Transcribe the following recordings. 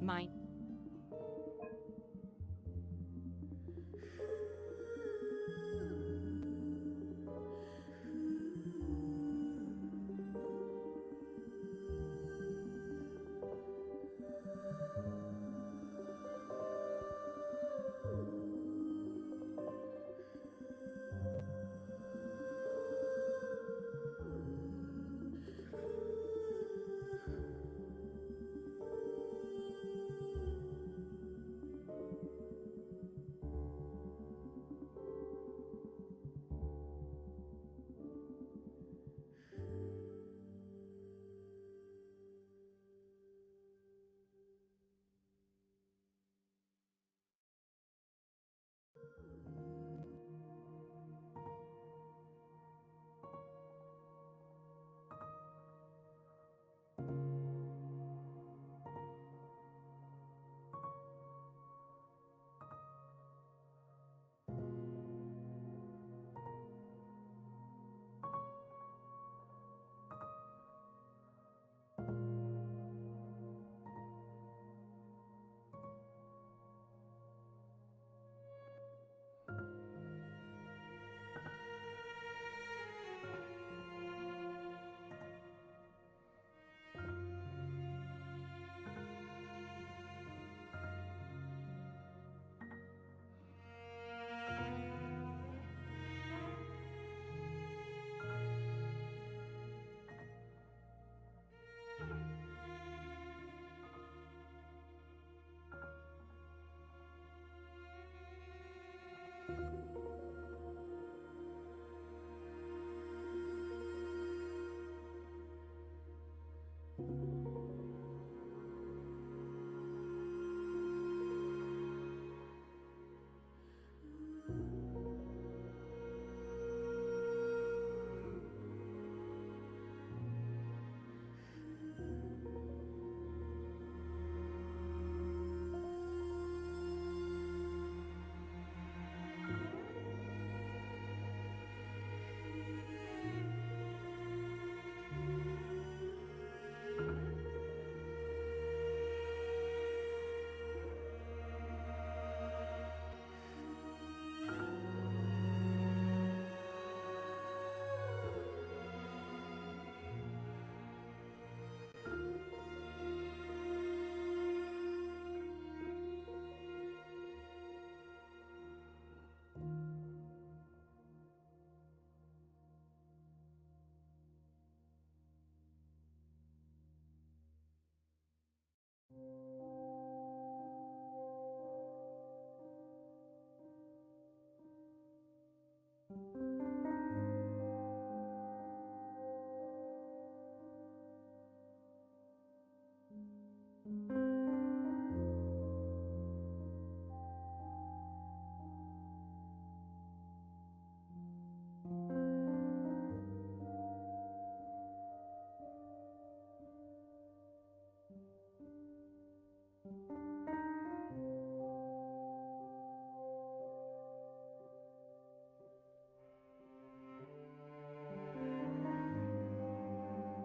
mine.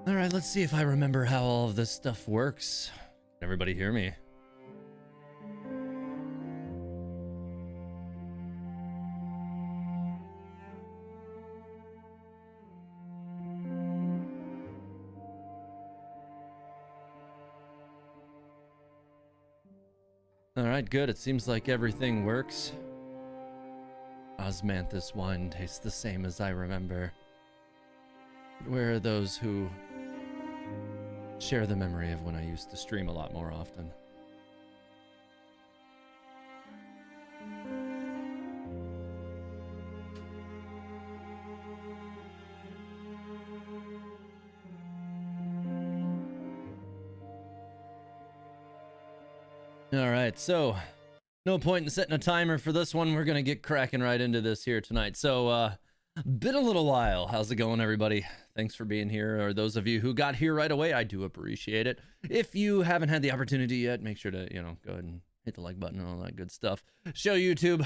All right, let's see if I remember how all of this stuff works. Can everybody hear me? All right, good. It seems like everything works. Osmanthus wine tastes the same as I remember. But where are those who share the memory of when I used to stream a lot more often? All right, so no point in setting a timer for this one. We're gonna get cracking right into this here tonight. So, been a little while. How's it going, everybody? Thanks for being here. Or those of you who got here right away, I do appreciate it. If you haven't had the opportunity yet, make sure to, go ahead and hit the like button and all that good stuff. Show YouTube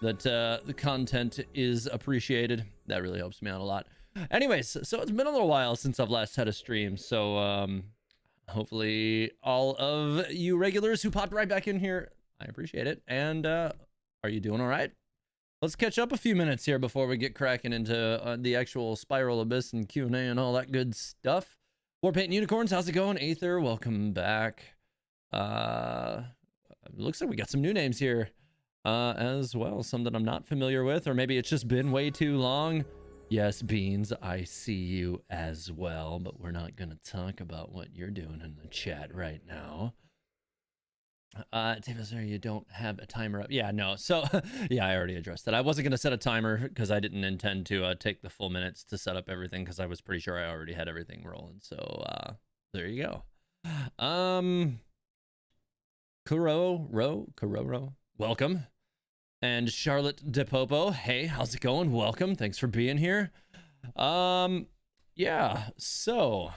that the content is appreciated. That really helps me out a lot. Anyways, so it's been a little while since I've last had a stream. So, Hopefully all of you regulars who popped right back in here, I appreciate it. And are you doing all right? Let's catch up a few minutes here before we get cracking into the actual Spiral Abyss and Q&A and all that good stuff. Warpaint Unicorns, how's it going? Aether, welcome back. Looks like we got some new names here as well. Some that I'm not familiar with, or maybe it's just been way too long. Yes, Beans, I see you as well, but we're not going to talk about what you're doing in the chat right now. David, sorry, you don't have a timer up. Yeah, no. So, yeah, I already addressed that. I wasn't going to set a timer because I didn't intend to take the full minutes to set up everything because I was pretty sure I already had everything rolling. So, there you go. Kuroro, welcome. And Charlotte DePopo, hey, how's it going? Welcome. Thanks for being here. Yeah, so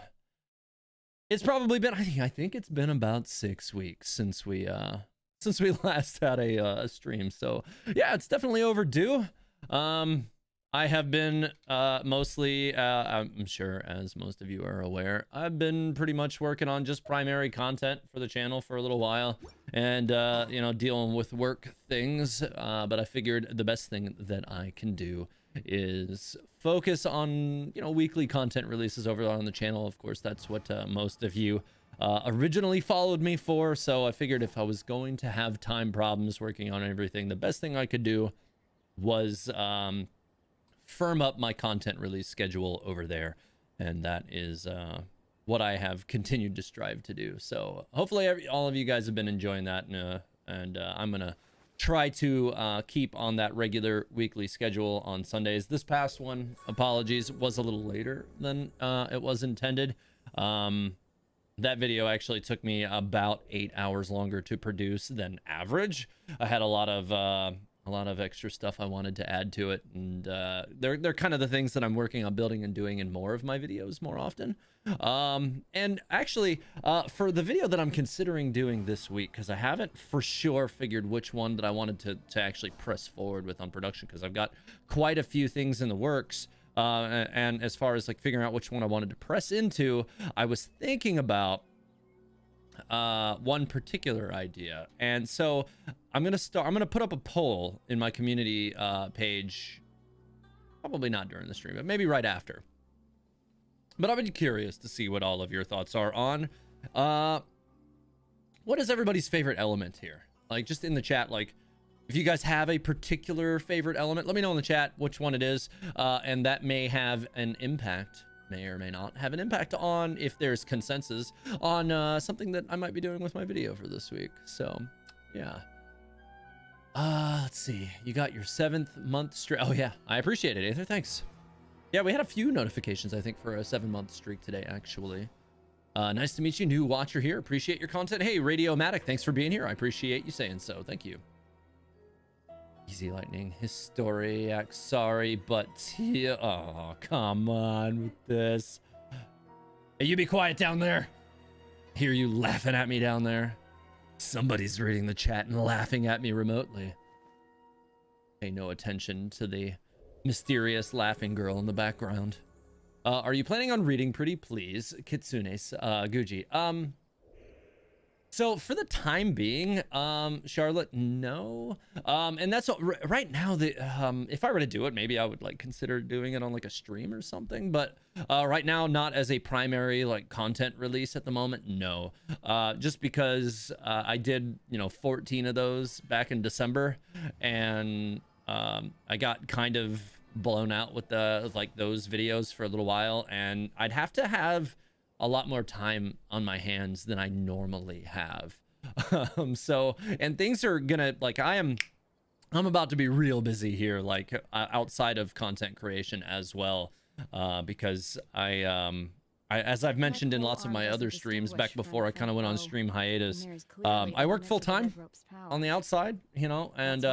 it's probably been, I think it's been about 6 weeks since we last had a stream. So yeah, it's definitely overdue. I have been mostly, I'm sure as most of you are aware, I've been pretty much working on just primary content for the channel for a little while, and you know, dealing with work things, but I figured the best thing that I can do is focus on, you know, weekly content releases over on the channel. Of course, that's what most of you originally followed me for, so I figured if I was going to have time problems working on everything, the best thing I could do was firm up my content release schedule over there, and that is what I have continued to strive to do. So hopefully all of you guys have been enjoying that, and I'm gonna try to keep on that regular weekly schedule on Sundays. This past one, apologies, was a little later than it was intended. That video actually took me about 8 hours longer to produce than average. I had a lot of extra stuff I wanted to add to it, and they're kind of the things that I'm working on building and doing in more of my videos more often. And actually, for the video that I'm considering doing this week, because I haven't for sure figured which one that I wanted to actually press forward with on production, because I've got quite a few things in the works, and as far as like figuring out which one I wanted to press into, I was thinking about one particular idea. And so I'm gonna put up a poll in my community page, probably not during the stream, but maybe right after. But I've been curious to see what all of your thoughts are on what is everybody's favorite element here, like just in the chat. Like if you guys have a particular favorite element, let me know in the chat which one it is, and that may have an impact, may or may not have an impact on if there's consensus on something that I might be doing with my video for this week. So yeah, let's see, you got your 7th month streak. Oh yeah, I appreciate it, Aether, thanks. Yeah, we had a few notifications I think for a 7-month streak today actually. Nice to meet you, new watcher here, appreciate your content. Hey Radiomatic, thanks for being here, I appreciate you saying so, thank you. Easy Lightning, Historiac, sorry, but oh, come on with this. Hey, you be quiet down there. Hear you laughing at me down there. Somebody's reading the chat and laughing at me remotely. Pay no attention to the mysterious laughing girl in the background. Are you planning on reading Pretty Please, Kitsune's Guji? So for the time being, Charlotte, no. And that's right now. If I were to do it, maybe I would like consider doing it on like a stream or something. But right now, not as a primary like content release at the moment. No, just because I did 14 of those back in December, and I got kind of blown out with those videos for a little while, and I'd have to have a lot more time on my hands than I normally have. So, and things are gonna, like, I'm about to be real busy here, like outside of content creation as well, because as I've mentioned in lots of my other streams back before I kind of went on stream hiatus, I work full time on the outside, and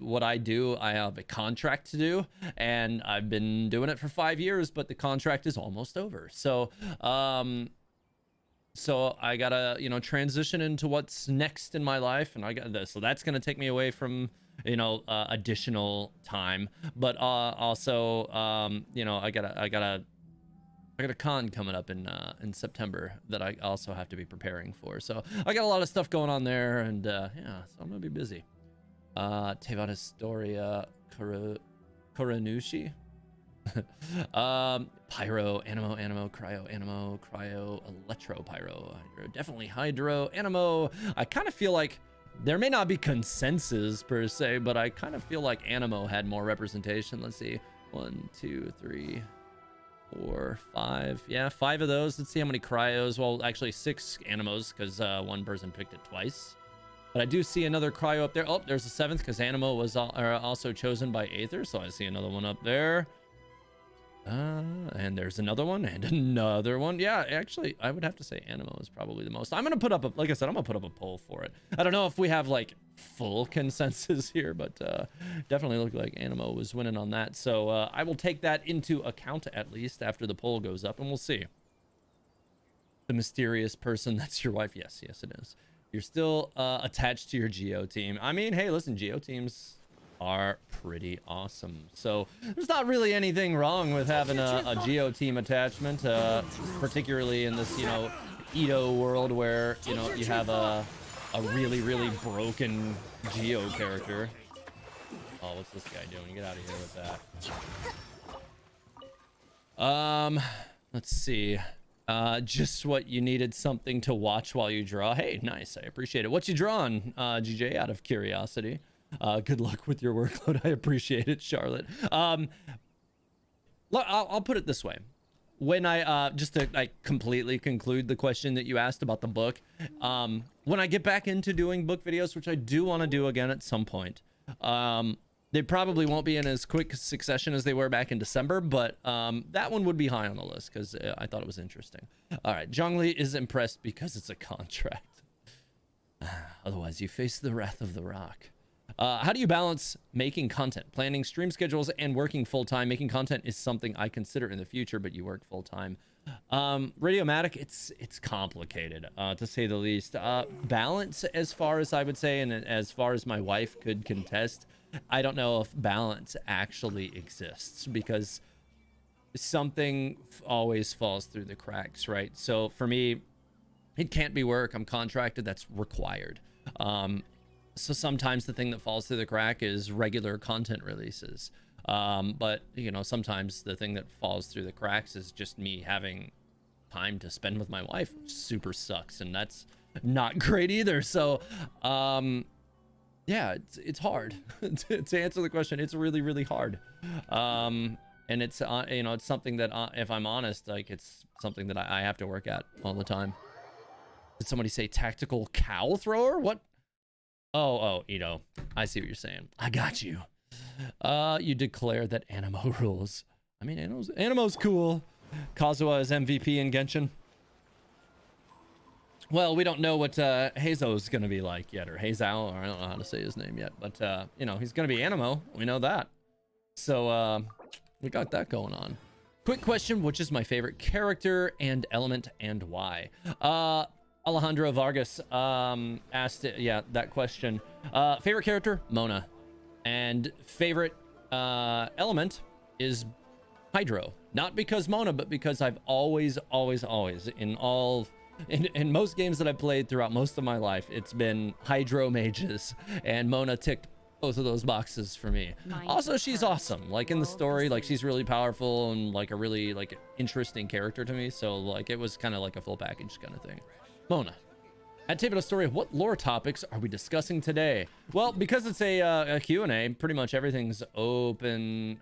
what I do, I have a contract to do, and I've been doing it for 5 years, but the contract is almost over. So, so I gotta, transition into what's next in my life, and I got this. So that's gonna take me away from, additional time, but also, I gotta I got a con coming up in September that I also have to be preparing for. So I got a lot of stuff going on there, and yeah, so I'm gonna be busy. Tevan Historia Koronushi. Pyro, Animo, Cryo, Electro, Pyro, Hydro. Definitely Hydro, Animo. I kind of feel like there may not be consensus per se, but I kind of feel like Animo had more representation. Let's see. 1, 2, 3, 4, 5. Yeah, 5 of those. Let's see how many Cryos. Well, actually 6 Animos, because one person picked it twice. But I do see another Cryo up there. Oh, there's a 7th, because Animo was also chosen by Aether, so I see another one up there. And there's another one and another one. Yeah, actually, I would have to say Animo is probably the most. I'm gonna put up a, like I said, I'm gonna put up a poll for it. I don't know if we have like full consensus here, but definitely looked like Animo was winning on that. So I will take that into account at least after the poll goes up, and we'll see. The mysterious person that's your wife. Yes, yes, it is. You're still attached to your Geo team. I mean, hey, listen, Geo teams are pretty awesome, so there's not really anything wrong with having a Geo team attachment, particularly in this, you know, Edo world where, you know, you have a really broken Geo character. Oh, what's this guy doing? Get out of here with that. Let's see. Just what you needed, something to watch while you draw. Hey, nice, I appreciate it. What you drawing, GJ, out of curiosity? Good luck with your workload. I appreciate it, Charlotte. I'll put it this way. When I just to like completely conclude the question that you asked about the book, when I get back into doing book videos, which I do want to do again at some point, they probably won't be in as quick succession as they were back in December, but that one would be high on the list because I thought it was interesting. All right, Zhongli is impressed because it's a contract. Otherwise, you face the wrath of the rock. How do you balance making content, planning stream schedules, and working full-time? Making content is something I consider in the future, but you work full-time. Radiomatic, it's complicated, to say the least. Balance, as far as I would say, and as far as my wife could contest, I don't know if balance actually exists, because something always falls through the cracks, right? So for me, it can't be work. I'm contracted. That's required. So sometimes the thing that falls through the crack is regular content releases. But, you know, sometimes the thing that falls through the cracks is just me having time to spend with my wife, which super sucks. And that's not great either. So, yeah, it's hard. To answer the question, it's really hard. And it's, you know, it's something that, if I'm honest, like, it's something that I have to work at all the time. Did somebody say tactical cow thrower? What? Oh, Ito. I see what you're saying. I got you. You declare that Animo rules. I mean, Animo's cool. Kazuha is MVP in Genshin. Well, we don't know what Heizo's gonna be like yet, or Heizao, or I don't know how to say his name yet, but you know, he's gonna be Animo. We know that. So we got that going on. Quick question: which is my favorite character and element, and why? Alejandro Vargas asked that question. Favorite character, Mona, and favorite element is Hydro. Not because Mona, but because I've always in most games that I've played throughout most of my life, it's been Hydro mages, and Mona ticked both of those boxes for me. Also, she's awesome. Like in the story, like she's really powerful and like a really like interesting character to me. So like it was kind of like a full package kind of thing. Mona. At Table of Story, what lore topics are we discussing today? Well, because it's a Q&A, pretty much everything's open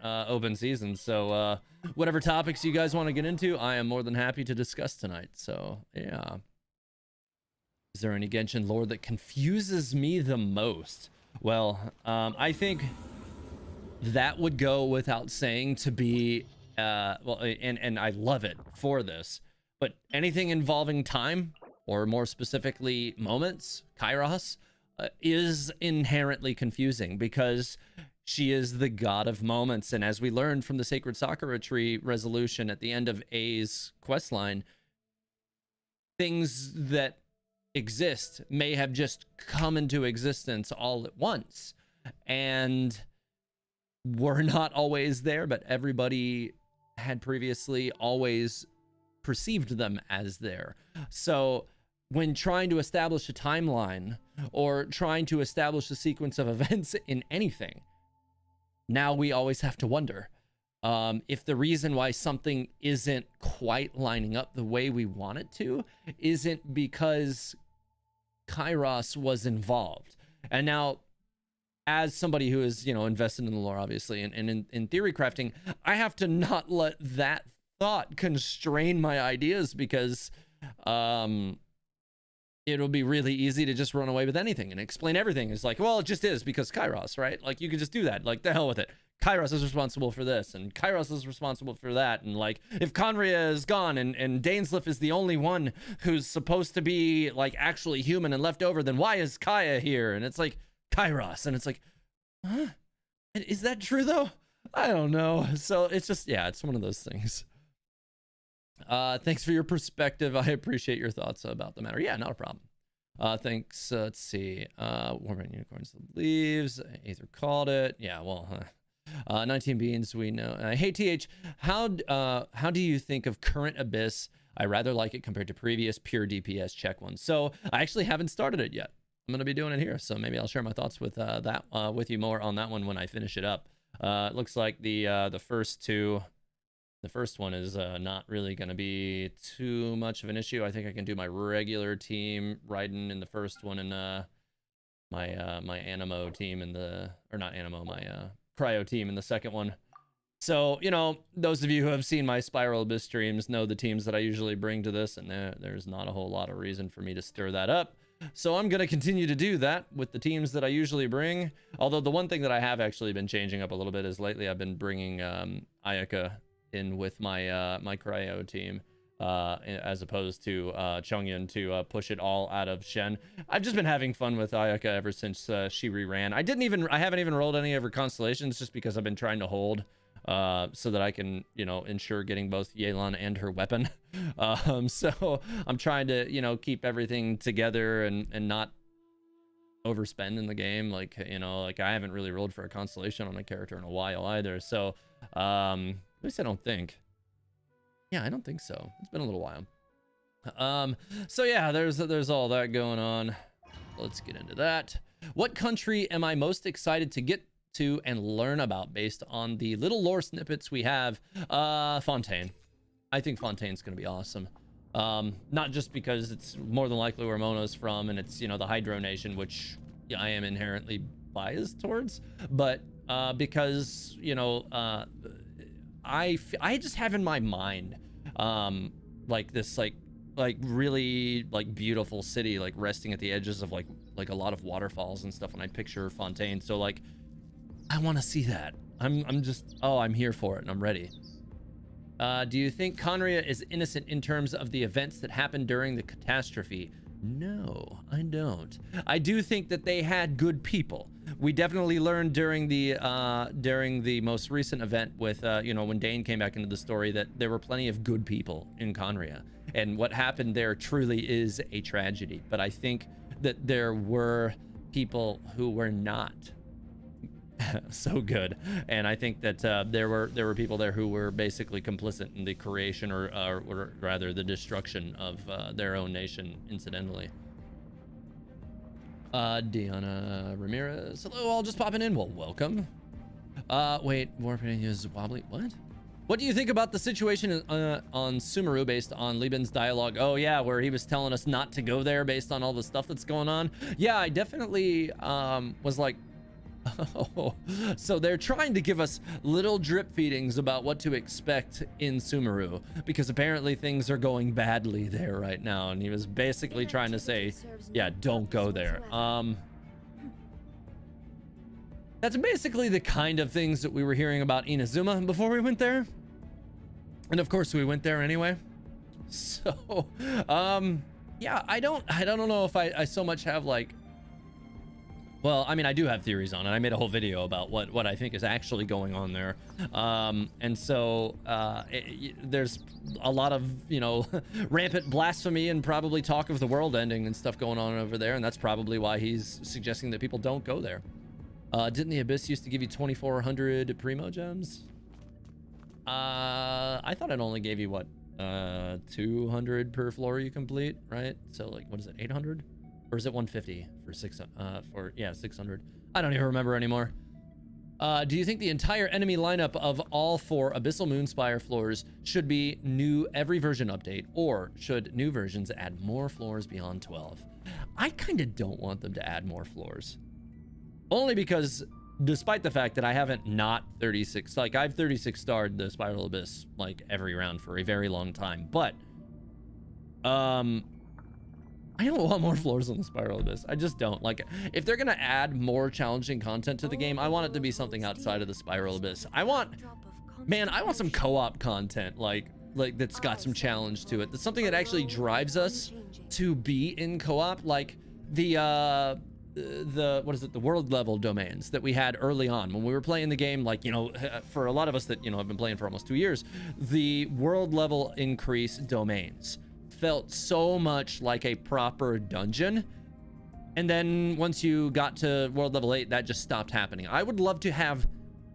season. So whatever topics you guys want to get into, I am more than happy to discuss tonight. So yeah. Is there any Genshin lore that confuses me the most? Well, I think that would go without saying to be, well, and I love it for this, but anything involving time, or more specifically moments, Kairos, is inherently confusing because she is the god of moments. And as we learned from the Sacred Sakura Tree resolution at the end of A's questline, things that exist may have just come into existence all at once. And we're not always there, but everybody had previously always perceived them as there. So when trying to establish a timeline or trying to establish a sequence of events in anything, now we always have to wonder if the reason why something isn't quite lining up the way we want it to isn't because Kairos was involved. And now, as somebody who is, you know, invested in the lore, obviously, and in theory crafting, I have to not let that thought constrain my ideas, because it'll be really easy to just run away with anything and explain everything. It's like, well, it just is because Kairos, right? Like, you could just do that. Like, the hell with it. Kairos is responsible for this, and Kairos is responsible for that. And like, if Conria is gone and Dainsliff is the only one who's supposed to be like actually human and left over, then why is Kaya here? And it's like, Kairos. And it's like, huh? Is that true though? I don't know. So it's just, yeah, it's one of those things. Thanks for your perspective. I appreciate your thoughts about the matter. Yeah, not a problem. Thanks. Let's see. Warming Unicorns Leaves. Aether called it. Yeah, well, 19 beans, we know. Hey, TH, how do you think of current Abyss? I rather like it compared to previous pure DPS check ones. So I actually haven't started it yet. I'm going to be doing it here. So maybe I'll share my thoughts with that with you more on that one when I finish it up. It looks like the first two. The first one is not really going to be too much of an issue. I think I can do my regular team riding in the first one, and my Animo team in the, or not Animo, my Cryo team in the second one. So, you know, those of you who have seen my Spiral Abyss streams know the teams that I usually bring to this, and there's not a whole lot of reason for me to stir that up. So I'm going to continue to do that with the teams that I usually bring. Although the one thing that I have actually been changing up a little bit is lately I've been bringing Ayaka in with my my Cryo team, as opposed to Chongyun to push it all out of Shen. I've just been having fun with Ayaka ever since she reran. I haven't even rolled any of her constellations, just because I've been trying to hold so that I can, you know, ensure getting both Yelan and her weapon. So I'm trying to, you know, keep everything together and not overspend in the game. Like, you know, like I haven't really rolled for a constellation on a character in a while either. So at least I don't think. Yeah, I don't think so. It's been a little while. So yeah, there's all that going on. Let's get into that. What country am I most excited to get to and learn about based on the little lore snippets we have? Fontaine. I think Fontaine's gonna be awesome. Not just because it's more than likely where Mono's from, and it's, you know, the Hydro Nation, which I am inherently biased towards, but because, you know, I just have in my mind like this like really like beautiful city like resting at the edges of like a lot of waterfalls and stuff, and I picture Fontaine. So like I want to see that. I'm just, oh, I'm here for it and I'm ready. Do you think Conria is innocent in terms of the events that happened during the catastrophe? No, I don't. I do think that they had good people. We definitely learned during the most recent event with you know, when Dane came back into the story, that there were plenty of good people in Conria, and what happened there truly is a tragedy. But I think that there were people who were not so good, and I think that there were people there who were basically complicit in the creation or rather the destruction of their own nation incidentally. Diana Ramirez, hello, all just popping in. Well, welcome. Wait, warping is wobbly. What do you think about the situation on Sumeru based on Liben's dialogue? Oh yeah, where he was telling us not to go there based on all the stuff that's going on. Yeah, I definitely was like, oh, so they're trying to give us little drip feedings about what to expect in Sumeru, because apparently things are going badly there right now, and he was basically trying to say, yeah, don't go there. That's basically the kind of things that we were hearing about Inazuma before we went there, and of course we went there anyway. So yeah, I don't know if I so much have like, well, I mean, I do have theories on it. I made a whole video about what I think is actually going on there. And so there's a lot of, you know, rampant blasphemy and probably talk of the world ending and stuff going on over there. And that's probably why he's suggesting that people don't go there. Didn't the Abyss used to give you 2,400 Primo gems? I thought it only gave you, what, 200 per floor you complete, right? So like, what is it, 800? Or is it 150 for 600? I don't even remember anymore. Do you think the entire enemy lineup of all 4 Abyssal Moonspire floors should be new every version update, or should new versions add more floors beyond 12? I kind of don't want them to add more floors. Only because, despite the fact that I haven't not 36, like I've 36 starred the Spiral Abyss like every round for a very long time, but I don't want more floors on the Spiral Abyss. I just don't. Like, if they're gonna add more challenging content to the game, I want it to be something outside of the Spiral Abyss. I want some co-op content, like that's got some challenge to it. That's something that actually drives us to be in co-op, like the what is it, the world level domains that we had early on when we were playing the game. Like, you know, for a lot of us that, you know, have been playing for almost 2 years, the world level increase domains felt so much like a proper dungeon, and then once you got to world level 8, that just stopped happening. I would love to have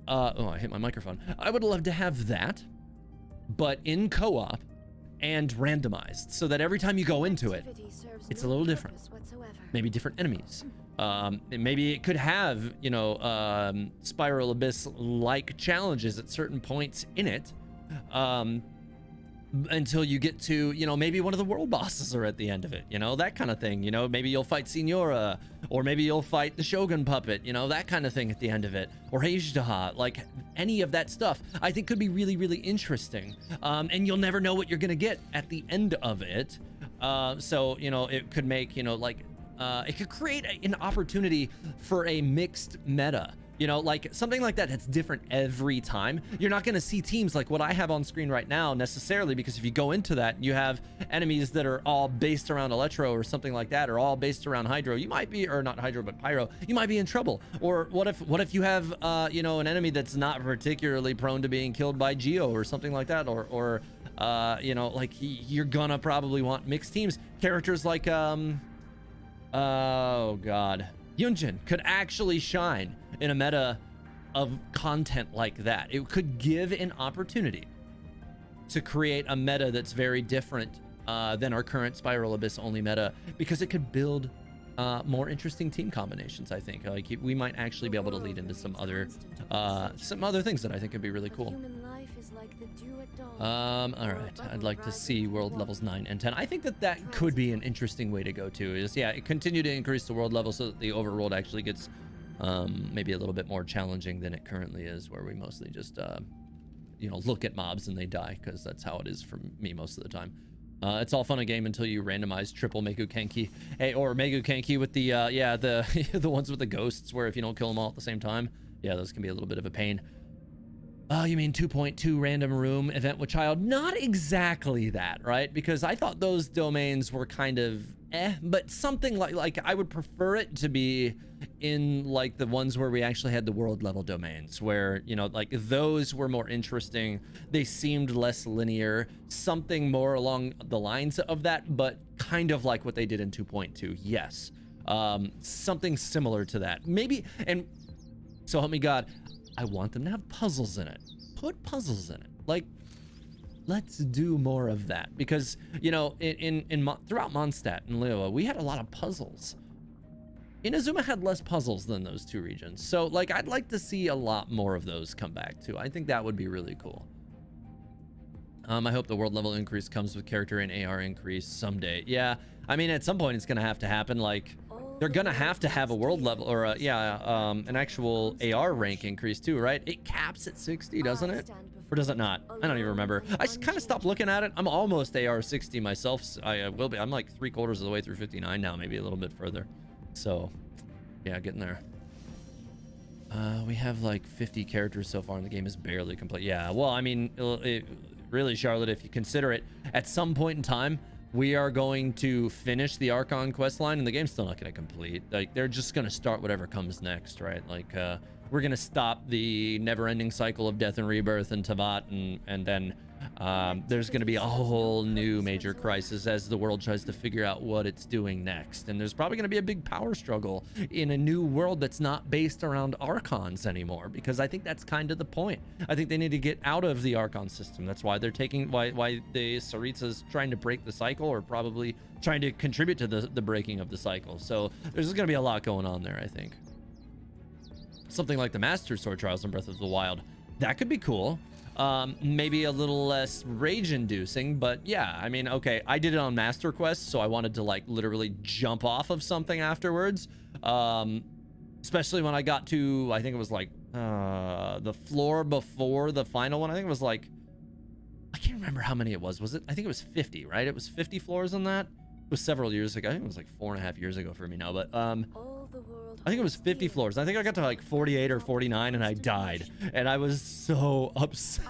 oh, I hit my microphone. I would love to have that, but in co-op and randomized, so that every time you go into it, it's a little different. Maybe different enemies. Maybe it could have, you know, Spiral Abyss like challenges at certain points in it, until you get to, you know, maybe one of the world bosses are at the end of it, you know, that kind of thing. You know, maybe you'll fight Signora, or maybe you'll fight the Shogun puppet, you know, that kind of thing at the end of it, or Heijdaha. Like, any of that stuff I think could be really, really interesting, and you'll never know what you're gonna get at the end of it. So, you know, it could make, you know, like, it could create an opportunity for a mixed meta. You know, like something like that that's different every time. You're not going to see teams like what I have on screen right now necessarily, because if you go into that, you have enemies that are all based around Electro or something like that, or all based around Hydro. You might be, or not Hydro, but Pyro. You might be in trouble. Or what if you have, you know, an enemy that's not particularly prone to being killed by Geo or something like that, or you know, like you're gonna probably want mixed teams. Characters like, oh God, Yunjin could actually shine in a meta of content like that. It could give an opportunity to create a meta that's very different than our current Spiral Abyss only meta, because it could build more interesting team combinations. I think like we might actually be able to lead into some other things that I think could be really cool. All right, I'd like to see world levels 9 and 10. I think that could be an interesting way to go to, is continue to increase the world level so that the overworld actually gets maybe a little bit more challenging than it currently is, where we mostly just you know, look at mobs and they die, because that's how it is for me most of the time. It's all fun and game until you randomize triple Megu Kenki, or Megu Kenki with the the ones with the ghosts, where if you don't kill them all at the same time, yeah, those can be a little bit of a pain. You mean 2.2 random room event with child? Not exactly that, right? Because I thought those domains were kind of but something like I would prefer it to be in like the ones where we actually had the world level domains, where, you know, like those were more interesting. They seemed less linear, something more along the lines of that, but kind of like what they did in 2.2. Yes, something similar to that maybe. And so help me God, I want them to have puzzles in it. Put puzzles in it. Like, let's do more of that, because, you know, throughout Mondstadt and Liyue, we had a lot of puzzles. Inazuma had less puzzles than those two regions. So, like, I'd like to see a lot more of those come back too. I think that would be really cool. I hope the world level increase comes with character and AR increase someday. Yeah, I mean, at some point it's gonna have to happen. Like, they're gonna have to have a world level, or an actual AR rank increase too, right? It caps at 60, doesn't it? Or does it not? I don't even remember. I kind of stopped looking at it. I'm almost AR 60 myself. I will be. I'm like 3/4 of the way through 59 now, maybe a little bit further. So, yeah, getting there. We have like 50 characters so far, and the game is barely complete. Yeah, well, I mean, really, Charlotte, if you consider it, at some point in time, we are going to finish the Archon quest line, and the game's still not going to complete. Like, they're just going to start whatever comes next, right? Like, we're going to stop the never-ending cycle of death and rebirth and Tavat, and then There's going to be a whole new major crisis as the world tries to figure out what it's doing next. And there's probably going to be a big power struggle in a new world that's not based around Archons anymore, because I think that's kind of the point. I think they need to get out of the Archon system. That's why they're taking, why the Saritsa's trying to break the cycle, or probably trying to contribute to the breaking of the cycle. So there's going to be a lot going on there, I think. Something like the Master Sword Trials in Breath of the Wild, that could be cool. Maybe a little less rage inducing, but yeah, I mean, okay, I did it on Master Quest, so I wanted to like literally jump off of something afterwards. Especially when I got to, I think it was like the floor before the final one. I think it was like, I can't remember how many it was. Was it? I think it was 50, right? It was 50 floors on that. It was several years ago. I think it was like 4.5 years ago for me now, but I think it was 50 floors. I think I got to like 48 or 49 and I died. And I was so upset.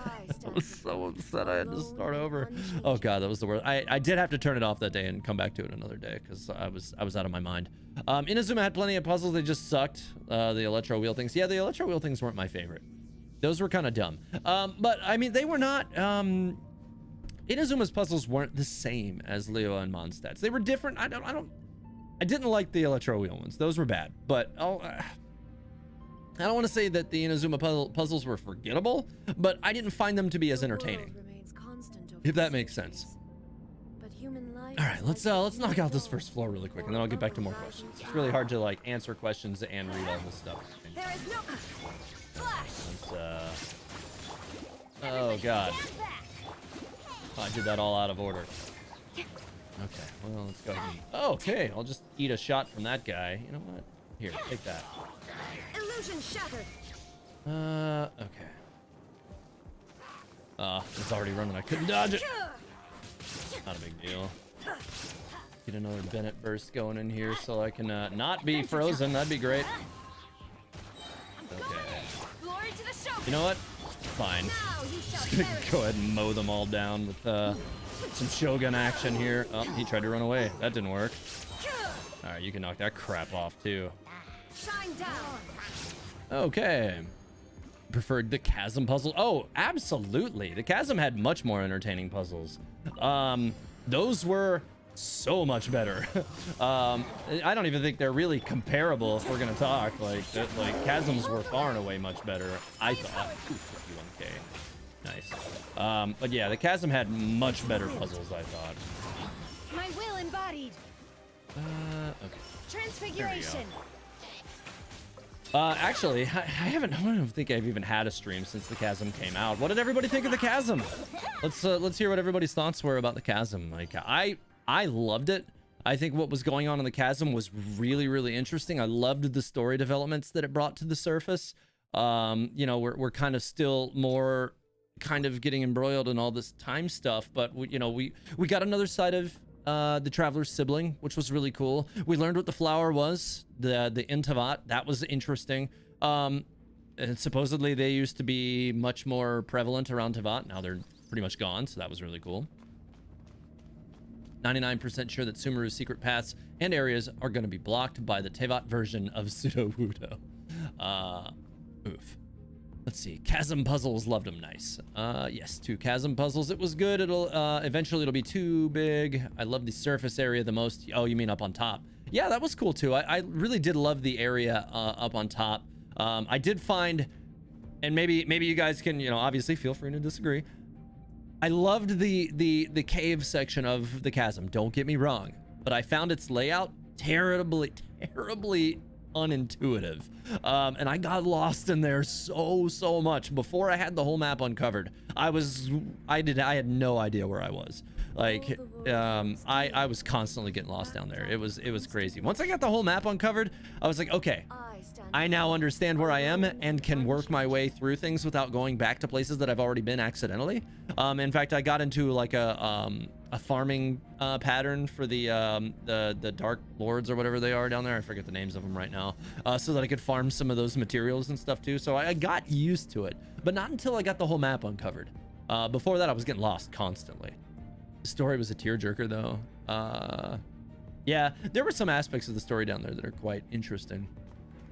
I was so upset I had to start over. Oh God, that was the worst. I did have to turn it off that day and come back to it another day because I was out of my mind. Inazuma had plenty of puzzles. They just sucked. The electro wheel things. Yeah, the electro wheel things weren't my favorite. Those were kind of dumb. But I mean, they were not... Inazuma's puzzles weren't the same as Leo and Mondstadt's. They were different. I didn't like the electro wheel ones. Those were bad. But I don't want to say that the Inazuma puzzles were forgettable, but I didn't find them to be as entertaining. If that makes sense. All right, let's knock out this first floor really quick, and then I'll get back to more questions. It's really hard to like answer questions and read all this stuff. There is no flash. Oh God. I did that all out of order. Okay, well, let's go ahead and... Oh, okay, I'll just eat a shot from that guy. You know what? Here, take that. Illusion shattered. Okay. It's already running. I couldn't dodge it. Not a big deal. Get another Bennett burst going in here so I can not be frozen. That'd be great. Okay. You know what? Fine. Just gonna go ahead and mow them all down with some Shogun action here. Oh, he tried to run away. That didn't work. All right, you can knock that crap off too. Shine down. Okay. Preferred the Chasm puzzle. Oh, absolutely. The Chasm had much more entertaining puzzles. Those were so much better. I don't even think they're really comparable if we're gonna talk. Like Chasms were far and away much better, I thought. Ooh, 51K. Nice. But yeah, the Chasm had much better puzzles, I thought. My will embodied. Okay. Transfiguration. Actually, I don't think I've even had a stream since the Chasm came out. What did everybody think of the Chasm? Let's hear what everybody's thoughts were about the Chasm. Like, I loved it. I think what was going on in the Chasm was really, really interesting. I loved the story developments that it brought to the surface. You know, we're kind of still more kind of getting embroiled in all this time stuff, but we got another side of the Traveler's sibling, which was really cool. We learned what the flower was, the Intavat. That was interesting. And supposedly they used to be much more prevalent around Tavat. Now they're pretty much gone, so that was really cool. 99% sure that Sumeru's secret paths and areas are going to be blocked by the Tevat version of Pseudo-Wudo. Oof. Let's see. Chasm puzzles, loved them. Nice. Yes, 2 chasm puzzles. It was good. It'll eventually it'll be too big. I love the surface area the most. Oh, you mean up on top? Yeah, that was cool too. I really did love the area up on top. I did find, and maybe you guys can, obviously feel free to disagree. I loved the cave section of the chasm. Don't get me wrong, but I found its layout terribly unintuitive, and I got lost in there so much before I had the whole map uncovered. I had no idea where I was. Like, I was constantly getting lost down there. It was crazy. Once I got the whole map uncovered, I was like, okay, I now understand where I am and can work my way through things without going back to places that I've already been accidentally. In fact, I got into like a farming pattern for the Dark Lords or whatever they are down there. I forget the names of them right now. So that I could farm some of those materials and stuff too. So I got used to it, but not until I got the whole map uncovered. Before that, I was getting lost constantly. The story was a tearjerker though. Yeah, there were some aspects of the story down there that are quite interesting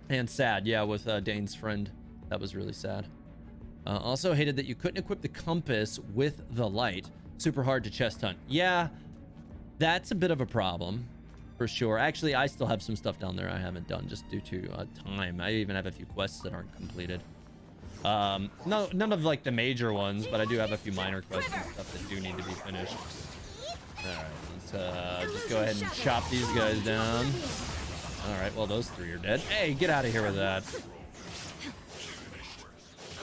and sad. Yeah, with Dane's friend, that was really sad. Also hated that you couldn't equip the compass with the light. Super hard to chest hunt. Yeah, that's a bit of a problem for sure. Actually, I still have some stuff down there I haven't done just due to time. I even have a few quests that aren't completed. No, none of like the major ones, but I do have a few minor quests and stuff that do need to be finished. All right, let's just go ahead and chop these guys down. All right, well, those three are dead. Hey, get out of here with that.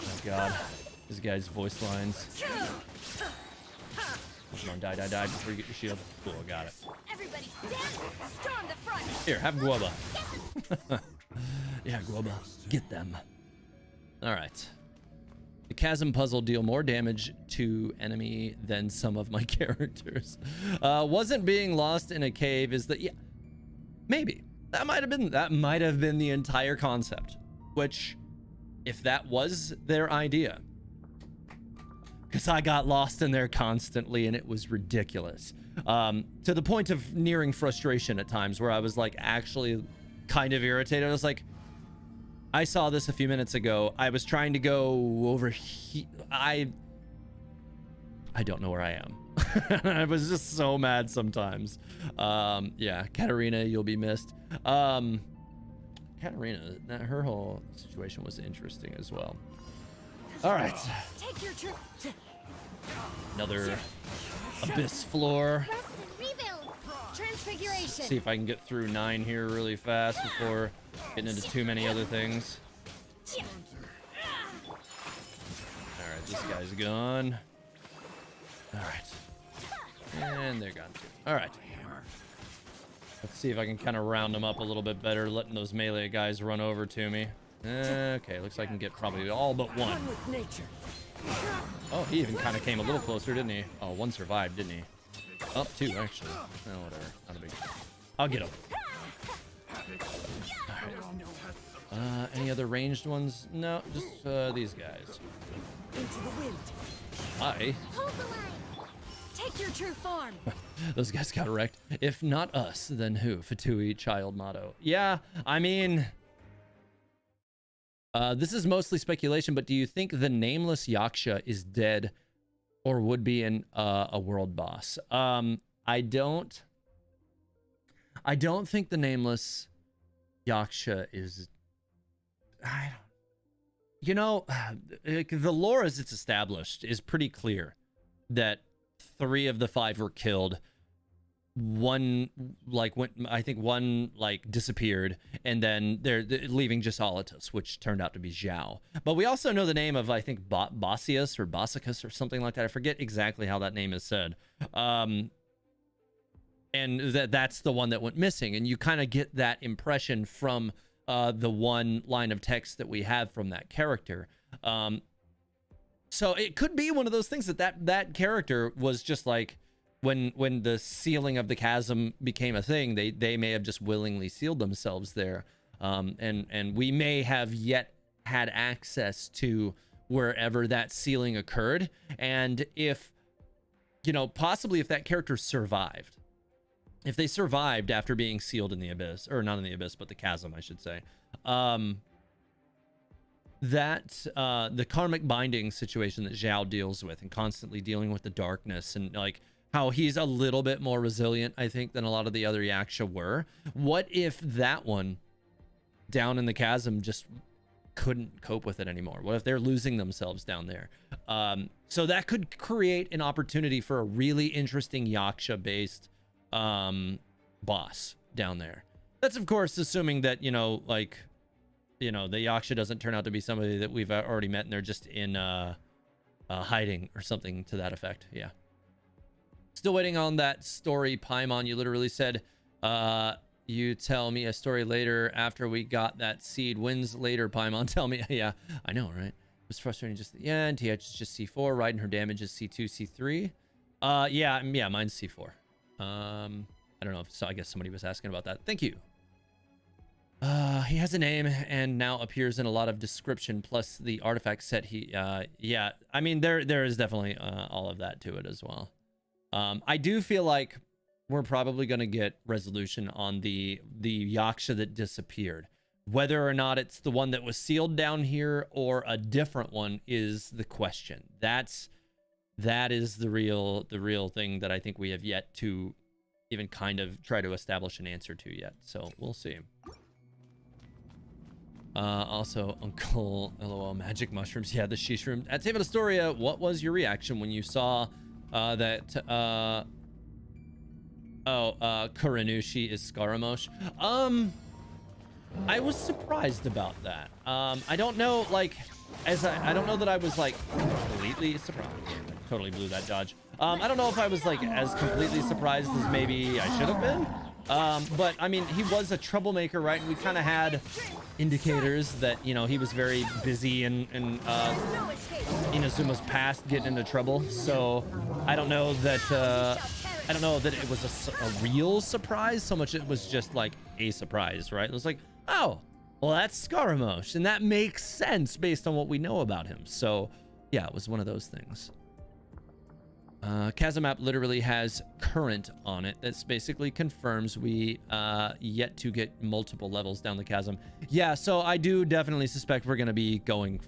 Oh, God. This guy's voice lines. Come on, die before you get your shield. Cool, got it. Everybody stand, storm the front. Here, have Guoba. Yeah, Guoba, get them. All right. The chasm puzzle deal more damage to enemy than some of my characters. Wasn't being lost in a cave is that, yeah, maybe that might have been the entire concept, which if that was their idea, because I got lost in there constantly and it was ridiculous, to the point of nearing frustration at times where I was like actually kind of irritated. I was like, I saw this a few minutes ago. I was trying to go over here. I don't know where I am. I was just so mad sometimes. Yeah, Katarina, you'll be missed. Katarina, her whole situation was interesting as well. All right. Take your trip. Another abyss floor. Rest and rebuild. Transfiguration. See if I can get through 9 here really fast before getting into too many other things. All right, this guy's gone. All right, and they're gone too. All right, let's see if I can kind of round them up a little bit better, letting those melee guys run over to me. Okay, looks like I can get probably all but one. Oh, he even kind of came a little closer, didn't he? Oh, one survived, didn't he? Oh, 2 actually. Oh, whatever, not a big deal. I'll get him. Any other ranged ones? No, just these guys. Into the wind. Hi. Hold the line. Take your true form. Those guys got wrecked. If not us, then who? Fatui child motto. Yeah, I mean, this is mostly speculation, but do you think the nameless Yaksha is dead or would be in a world boss? I don't think the nameless Yaksha is. You know, the lore as it's established is pretty clear that 3 of the 5 were killed. One I think one disappeared, and then they're leaving just Olatus, which turned out to be Zhao. But we also know the name of, I think, Basius or Basicus or something like that. I forget exactly how that name is said. And that's the one that went missing, and you kind of get that impression from the one line of text that we have from that character. So it could be one of those things that character was just like, when the sealing of the chasm became a thing, they may have just willingly sealed themselves there, and we may have yet had access to wherever that sealing occurred. And if, you know, possibly if that character survived, if they survived after being sealed in the abyss, or not in the abyss, but the chasm, I should say, the karmic binding situation that Zhao deals with, and constantly dealing with the darkness, and like how he's a little bit more resilient, I think, than a lot of the other Yaksha were. What if that one down in the chasm just couldn't cope with it anymore? What if they're losing themselves down there? So that could create an opportunity for a really interesting Yaksha-based boss down there. That's, of course, assuming that, the Yaksha doesn't turn out to be somebody that we've already met and they're just in hiding or something to that effect. Yeah. Still waiting on that story, Paimon. You literally said, you tell me a story later after we got that seed. Wins later, Paimon. Tell me. Yeah, I know, right? It was frustrating just at the end. TH is just C4. Raiden, her damage is C2, C3. Yeah, mine's C4. I don't know if so. I guess somebody was asking about that. Thank you. He has a name and now appears in a lot of description, plus the artifact set. Yeah, I mean, there is definitely all of that to it as well. I do feel like we're probably going to get resolution on the Yaksha that disappeared. Whether or not it's the one that was sealed down here or a different one is the question. That is the real thing that I think we have yet to even kind of try to establish an answer to yet. So we'll see. Also, Uncle LOL magic mushrooms. Yeah, the sheesh room. At Table Astoria, what was your reaction when you saw that Kuranushi is Scaramouche? I was surprised about that. I don't know, like, I don't know that I was like completely surprised. Totally blew that dodge. I don't know if I was like as completely surprised as maybe I should have been. But I mean, he was a troublemaker, right? And we kind of had indicators that, you know, he was very busy in Inazuma's past getting into trouble. So I don't know that it was a real surprise so much. It was just like a surprise, right? It was like, oh, well, that's Scaramouche, and that makes sense based on what we know about him. So yeah, it was one of those things. Chasm map literally has current on it. That's basically confirms we yet to get multiple levels down the chasm. Yeah, so I do definitely suspect we're going to be going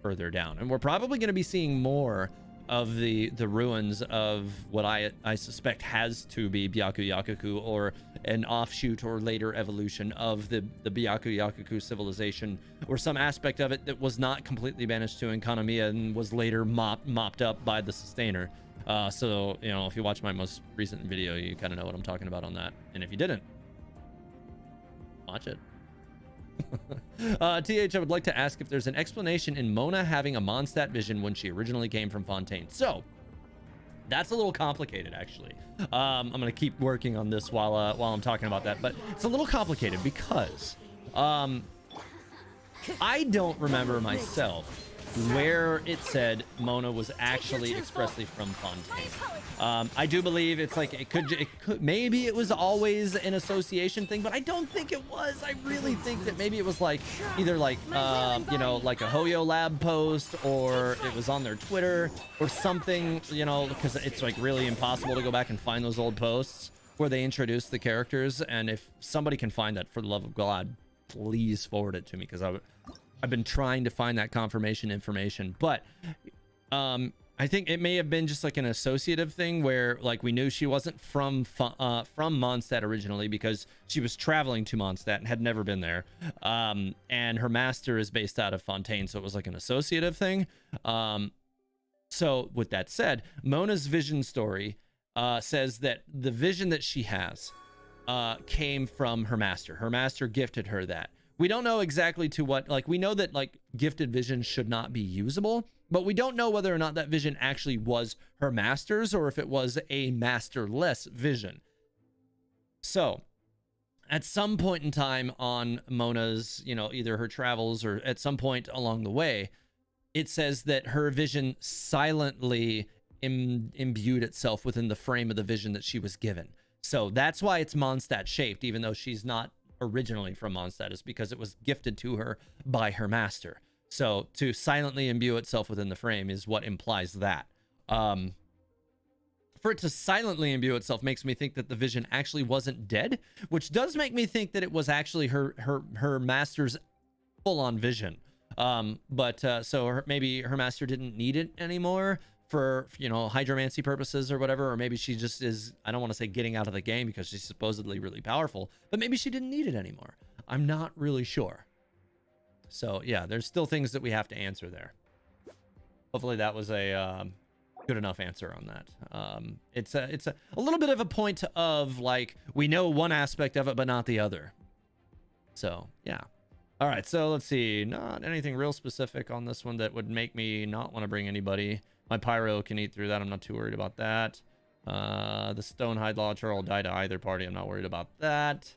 further down, and we're probably going to be seeing more of the ruins of what I suspect has to be Byaku Yakuku, or an offshoot or later evolution of the Byaku Yakuku civilization, or some aspect of it that was not completely banished to Enkanomiya and was later mopped up by the Sustainer. So, you know, if you watch my most recent video, you kind of know what I'm talking about on that. And if you didn't, watch it. TH, I would like to ask if there's an explanation in Mona having a Mondstadt vision when she originally came from Fontaine. So, that's a little complicated, actually. I'm going to keep working on this while I'm talking about that. But it's a little complicated because I don't remember myself where it said Mona was actually expressly from Fontaine. I do believe it's like it could maybe it was always an association thing, but I don't think it was. I really think that maybe it was like either like you know, like a Hoyo Lab post, or it was on their Twitter or something, you know, because it's like really impossible to go back and find those old posts where they introduced the characters. And if somebody can find that, for the love of God, please forward it to me, because I've been trying to find that confirmation information. But I think it may have been just like an associative thing where like we knew she wasn't from Mondstadt originally because she was traveling to Mondstadt and had never been there. And her master is based out of Fontaine, so it was like an associative thing. So with that said, Mona's vision story says that the vision that she has came from her master. Her master gifted her that. We don't know exactly to what, like, we know that like gifted vision should not be usable, but we don't know whether or not that vision actually was her master's or if it was a masterless vision. So at some point in time on Mona's, you know, either her travels or at some point along the way, it says that her vision silently imbued itself within the frame of the vision that she was given. So that's why it's Mondstadt shaped, even though she's not originally from Mondstadt, is because it was gifted to her by her master. So to silently imbue itself within the frame is what implies that. For it to silently imbue itself makes me think that the vision actually wasn't dead, which does make me think that it was actually her master's full-on vision. Maybe her master didn't need it anymore for, you know, hydromancy purposes or whatever, or maybe she just is, I don't want to say getting out of the game because she's supposedly really powerful, but maybe she didn't need it anymore. I'm not really sure. So yeah, there's still things that we have to answer there. Hopefully that was a good enough answer on that. It's a little bit of a point of like, we know one aspect of it, but not the other. So yeah. All right, so let's see. Not anything real specific on this one that would make me not want to bring anybody. My pyro can eat through that. I'm not too worried about that. The stone hide launcher will die to either party. I'm not worried about that.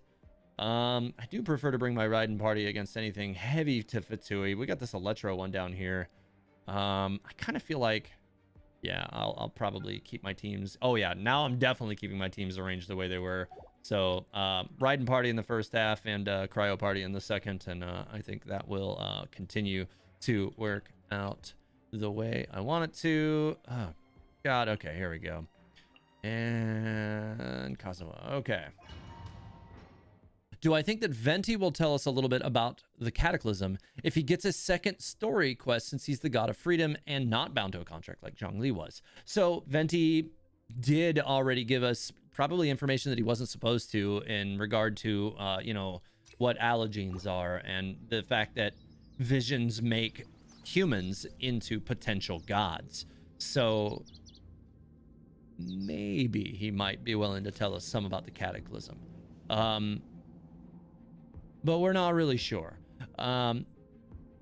I do prefer to bring my Raiden party against anything heavy to Fitsui. We got this Electro one down here. I kind of feel like, yeah, I'll probably keep my teams. Oh yeah, now I'm definitely keeping my teams arranged the way they were. So Raiden party in the first half and Cryo party in the second, and I think that will continue to work out the way I want it to. Oh God, okay, here we go. And Kazuma, okay. Do I think that Venti will tell us a little bit about the Cataclysm if he gets a second story quest, since he's the god of freedom and not bound to a contract like Zhongli was? So Venti did already give us probably information that he wasn't supposed to in regard to, you know, what allogenes are and the fact that visions make humans into potential gods. So maybe he might be willing to tell us some about the Cataclysm. But we're not really sure.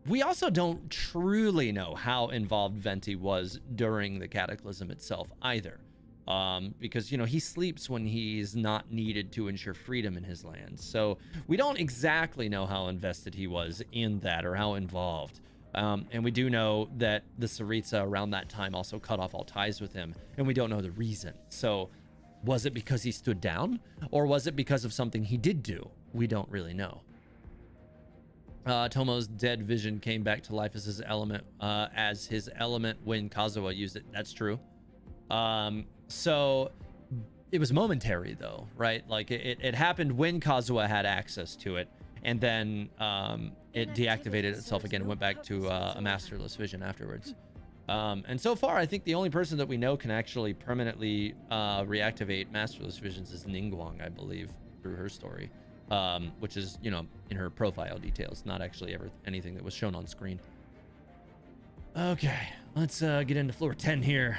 We also don't truly know how involved Venti was during the Cataclysm itself either. Because, you know, he sleeps when he's not needed to ensure freedom in his land. So we don't exactly know how invested he was in that or how involved. And we do know that the Tsaritsa around that time also cut off all ties with him, and we don't know the reason. So was it because he stood down, or was it because of something he did do? We don't really know. Tomo's dead vision came back to life as his element when Kazuha used it. That's true. So it was momentary though, right? Like it happened when Kazuha had access to it, and then it deactivated itself again and went back to a masterless vision afterwards. And so far, I think the only person that we know can actually permanently reactivate masterless visions is Ningguang, I believe, through her story. Which is, you know, in her profile details, not actually ever anything that was shown on screen. Okay, let's get into floor 10 here.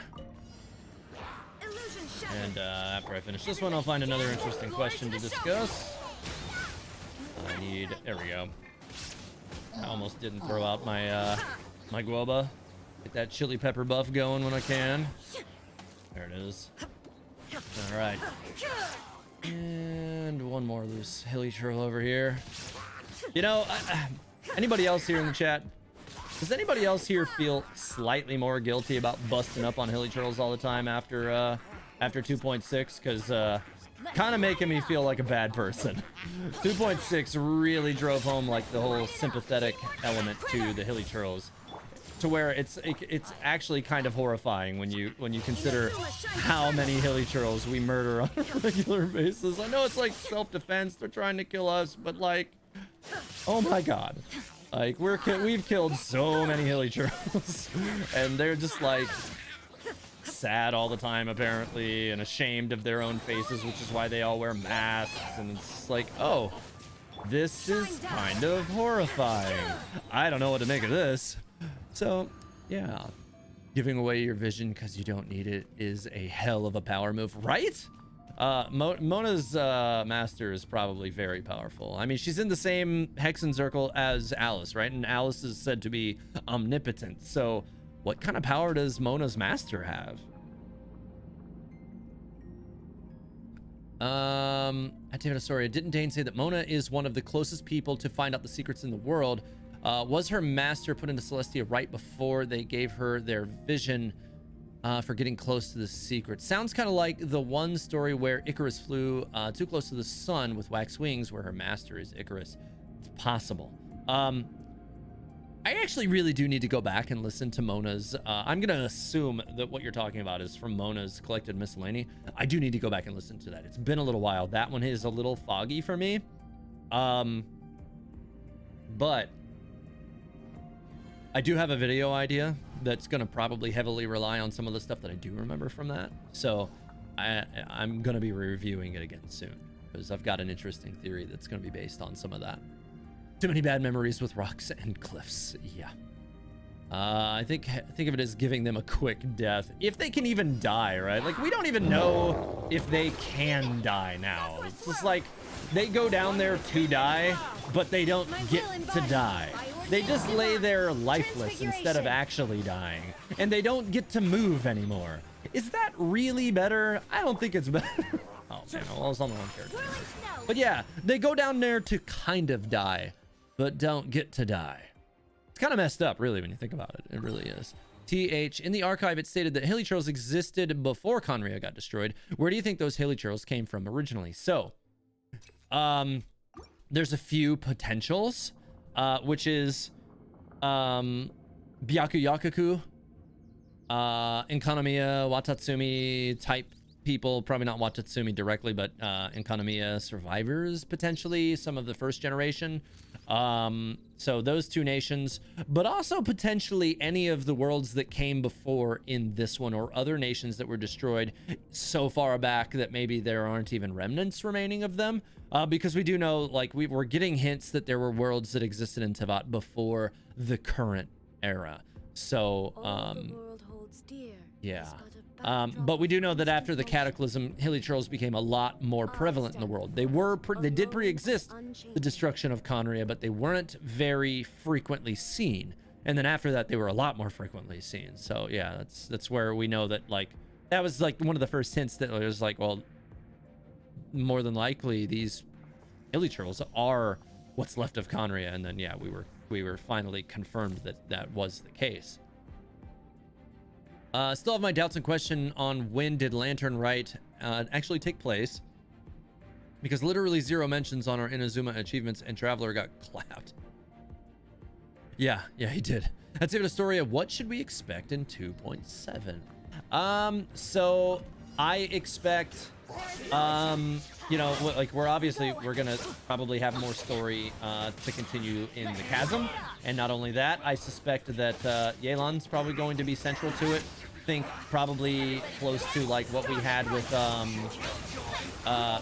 And after I finish this one, I'll find another interesting question to discuss. There we go. I almost didn't throw out my my guoba. Get that chili pepper buff going when I can. There it is. All right. And one more loose hilly churl over here. You know, anybody else here in the chat? Does anybody else here feel slightly more guilty about busting up on hilly churls all the time after 2.6? Because kind of making me feel like a bad person. 2.6 really drove home like the whole sympathetic element to the hilly churls, to where it's actually kind of horrifying when you consider how many hilly churls we murder on a regular basis. I know it's like self-defense, they're trying to kill us, but like, oh my god, like we've killed so many hilly churls and they're just like sad all the time apparently, and ashamed of their own faces, which is why they all wear masks. And it's like, oh, this is kind of horrifying. I don't know what to make of this. So, yeah, giving away your vision because you don't need it is a hell of a power move, right? Mona's master is probably very powerful. I mean, she's in the same Hexen circle as Alice, right? And Alice is said to be omnipotent. So what kind of power does Mona's master have? Sorry, didn't Dane say that Mona is one of the closest people to find out the secrets in the world? Was her master put into Celestia right before they gave her their vision for getting close to the secret? Sounds kind of like the one story where Icarus flew too close to the sun with wax wings, where her master is Icarus. It's possible. I actually really do need to go back and listen to Mona's. I'm going to assume that what you're talking about is from Mona's Collected Miscellany. I do need to go back and listen to that. It's been a little while. That one is a little foggy for me. But I do have a video idea that's going to probably heavily rely on some of the stuff that I do remember from that. So I'm going to be reviewing it again soon, because I've got an interesting theory that's going to be based on some of that. Too many bad memories with rocks and cliffs. Yeah. I think of it as giving them a quick death, if they can even die, right? Like, we don't even know if they can die now. It's just like they go down there to die, but they don't get to die. They just lay there lifeless instead of actually dying, and they don't get to move anymore. Is that really better? I don't think it's better. Oh man, I was on the wrong character. But yeah, they go down there to kind of die, but don't get to die. It's kind of messed up, really, when you think about it. It really is. TH, in the archive, it stated that hilly churls existed before Conria got destroyed. Where do you think those hilly churls came from originally? So, there's a few potentials, which is Byaku Yakuku, Inkanamiya, Watatsumi type people, probably not Watatsumi directly, but Enkanomiya survivors, potentially, some of the first generation. So those two nations, but also potentially any of the worlds that came before in this one, or other nations that were destroyed so far back that maybe there aren't even remnants remaining of them. Because we do know, like, we were getting hints that there were worlds that existed in Tevat before the current era. So, yeah. But we do know that after the cataclysm, hilichurls became a lot more prevalent in the world. They did pre-exist the destruction of Conria, but they weren't very frequently seen. And then after that, they were a lot more frequently seen. So yeah, that's where we know that, like, that was like one of the first hints that it was like, well, more than likely these hilichurls are what's left of Conria. And then yeah, we were finally confirmed that that was the case. Still have my doubts and question on when did Lantern Rite actually take place, because literally 0 mentions on our Inazuma achievements, and Traveler got clapped. Yeah, he did. Let's give it a story of what should we expect in 2.7. So I expect, you know, like we're gonna probably have more story to continue in the chasm, and not only that, I suspect that Yelan's probably going to be central to it. Think probably close to like what we had with oh my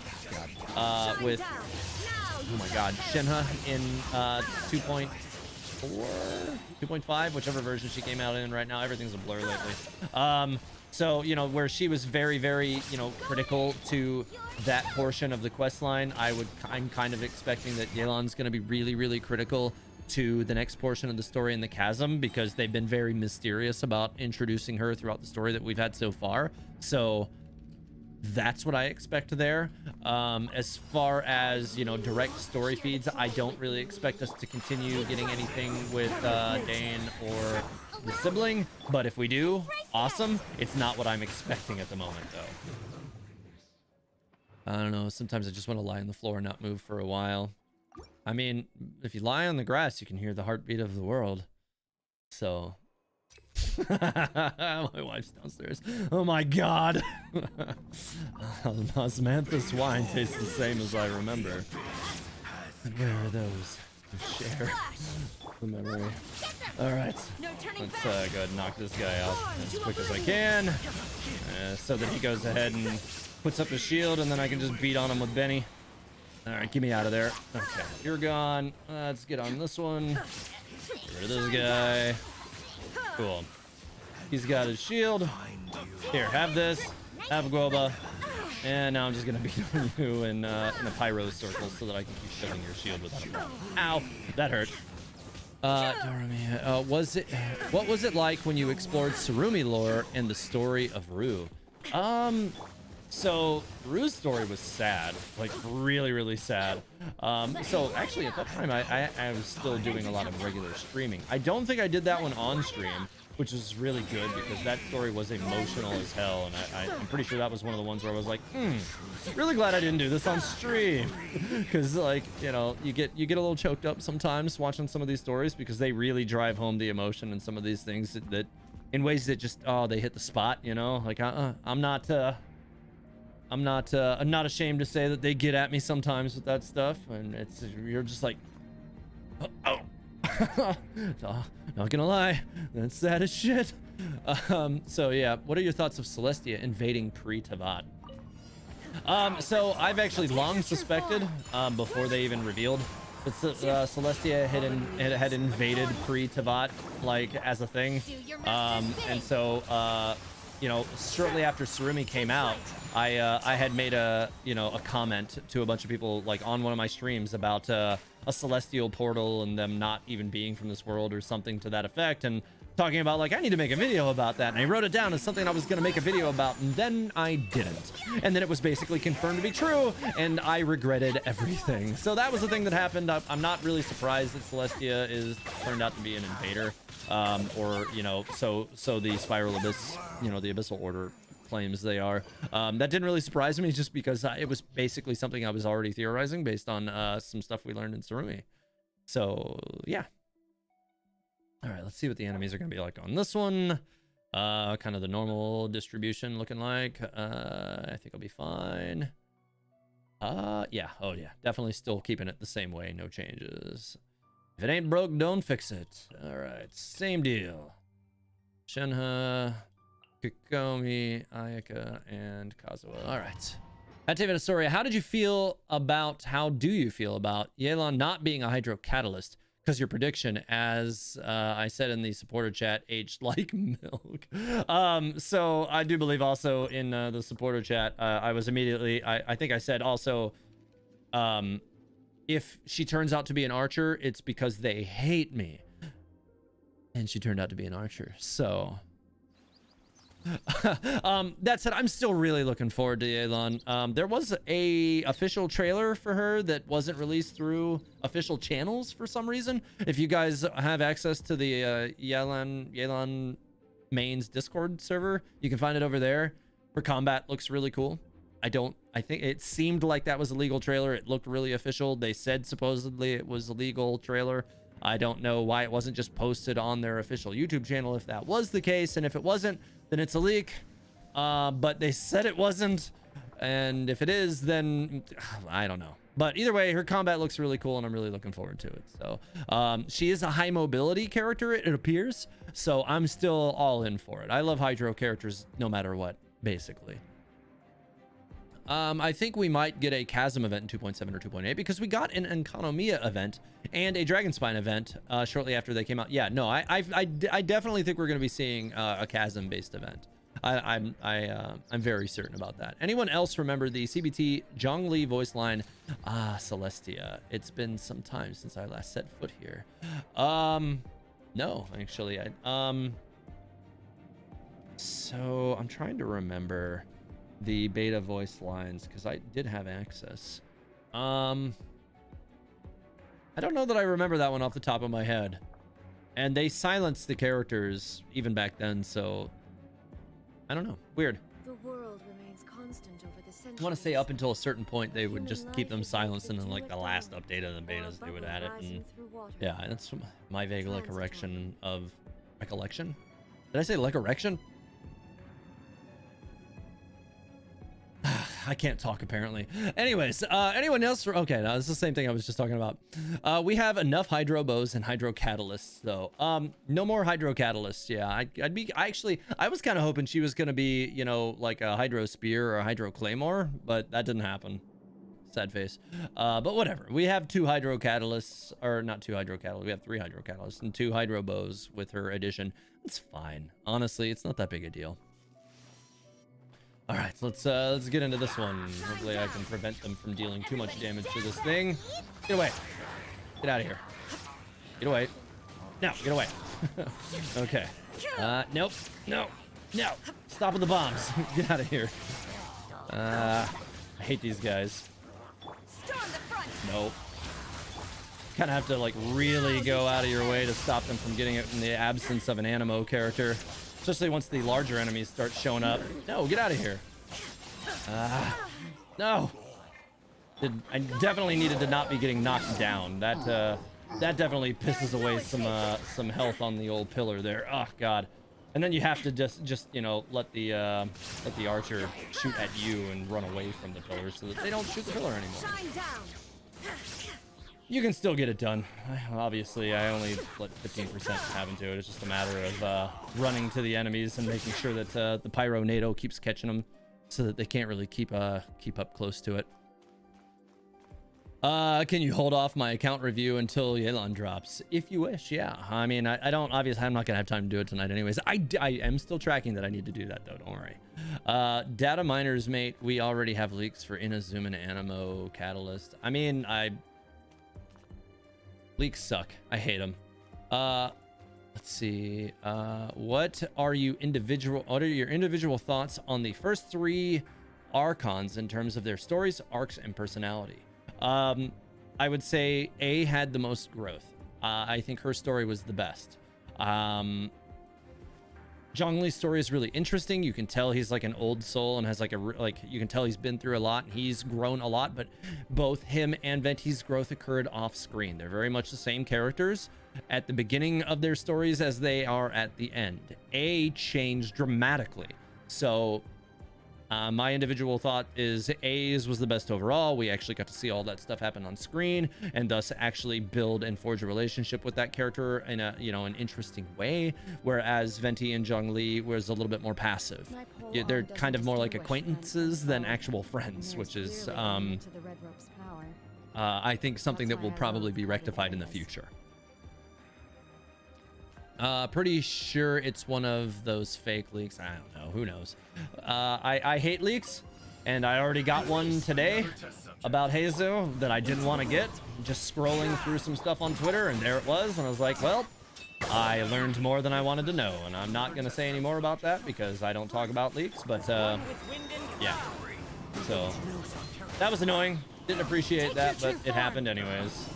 god, Shinha in 2.4, 2.5, whichever version she came out in. Right now everything's a blur lately. So, you know, where she was very, you know, critical to that portion of the quest line, I'm kind of expecting that Yelan's going to be really critical to the next portion of the story in the chasm, because they've been very mysterious about introducing her throughout the story that we've had so far. So that's what I expect there. As far as, you know, direct story feeds, I don't really expect us to continue getting anything with Dane or the sibling, but if we do, awesome. It's not what I'm expecting at the moment, though. I don't know, sometimes I just want to lie on the floor and not move for a while. I mean, if you lie on the grass, you can hear the heartbeat of the world. So, my wife's downstairs. Oh my god. Osmanthus wine tastes the same as I remember. And where are those to share the memory? Alright, let's go ahead and knock this guy out as quick as I can, so that he goes ahead and puts up his shield, and then I can just beat on him with Benny. Alright, get me out of there. Okay, you're gone. Let's get on this one. Get rid of this guy. Cool. He's got his shield. Here, have this. Have Guoba. And now I'm just gonna beat on you in a pyro circle so that I can keep shoving your shield without a problem. Ow! That hurt. Doremi, what was it like when you explored Tsurumi lore and the story of Rue? So Rue's story was sad, like really sad. So actually at that time I was still doing a lot of regular streaming. I don't think I did that one on stream, which was really good because that story was emotional as hell, and I'm pretty sure that was one of the ones where I was like, really glad I didn't do this on stream, because, like, you know, you get a little choked up sometimes watching some of these stories because they really drive home the emotion and some of these things that in ways that just, oh, they hit the spot, you know. Like I'm not ashamed to say that they get at me sometimes with that stuff, and you're just like, oh. Not gonna lie, that's sad as shit. So yeah, what are your thoughts of Celestia invading pre-Tevat? So I've actually long suspected, before they even revealed that Celestia had invaded pre-Tevat, like, as a thing. And so you know, shortly after Tsurumi came out, I had made a comment to a bunch of people, like, on one of my streams about a celestial portal and them not even being from this world or something to that effect, and talking about, like, I need to make a video about that, and I wrote it down as something I was going to make a video about, and then I didn't, and then it was basically confirmed to be true, and I regretted everything. So that was the thing that happened. I'm not really surprised that Celestia turned out to be an invader, or, you know, so the Spiral Abyss, you know, the Abyssal Order claims they are. That didn't really surprise me, just because it was basically something I was already theorizing based on some stuff we learned in Tsurumi. So yeah. All right, let's see what the enemies are going to be like on this one. Kind of the normal distribution looking like. I think I'll be fine. Yeah. Oh yeah, definitely still keeping it the same way, no changes. If it ain't broke, don't fix it. All right, same deal. Shenhe, Kikomi, Ayaka, and Kazuha. All right. Activate Astoria, how do you feel about Yelan not being a hydro catalyst? Because your prediction, as I said in the supporter chat, aged like milk. So I do believe also in the supporter chat, I was immediately, I think I said also, if she turns out to be an archer, it's because they hate me. And she turned out to be an archer. So that said, I'm still really looking forward to Yelan. There was a official trailer for her that wasn't released through official channels for some reason. If you guys have access to the Yelan mains Discord server, you can find it over there. Her combat looks really cool. I think it seemed like that was a legal trailer. It looked really official. They said supposedly it was a legal trailer. I don't know why it wasn't just posted on their official YouTube channel if that was the case. And if it wasn't, then it's a leak. But they said it wasn't. And if it is, then I don't know. But either way, her combat looks really cool and I'm really looking forward to it. So she is a high mobility character, it appears. So I'm still all in for it. I love hydro characters no matter what, basically. I think we might get a Chasm event in 2.7 or 2.8 because we got an Enkanomiya event and a Dragonspine event shortly after they came out. Yeah, no, I definitely think we're going to be seeing a Chasm based event. I'm very certain about that. Anyone else remember the CBT Zhongli voice line? Celestia. It's been some time since I last set foot here. No, actually, so I'm trying to remember the beta voice lines because I did have access. I don't know that I remember that one off the top of my head, and they silenced the characters even back then, so I don't know. Weird. The world remains constant over the centuries. I want to say up until a certain point they would just keep them silenced, and then like the last update of the betas they would add it. And yeah, that's my vague recollection of recollection. Did I say recollection? I can't talk apparently. Anyways, anyone else? Okay, no, it's the same thing I was just talking about. We have enough hydro bows and hydro catalysts though. No more hydro catalysts. Yeah, I was kind of hoping she was gonna be, you know, like a hydro spear or a hydro claymore, but that didn't happen. Sad face. But whatever. We have 2 hydro catalysts, or not 2 hydro catalysts. We have 3 hydro catalysts and 2 hydro bows with her addition. It's fine. Honestly, it's not that big a deal. All right, let's get into this one. Hopefully I can prevent them from dealing too much damage to this thing. Get away. Get out of here. Get away. No, get away. Okay. Nope. No. No. Stop with the bombs. Get out of here. I hate these guys. Nope. Kind of have to like really go out of your way to stop them from getting it in the absence of an Animo character. Especially once the larger enemies start showing up. No, get out of here. No. I definitely needed to not be getting knocked down. That definitely pisses away some health on the old pillar there. Oh god. And then you have to just you know let the archer shoot at you and run away from the pillar so that they don't shoot the pillar anymore. You can still get it done. Obviously, I only let 15% happen to it. It's just a matter of running to the enemies and making sure that the Pyro NATO keeps catching them so that they can't really keep up close to it. Can you hold off my account review until Yelan drops? If you wish, yeah. I mean, I don't, obviously, I'm not going to have time to do it tonight anyways. I am still tracking that I need to do that, though. Don't worry. Data miners, mate. We already have leaks for Inazuma and Animo Catalyst. I mean, leaks suck. I hate them. Let's see. What are your individual thoughts on the first 3 Archons in terms of their stories, arcs, and personality? I would say A had the most growth. I think her story was the best. Zhongli's story is really interesting. You can tell he's like an old soul and has like you can tell he's been through a lot and he's grown a lot, but both him and Venti's growth occurred off screen. They're very much the same characters at the beginning of their stories as they are at the end. A changed dramatically. So my individual thought is A's was the best overall. We actually got to see all that stuff happen on screen and thus actually build and forge a relationship with that character in a, you know, an interesting way. Whereas Venti and Zhongli was a little bit more passive. Yeah, they're kind of more like acquaintances than actual friends, which is, I think something that will probably be rectified in the future. Pretty sure it's one of those fake leaks. I don't know, who knows. I hate leaks, and I already got one today about Hazu that I didn't want to get. Just scrolling through some stuff on Twitter, and there it was, and I was like, well, I learned more than I wanted to know, and I'm not gonna say any more about that because I don't talk about leaks, but yeah. So that was annoying. Didn't appreciate that, but it happened anyways.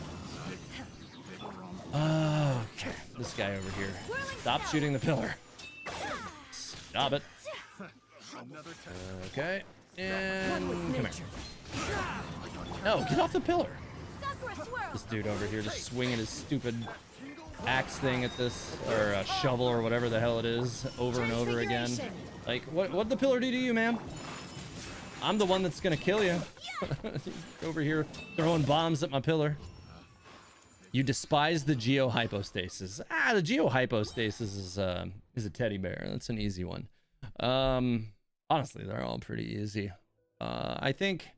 Okay, this guy over here. Stop shooting the pillar. Stop it. Okay, and come here. No, get off the pillar. This dude over here just swinging his stupid axe thing at this, or a shovel or whatever the hell it is, over and over again. Like, what'd the pillar do to you, man? I'm the one that's gonna kill you. Over here throwing bombs at my pillar. You despise the geohypostasis. The geohypostasis is a teddy bear. That's an easy one. Honestly, they're all pretty easy. I think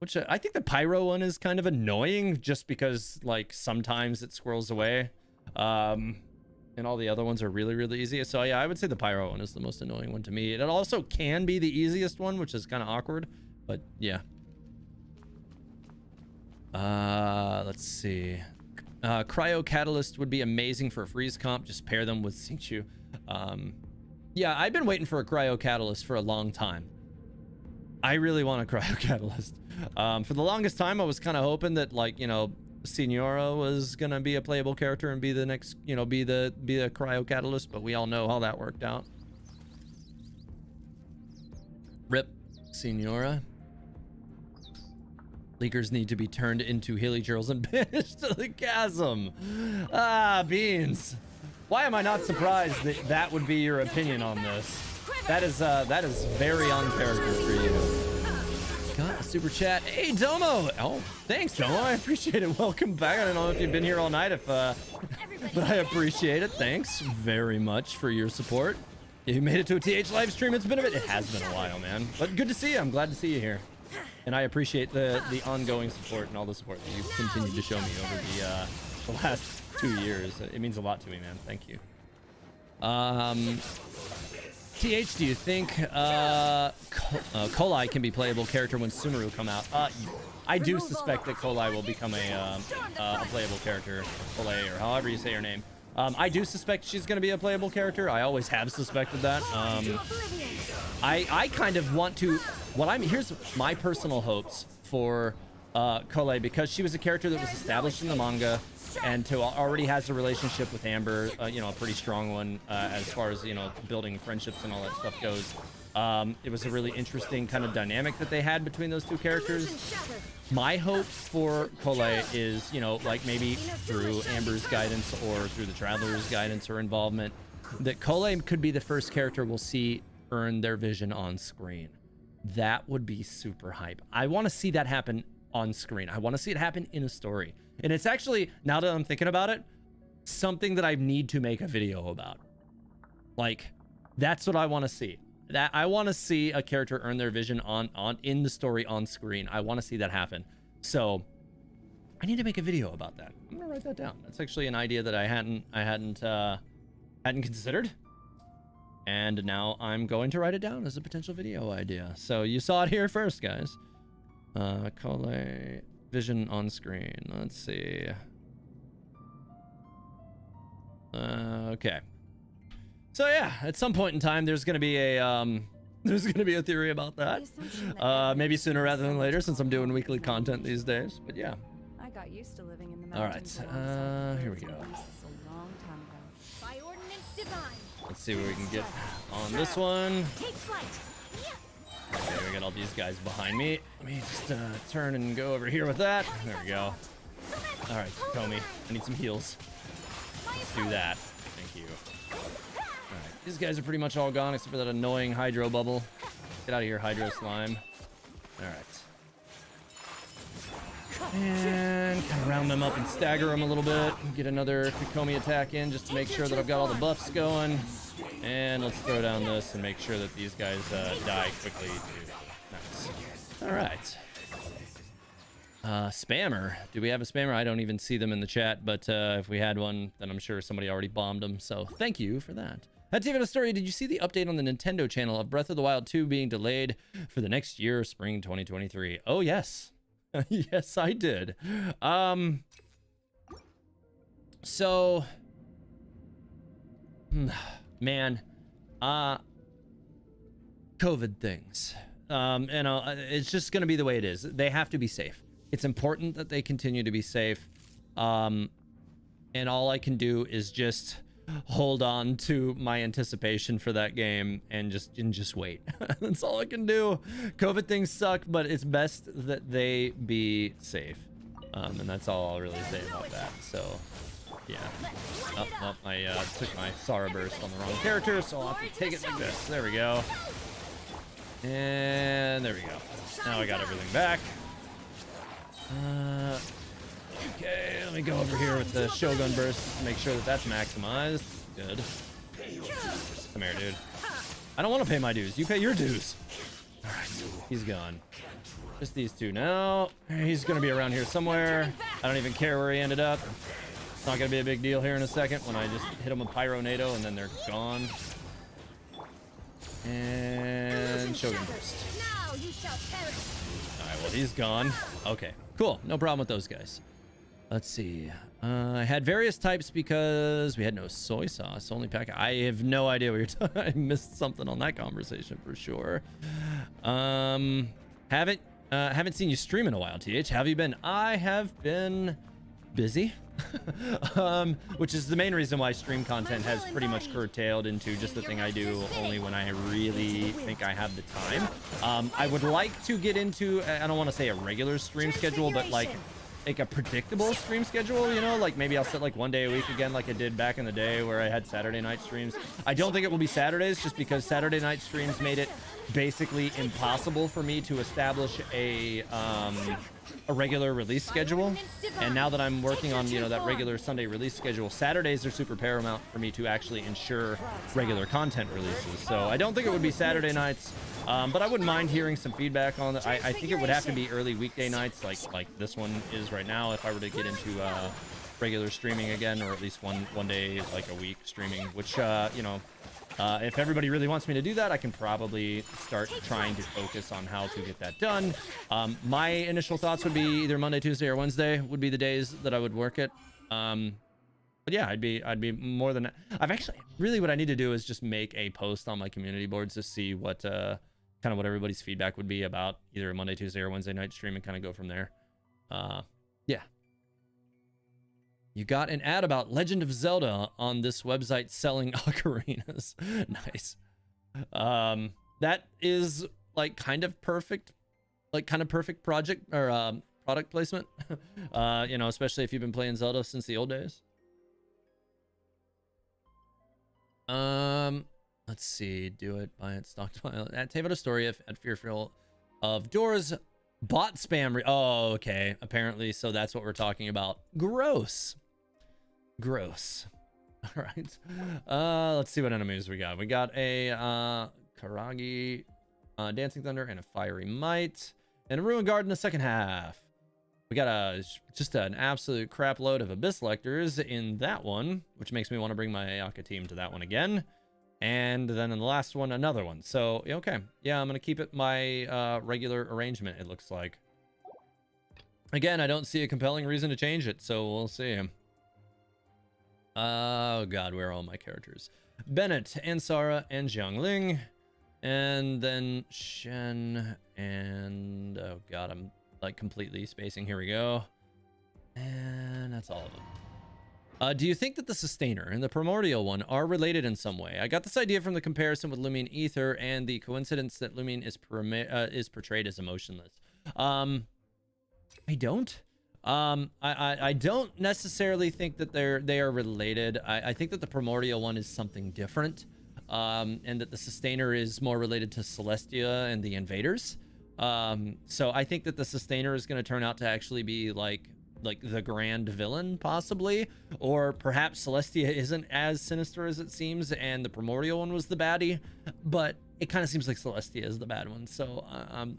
the pyro one is kind of annoying just because like sometimes it squirrels away. And all the other ones are really, really easy. So yeah, I would say the pyro one is the most annoying one to me. It also can be the easiest one, which is kind of awkward, but yeah. Let's see. Cryo Catalyst would be amazing for a freeze comp. Just pair them with Xingqiu. Yeah, I've been waiting for a Cryo Catalyst for a long time. I really want a Cryo Catalyst. For the longest time, I was kind of hoping that, like, you know, Signora was gonna be a playable character and be the next, you know, be the Cryo Catalyst, but we all know how that worked out. Rip Signora. Leakers need to be turned into hilly girls and banished to the chasm. Beans. Why am I not surprised that that would be your opinion on this? That is very on character for you. Got a super chat. Hey, Domo. Oh, thanks, Domo. I appreciate it. Welcome back. I don't know if you've been here all night, but I appreciate it. Thanks very much for your support. You made it to a TH live stream. It's been a bit. It has been a while, man. But good to see you. I'm glad to see you here. And I appreciate the ongoing support and all the support that you've continued to show me over the last 2 years. It means a lot to me, man. Thank you. TH, do you think Kolai can be playable character when Sumeru come out? I do suspect that Kolai will become a playable character, Kolai, or however you say her name. I do suspect she's going to be a playable character. I always have suspected that. I kind of want to... Here's my personal hopes for Kolai, because she was a character that was established in the manga and already has a relationship with Amber, you know, a pretty strong one as far as, you know, building friendships and all that stuff goes. It was a really interesting kind of dynamic that they had between those two characters. My hope for Kolai is, you know, like maybe through Amber's guidance or through the Traveler's guidance or involvement, that Kolai could be the first character we'll see earn their vision on screen. That would be super hype. I want to see that happen on screen. I want to see it happen in a story. And it's actually, now that I'm thinking about it, something that I need to make a video about. Like, that's what I want to see. That I want to see a character earn their vision in the story on screen. I want to see that happen. So I need to make a video about that. I'm gonna write that down. That's actually an idea that I hadn't considered. And now I'm going to write it down as a potential video idea. So you saw it here first, guys. Kolai vision on screen. Let's see. Okay. So yeah, at some point in time, there's gonna be a theory about that. Maybe sooner rather than later, since I'm doing weekly content these days. But yeah. I got used to living in the mountains. All right. Here we go. By ordinance divine. Let's see what we can get on this one. Okay, we got all these guys behind me. Let me just turn and go over here with that. There we go. All right, Comey, I need some heals. Let's do that. Thank you. All right, these guys are pretty much all gone except for that annoying hydro bubble. Get out of here, hydro slime. All right. And kind of round them up and stagger them a little bit. Get another Kokomi attack in just to make sure that I've got all the buffs going. And let's throw down this and make sure that these guys die quickly too. Nice. All right. Spammer. Do we have a spammer? I don't even see them in the chat, but if we had one, then I'm sure somebody already bombed them. So thank you for that. David, a story. Did you see the update on the Nintendo channel of Breath of the Wild 2 being delayed for the next year, spring 2023? Oh, yes. Yes, I did. So, man, COVID things. It's just going to be the way it is. They have to be safe. It's important that they continue to be safe. And all I can do is just hold on to my anticipation for that game and just wait. That's all I can do. COVID things suck, but it's best that they be safe. And that's all I'll really say about that. So, yeah. I took my Sara burst on the wrong character, so I'll have to take it like this. There we go. And there we go. Now I got everything back. Okay, let me go over here with the Shogun burst to make sure that that's maximized. Good. Come here, dude. I don't want to pay my dues. You pay your dues. All right, he's gone. Just these two now. He's going to be around here somewhere. I don't even care where he ended up. It's not going to be a big deal here in a second when I just hit him with Pyronado and then they're gone. And Shogun burst. All right, well, he's gone. Okay, cool. No problem with those guys. Let's see. I had various types because we had no soy sauce, only pack. I have no idea what you're talking. I missed something on that conversation for sure. Haven't seen you stream in a while, TH. Have you been? I have been busy. Which is the main reason why stream content has pretty much curtailed into just the thing I do only when I really think I have the time. I would like to get into, I don't want to say a regular stream schedule, but like a predictable stream schedule, you know, like maybe I'll set like one day a week again like I did back in the day where I had Saturday night streams. I don't think it will be Saturdays just because Saturday night streams made it basically impossible for me to establish a regular release schedule. And now that I'm working on, you know, that regular Sunday release schedule, Saturdays are super paramount for me to actually ensure regular content releases. So I don't think it would be Saturday nights, but I wouldn't mind hearing some feedback on it. I think it would have to be early weekday nights like this one is right now if I were to get into regular streaming again, or at least one day like a week streaming, which you know, if everybody really wants me to do that, I can probably start trying to focus on how to get that done. My initial thoughts would be either Monday, Tuesday, or Wednesday would be the days that I would work it. But yeah, I'd be more than, I've actually, really what I need to do is just make a post on my community boards to see what kind of what everybody's feedback would be about either Monday, Tuesday, or Wednesday night stream and kind of go from there. Yeah. You got an ad about Legend of Zelda on this website selling ocarinas. Nice. That is like kind of perfect project or product placement. You know, especially if you've been playing Zelda since the old days. Let's see. Do it, buy it, stockpile. At Tavada story at fearful of doors. Bot spam. Oh, okay. Apparently, so that's what we're talking about. Gross. Gross. All right. Let's see what enemies we got. We got a Karagi, Dancing Thunder, and a Fiery Might, and a Ruined Guard in the second half. We got just an absolute crap load of Abyss Lectors in that one, which makes me want to bring my Ayaka team to that one again. And then in the last one, another one. So, okay. Yeah, I'm going to keep it my regular arrangement, it looks like. Again, I don't see a compelling reason to change it, so we'll see. Oh, God, where are all my characters? Bennett, and Sara, and Xiangling. And then Shen, and... Oh, God, I'm, like, completely spacing. Here we go. And that's all of them. Do you think that the Sustainer and the Primordial one are related in some way? I got this idea from the comparison with Lumion Ether and the coincidence that Lumion is portrayed as emotionless. I don't. I don't necessarily think that they are related. I think that the Primordial one is something different, and that the Sustainer is more related to Celestia and the Invaders. So I think that the Sustainer is going to turn out to actually be like the grand villain, possibly, or perhaps Celestia isn't as sinister as it seems and the Primordial one was the baddie, but it kind of seems like Celestia is the bad one. So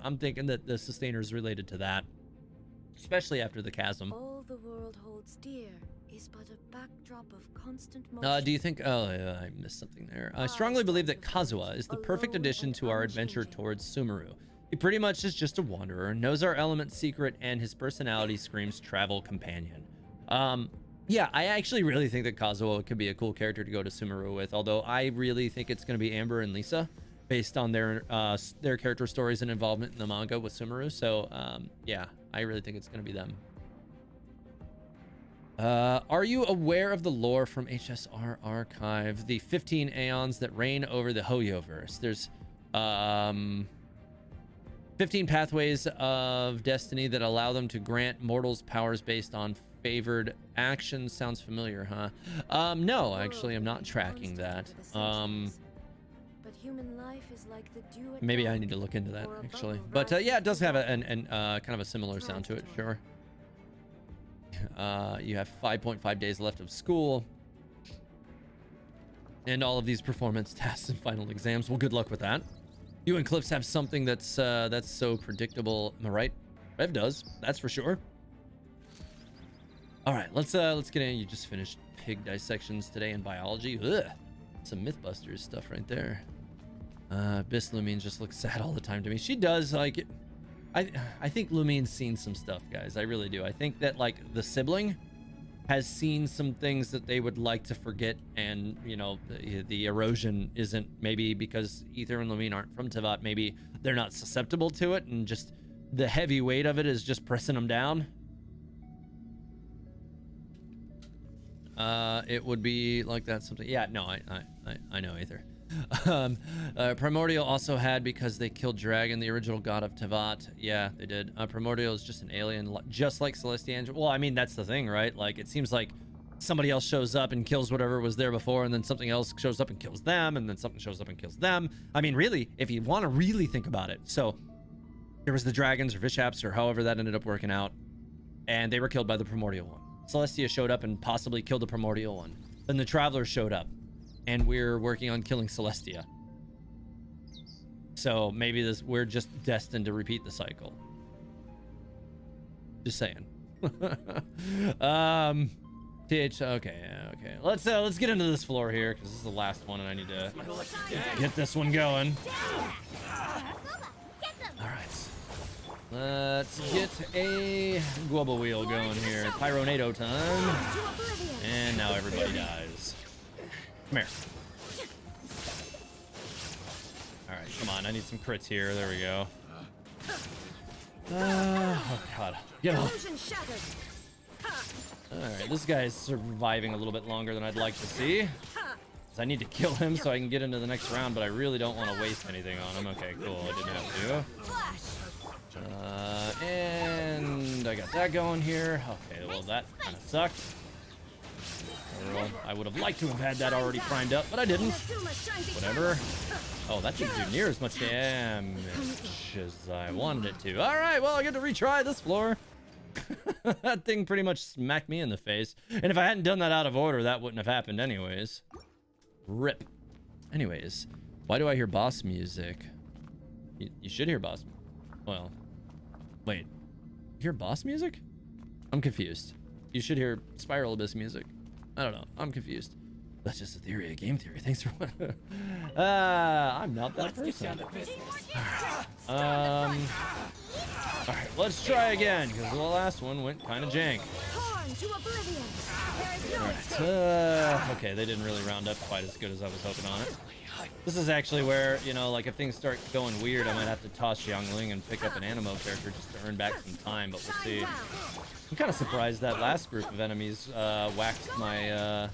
I'm thinking that the Sustainer is related to that, especially after the chasm. All the world holds dear is but a backdrop of constant motion. Do you think, oh yeah, I missed something there. I strongly believe that Kazuha is the perfect addition to our adventure towards Sumeru. He pretty much is just a wanderer, knows our element secret, and his personality screams travel companion. Yeah, I actually really think that Kazuha could be a cool character to go to Sumeru with, although I really think it's going to be Amber and Lisa based on their character stories and involvement in the manga with Sumeru. So, yeah, I really think it's going to be them. Are you aware of the lore from HSR Archive? The 15 aeons that reign over the Hoyoverse. There's, 15 pathways of destiny that allow them to grant mortals powers based on favored actions. Sounds familiar, huh? No, actually, I'm not tracking that. But human life is like the dew at Maybe I dawn, need to look into that, or a actually. bubble But rising yeah, it does have from kind of a similar sound to it, sure. You have 5.5 days left of school. And all of these performance tests and final exams. Well, good luck with that. You and Cliffs have something that's so predictable. Am I right? Rev does, that's for sure. All right, let's get in. You just finished pig dissections today in biology. Ugh, some Mythbusters stuff right there. Abyss Lumine just looks sad all the time to me. She does, like, I think Lumine's seen some stuff, guys. I really do. I think that, like, the sibling has seen some things that they would like to forget, and you know, the erosion isn't, maybe because Ether and Lumine aren't from Tevat, maybe they're not susceptible to it, and just the heavy weight of it is just pressing them down. It would be like that, something. Yeah, no, I know Ether. Primordial also had, because they killed Dragon, the original god of Tevat. Yeah, they did. Primordial is just an alien, just like Celestia. Well, I mean, that's the thing, right? Like, it seems like somebody else shows up and kills whatever was there before, and then something else shows up and kills them, and then something shows up and kills them. I mean, really, if you want to really think about it. So there was the dragons or Vishaps or however that ended up working out, and they were killed by the Primordial one. Celestia showed up and possibly killed the Primordial one. Then the Travelers showed up, and we're working on killing Celestia. So maybe we're just destined to repeat the cycle. Just saying. Okay. Let's get into this floor here, because this is the last one and I need to get this one going. All right. Let's get a global wheel going here. Pyronado time. And now everybody dies. Come here. All right, come on. I need some crits here. There we go. Oh, God. Get off. All right, this guy's surviving a little bit longer than I'd like to see. I need to kill him so I can get into the next round, but I really don't want to waste anything on him. Okay, cool. I didn't have to. And I got that going here. Okay, well, that kind of sucked. Well, I would have liked to have had that already primed up, but I didn't. Whatever. Oh, that didn't do near as much damage as I wanted it to. All right, well, I get to retry this floor. That thing pretty much smacked me in the face. And if I hadn't done that out of order, that wouldn't have happened anyways. Rip. Anyways, why do I hear boss music? You should hear boss. Well, wait. You hear boss music? I'm confused. You should hear Spiral Abyss music. I don't know. I'm confused. That's just a theory, a game theory. Thanks for I'm not that person. All right, let's try again, because the last one went kind of jank. burn to oblivion. There is no All escape. right. Okay, they didn't really round up quite as good as I was hoping on it. This is actually where, you know, like if things start going weird, I might have to toss Xiangling and pick up an Animo character just to earn back some time, but we'll see. I'm kind of surprised that last group of enemies waxed my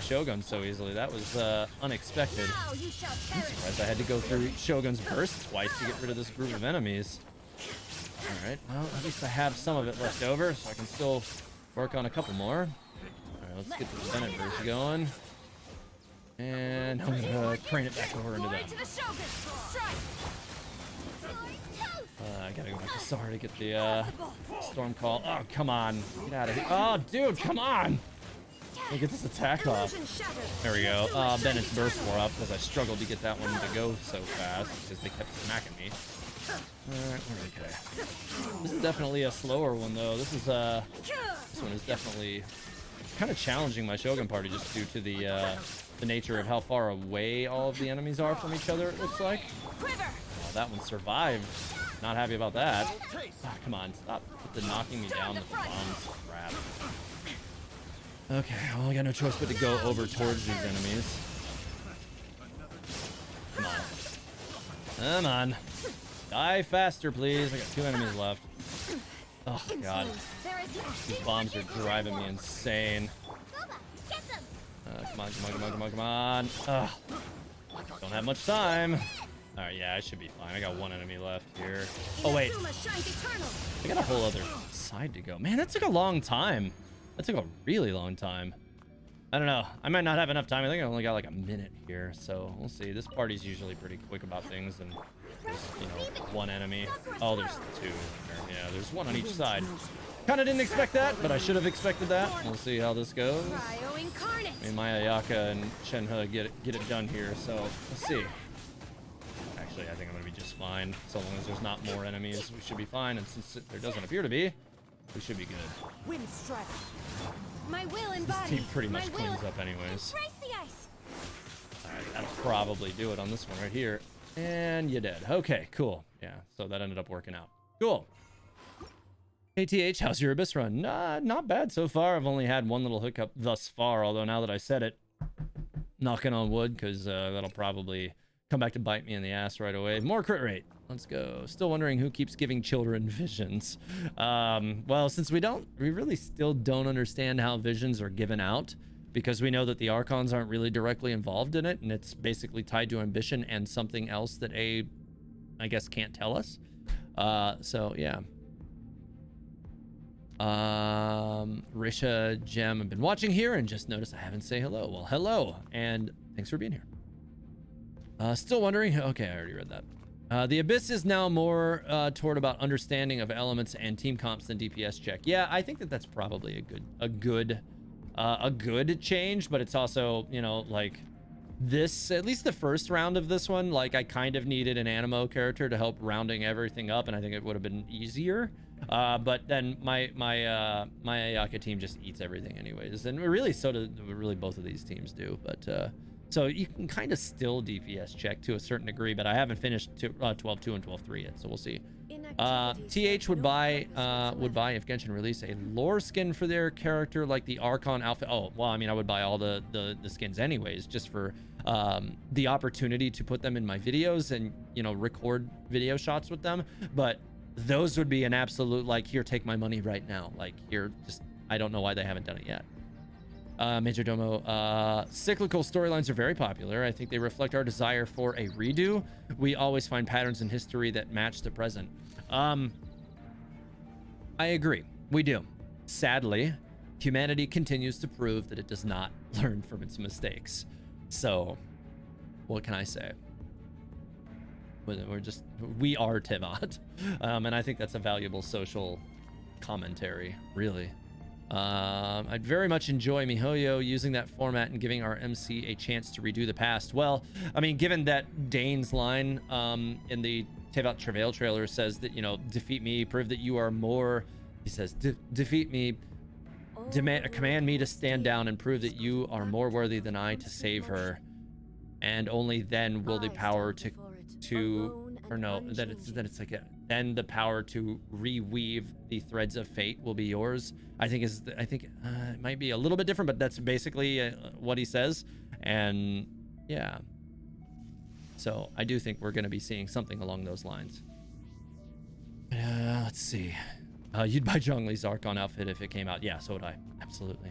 Shogun so easily. That was unexpected. Now you shall I'm perish. surprised I had to go through Shogun's burst twice to get rid of this group of enemies. Alright, well, at least I have some of it left over, so I can still work on a couple more. Alright, let's get this Bennett verse going. And I'm gonna crane it back over into Glory them. to the Shogun. Strike. I gotta go back to Sar to get the storm call. Oh, come on. Get out of here. Oh, dude, come on. Let me get this attack off. Illusion shattered. There we go. Bennett's burst wore up because I struggled to get that one to go so fast because they kept smacking me. Alright, we're okay. This is definitely a slower one though. This one is definitely kind of challenging my Shogun party just due to the nature of how far away all of the enemies are from each other, it looks like. Quiver. Oh, that one survived. Not happy about that. Oh, come on, stop with the knocking me down with the bombs. Crap. Okay, well, I got no choice but to go over towards these enemies. Come on. Come on. Die faster, please. I got 2 enemies left. Oh, God. These bombs are driving me insane. Come on, come on, come on, come on, come on. Ugh. Don't have much time. Alright, yeah, I should be fine. I got 1 enemy left here. Oh, wait. I got a whole other side to go. Man, that took a long time. That took a really long time. I don't know. I might not have enough time. I think I only got like a minute here, so we'll see. This party's usually pretty quick about things, and there's, you know, 1 enemy. Oh, there's 2. Yeah, there's 1 on each side. Kind of didn't expect that, but I should have expected that. We'll see how this goes. I mean, my Ayaka and Shenhe get it done here, so let's see. Actually, I think I'm gonna be just fine. So long as there's not more enemies, we should be fine. And since there doesn't appear to be, we should be good. Wind strike. My will This embody. team pretty much cleans up anyways. Alright, that'll probably do it on this one right here. And you did. Okay, cool. Yeah, so that ended up working out. Cool. KTH, how's your Abyss run? Nah, not bad so far. I've only had 1 little hiccup thus far, although now that I said it, knocking on wood, because that'll probably come back to bite me in the ass right away. More crit rate. Let's go. Still wondering who keeps giving children visions. Well, since we really still don't understand how visions are given out, because we know that the Archons aren't really directly involved in it, and it's basically tied to ambition and something else that I guess can't tell us. So yeah. Risha Gem, I've been watching here and just noticed I haven't said hello. Well, hello, and thanks for being here. Still wondering. Okay, I already read that. The Abyss is now more toward about understanding of elements and team comps than DPS check. Yeah, I think that that's probably a good change, but it's also, you know, like this, at least the first round of this one, like I kind of needed an Animo character to help rounding everything up, and I think it would have been easier. But then my Ayaka team just eats everything anyways, and really so do both of these teams do. But so you can kind of still DPS check to a certain degree, but I haven't finished 12-2 and 12-3 yet, so we'll see. TH would buy if Genshin released a lore skin for their character like the Archon outfit. Oh, well, I mean, I would buy all the skins anyways, just for the opportunity to put them in my videos and, you know, record video shots with them. But those would be an absolute, like, here, take my money right now. Like, here, just, I don't know why they haven't done it yet. Major Domo, cyclical storylines are very popular. I think they reflect our desire for a redo. We always find patterns in history that match the present. I agree. We do. Sadly, humanity continues to prove that it does not learn from its mistakes. So, what can I say? We are Tivat. And I think that's a valuable social commentary, really. I'd very much enjoy MiHoYo using that format and giving our MC a chance to redo the past. Well, I mean, given that Dane's line in the Tevat Travail trailer says that, you know, defeat me, prove that you are more, he says, defeat me, command me to stand down and prove that you are more worthy than I to save her, and only then will the power to or no, that it's like then the power to reweave the threads of fate will be yours. I think it might be a little bit different, but that's basically what he says. And yeah, so I do think we're going to be seeing something along those lines. Let's see. You'd buy Zhongli's Archon outfit if it came out. Yeah, so would I. Absolutely.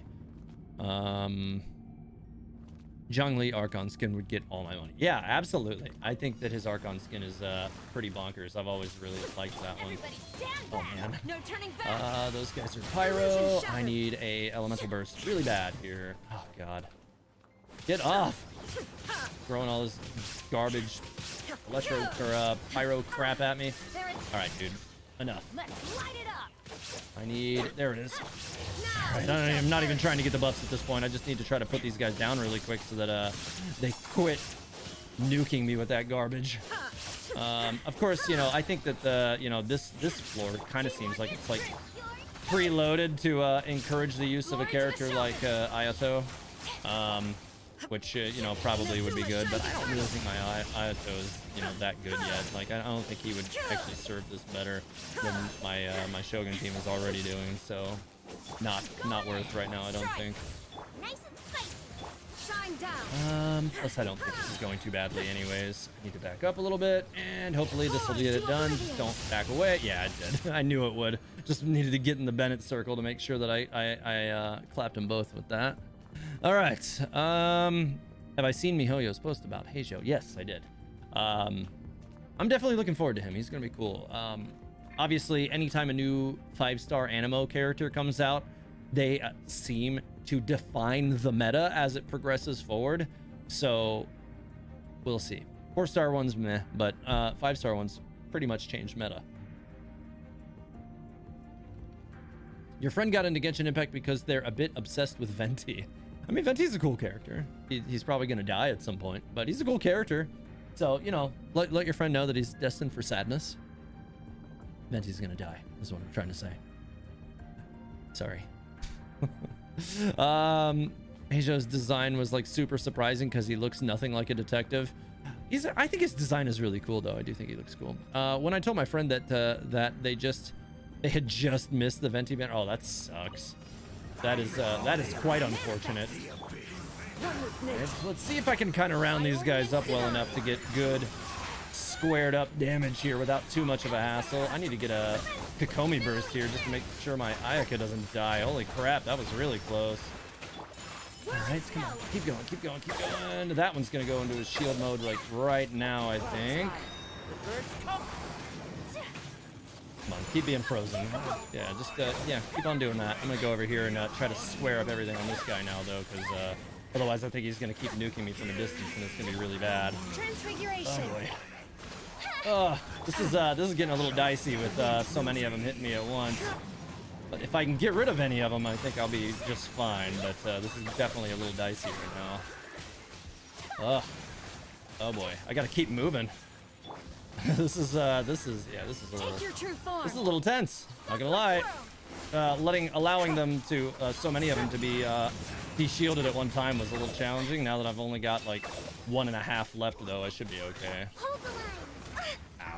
Zhongli Archon skin would get all my money. Yeah, absolutely. I think that his Archon skin is pretty bonkers. I've always really liked that one. Oh man. No turning back. Those guys are pyro. I need a elemental burst really bad here. Oh god. Get off. Throwing all this garbage electro or pyro crap at me. All right, dude. Enough. Let's light it up. I need... There it is. All right, I'm not even trying to get the buffs at this point. I just need to try to put these guys down really quick so that they quit nuking me with that garbage. Of course, you know, I think that this floor kind of seems like it's like preloaded to encourage the use of a character like Ayato, which you know, probably would be good, but I don't really think my Ayato is, you know, that good yet. Like, I don't think he would actually serve this better than my my Shogun team is already doing. So not worth right now, I don't think. Nice and spicy. Shine down. Plus I don't think this is going too badly anyways. I need to back up a little bit, and hopefully this will get it done. Just don't back away. Yeah, it did. I knew it would. Just needed to get in the Bennett circle to make sure that I clapped them both with that. All right. Have I seen MiHoYo's post about Heijo? Yes, I did. I'm definitely looking forward to him. He's gonna be cool. Obviously, anytime a new 5-star animo character comes out, they seem to define the meta as it progresses forward. So we'll see. 4-star ones, meh, but 5-star ones pretty much changed meta. Your friend got into Genshin Impact because they're a bit obsessed with Venti. I mean, Venti's a cool character. He's probably going to die at some point, but he's a cool character. So, you know, let your friend know that he's destined for sadness. Venti's going to die, is what I'm trying to say. Sorry. Heijo's design was like super surprising because he looks nothing like a detective. I think his design is really cool, though. I do think he looks cool. When I told my friend that they had just missed the Venti banner, oh, that sucks. That is quite unfortunate. Let's see if I can kind of round these guys up well enough to get good squared up damage here without too much of a hassle. I need to get a Kokomi burst here just to make sure my Ayaka doesn't die. Holy crap, that was really close. All right, come on, keep going, keep going, keep going. That one's gonna go into his shield mode like right now, I think. Come on, keep being frozen. Yeah, just yeah, keep on doing that. I'm gonna go over here and try to square up everything on this guy now, though, because otherwise I think he's gonna keep nuking me from a distance, and it's gonna be really bad. Transfiguration. Oh boy. This is getting a little dicey with so many of them hitting me at once. But if I can get rid of any of them, I think I'll be just fine. But this is definitely a little dicey right now. Oh boy, I gotta keep moving. This is a little tense. Not gonna lie. Allowing them to so many of them to be de-shielded at one time was a little challenging. Now that I've only got like 1.5 left, though, I should be okay.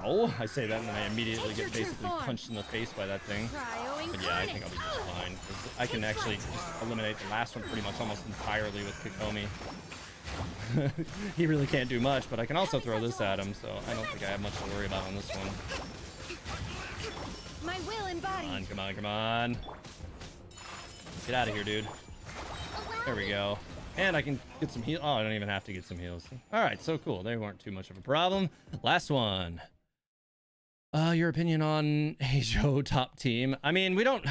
Ow! I say that and then I immediately get basically punched in the face by that thing. But yeah, I think I'll be just fine. 'Cause I can actually just eliminate the last one pretty much almost entirely with Kokomi. He really can't do much, but I can also throw this at him, so I don't think I have much to worry about on this one. My will embodied. Come on, come on, come on. Get out of here, dude. There we go. And I can get some heals. Oh, I don't even have to get some heals. All right, so cool. They weren't too much of a problem. Last one. Your opinion on Heijo top team? I mean, we don't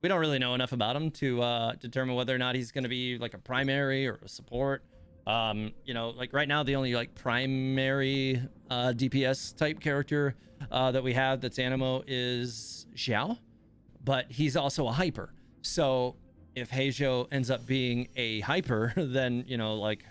really know enough about him to determine whether or not he's going to be like a primary or a support. You know, like right now, the only like primary DPS type character that we have that's animo is Xiao, but he's also a hyper. So if Heijo ends up being a hyper, then, you know, like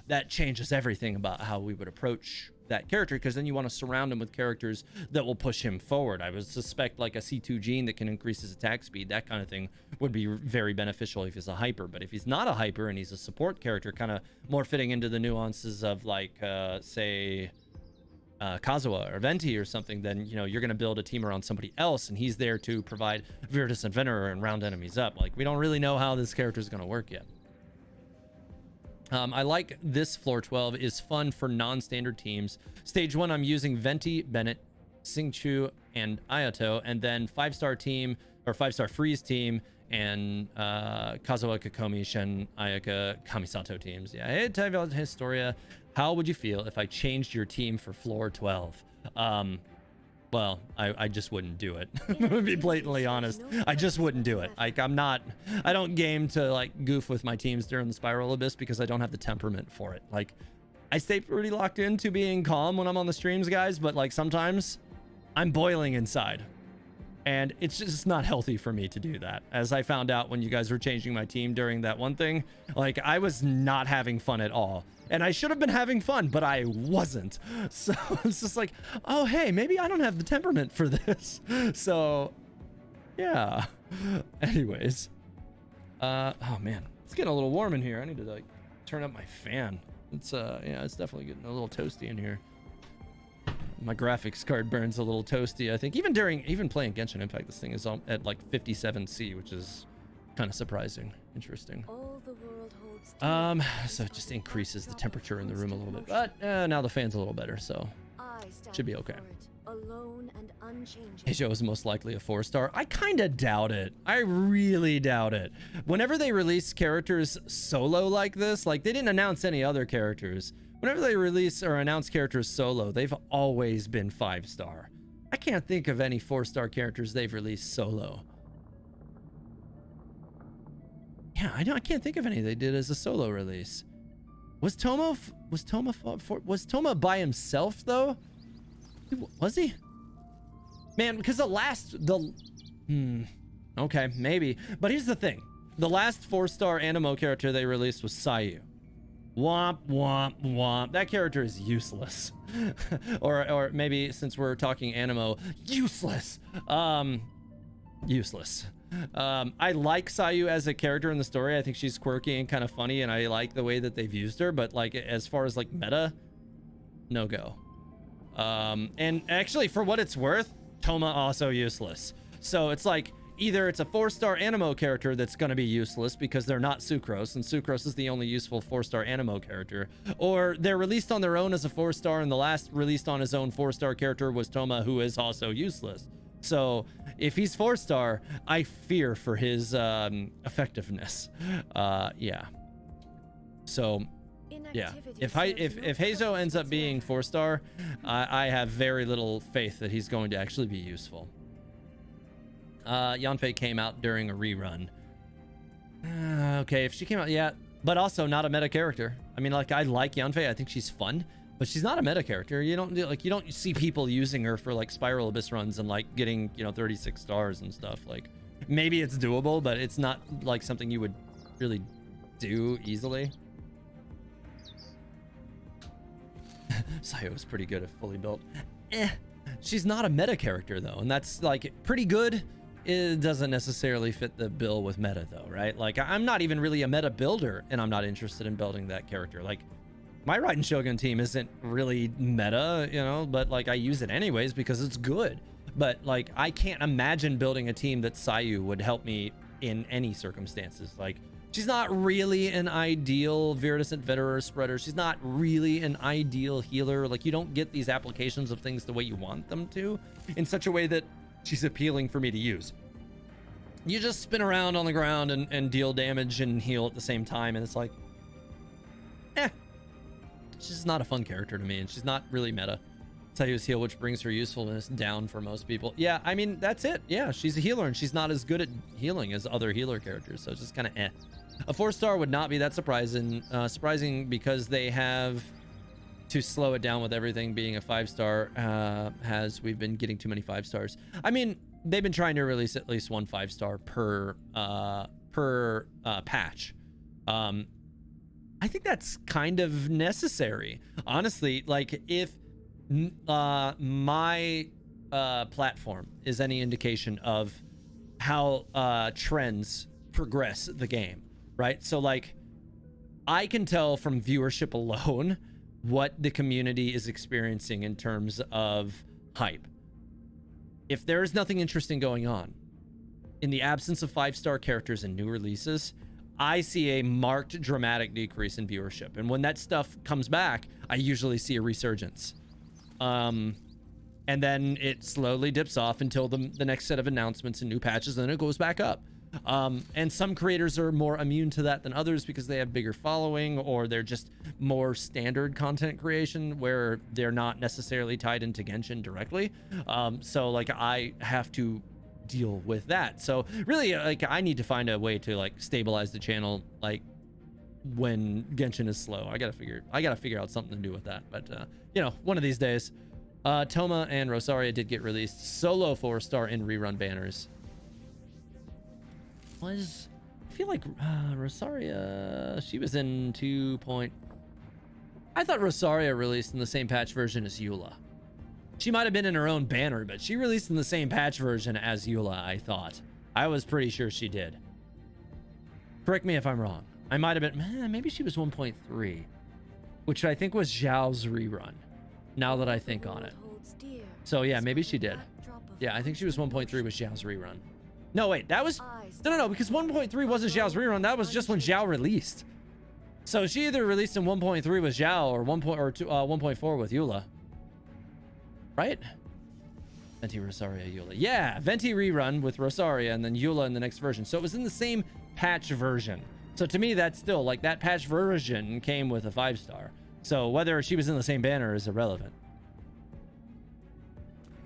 that changes everything about how we would approach that character, because then you want to surround him with characters that will push him forward. I would suspect like a C2 gene that can increase his attack speed, that kind of thing would be very beneficial if he's a hyper. But if he's not a hyper and he's a support character, kind of more fitting into the nuances of like say Kazuha or Venti or something, then you're going to build a team around somebody else, and he's there to provide Viridescent Venerer and round enemies up. Like, we don't really know how this character is going to work yet. I like this floor 12 is fun for non-standard teams. Stage 1, I'm using Venti, Bennett, Singchu, and Ayato, and then 5-star team or 5-star freeze team and Kazuha, Kokomi, Shen, Ayaka, Kamisato teams. Yeah, hey, Tyval Historia, how would you feel if I changed your team for floor 12? Well, I just wouldn't do it. To be blatantly honest, I just wouldn't do it. Like, I don't game to like goof with my teams during the Spiral Abyss because I don't have the temperament for it. Like, I stay pretty locked into being calm when I'm on the streams, guys, but like sometimes I'm boiling inside. And it's just not healthy for me to do that. As I found out when you guys were changing my team during that one thing, like, I was not having fun at all. And I should have been having fun, but I wasn't. So it's just like, oh, hey, maybe I don't have the temperament for this. So, yeah. Anyways. Oh, man. It's getting a little warm in here. I need to, like, turn up my fan. It's, yeah, it's definitely getting a little toasty in here. My graphics card burns a little toasty, I think. Even playing Genshin Impact, this thing is at, like, 57C, which is kind of surprising. Interesting. All the world holds so it just increases the temperature in the room a little bit, but now the fan's a little better, so should be okay. Alone and unchanging. Heijo is most likely a 4-star. I kind of doubt it. I really doubt it. Whenever they release characters solo like this, like, they didn't announce any other characters. Whenever they release or announce characters solo, they've always been 5-star. I can't think of any 4-star characters they've released solo. Yeah, I can't think of any they did as a solo release. Was Toma by himself though? Was he? Man, because okay, maybe. But here's the thing. The last 4-star Animo character they released was Sayu. Womp, womp, womp. That character is useless. or maybe since we're talking Animo, useless. Useless. I like Sayu as a character in the story. I think she's quirky and kind of funny, and I like the way that they've used her, but like as far as like meta, no go. And actually, for what it's worth, Toma also useless. So it's like either it's a 4-star Animo character that's going to be useless because they're not Sucrose, and Sucrose is the only useful 4-star Animo character, or they're released on their own as a 4-star, and the last released on his own 4-star character was Toma, who is also useless. So if he's 4-star, I fear for his effectiveness. Yeah. So yeah, if Heizo ends up being 4-star, I have very little faith that he's going to actually be useful. Yanfei came out during a rerun. Okay, if she came out, yeah, but also not a meta character. I mean, like, I like Yanfei. I think she's fun, but she's not a meta character. You don't see people using her for like Spiral Abyss runs and like getting 36 stars and stuff. Like, maybe it's doable, but it's not like something you would really do easily. Sayo is pretty good if fully built. She's not a meta character though, and that's like pretty good. It doesn't necessarily fit the bill with meta though, right? Like, I'm not even really a meta builder, and I'm not interested in building that character. Like, my Raiden Shogun team isn't really meta, but like I use it anyways because it's good. But like, I can't imagine building a team that Sayu would help me in any circumstances. Like, she's not really an ideal Viridescent Veteran spreader. She's not really an ideal healer. Like, you don't get these applications of things the way you want them to in such a way that she's appealing for me to use. You just spin around on the ground and deal damage and heal at the same time, and it's like, she's just not a fun character to me, and she's not really meta. Sayu's heal, which brings her usefulness down for most people. Yeah, I mean, that's it. Yeah, she's a healer, and she's not as good at healing as other healer characters, so it's just kind of A 4-star would not be that surprising because they have to slow it down with everything being a 5-star, as we've been getting too many 5-stars. I mean, they've been trying to release at least one 5-star per patch. I think that's kind of necessary, honestly. Like, if my platform is any indication of how trends progress the game, right? So like, I can tell from viewership alone what the community is experiencing in terms of hype. If there is nothing interesting going on, in the absence of 5-star characters and new releases, I see a marked dramatic decrease in viewership. And when that stuff comes back, I usually see a resurgence. And then it slowly dips off until the next set of announcements and new patches, and then it goes back up. And some creators are more immune to that than others because they have bigger following, or they're just more standard content creation where they're not necessarily tied into Genshin directly. So like I have to deal with that. So really, like, I need to find a way to like stabilize the channel like when Genshin is slow. I gotta figure out something to do with that. But you know, one of these days. Toma and Rosaria did get released solo 4-star in rerun banners. I feel like Rosaria, she was in 2. I thought Rosaria released in the same patch version as Eula. She might have been in her own banner, but she released in the same patch version as Eula, I thought. I was pretty sure she did. Correct me if I'm wrong. I might have been, maybe she was 1.3, which I think was Zhao's rerun, now that I think on it. So yeah, maybe she did. Yeah, I think she was 1.3 with Zhao's rerun. No, wait, that was... No, because 1.3 wasn't Zhao's rerun. That was just when Zhao released. So she either released in 1.3 with Zhao or 1.4 with Eula. Right? Venti, Rosaria, Eula. Yeah, Venti rerun with Rosaria and then Eula in the next version. So it was in the same patch version. So to me, that's still, like, that patch version came with a 5-star. So whether she was in the same banner is irrelevant.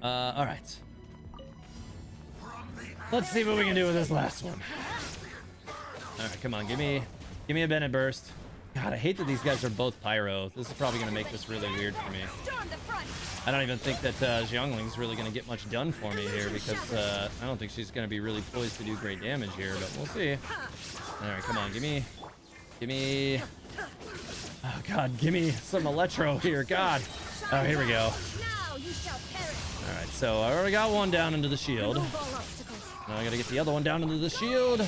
All right. Let's see what we can do with this last one. All right, come on, give me a Bennett burst. God, I hate that these guys are both pyro. This is probably gonna make this really weird for me. I don't even think that Xiangling's really gonna get much done for me here because I don't think she's gonna be really poised to do great damage here, but we'll see. All right, come on, give me. Oh God, give me some electro here, God. Oh, here we go. All right, so I already got one down into the shield. Now I gotta get the other one down into the shield.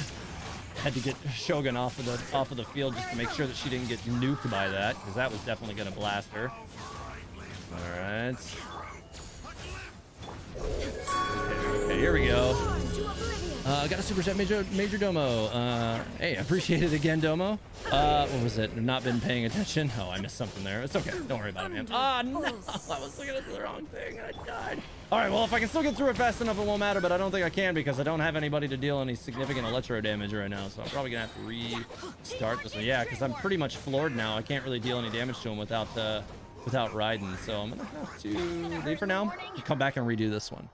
Had to get Shogun off of the field just to make sure that she didn't get nuked by that, because that was definitely gonna blast her. All right. Okay, here we go. Got a super chat, Major Domo. Hey, appreciate it again, Domo. What was it? Not been paying attention. Oh, I missed something there. It's okay. Don't worry about it, man. Ah, no! I was looking at the wrong thing. I died. All right, well, if I can still get through it fast enough, it won't matter, but I don't think I can because I don't have anybody to deal any significant electro damage right now, so I'm probably gonna have to restart this one. Yeah, because I'm pretty much floored now. I can't really deal any damage to him without Raiden, so I'm gonna have to leave for now. Come back and redo this one.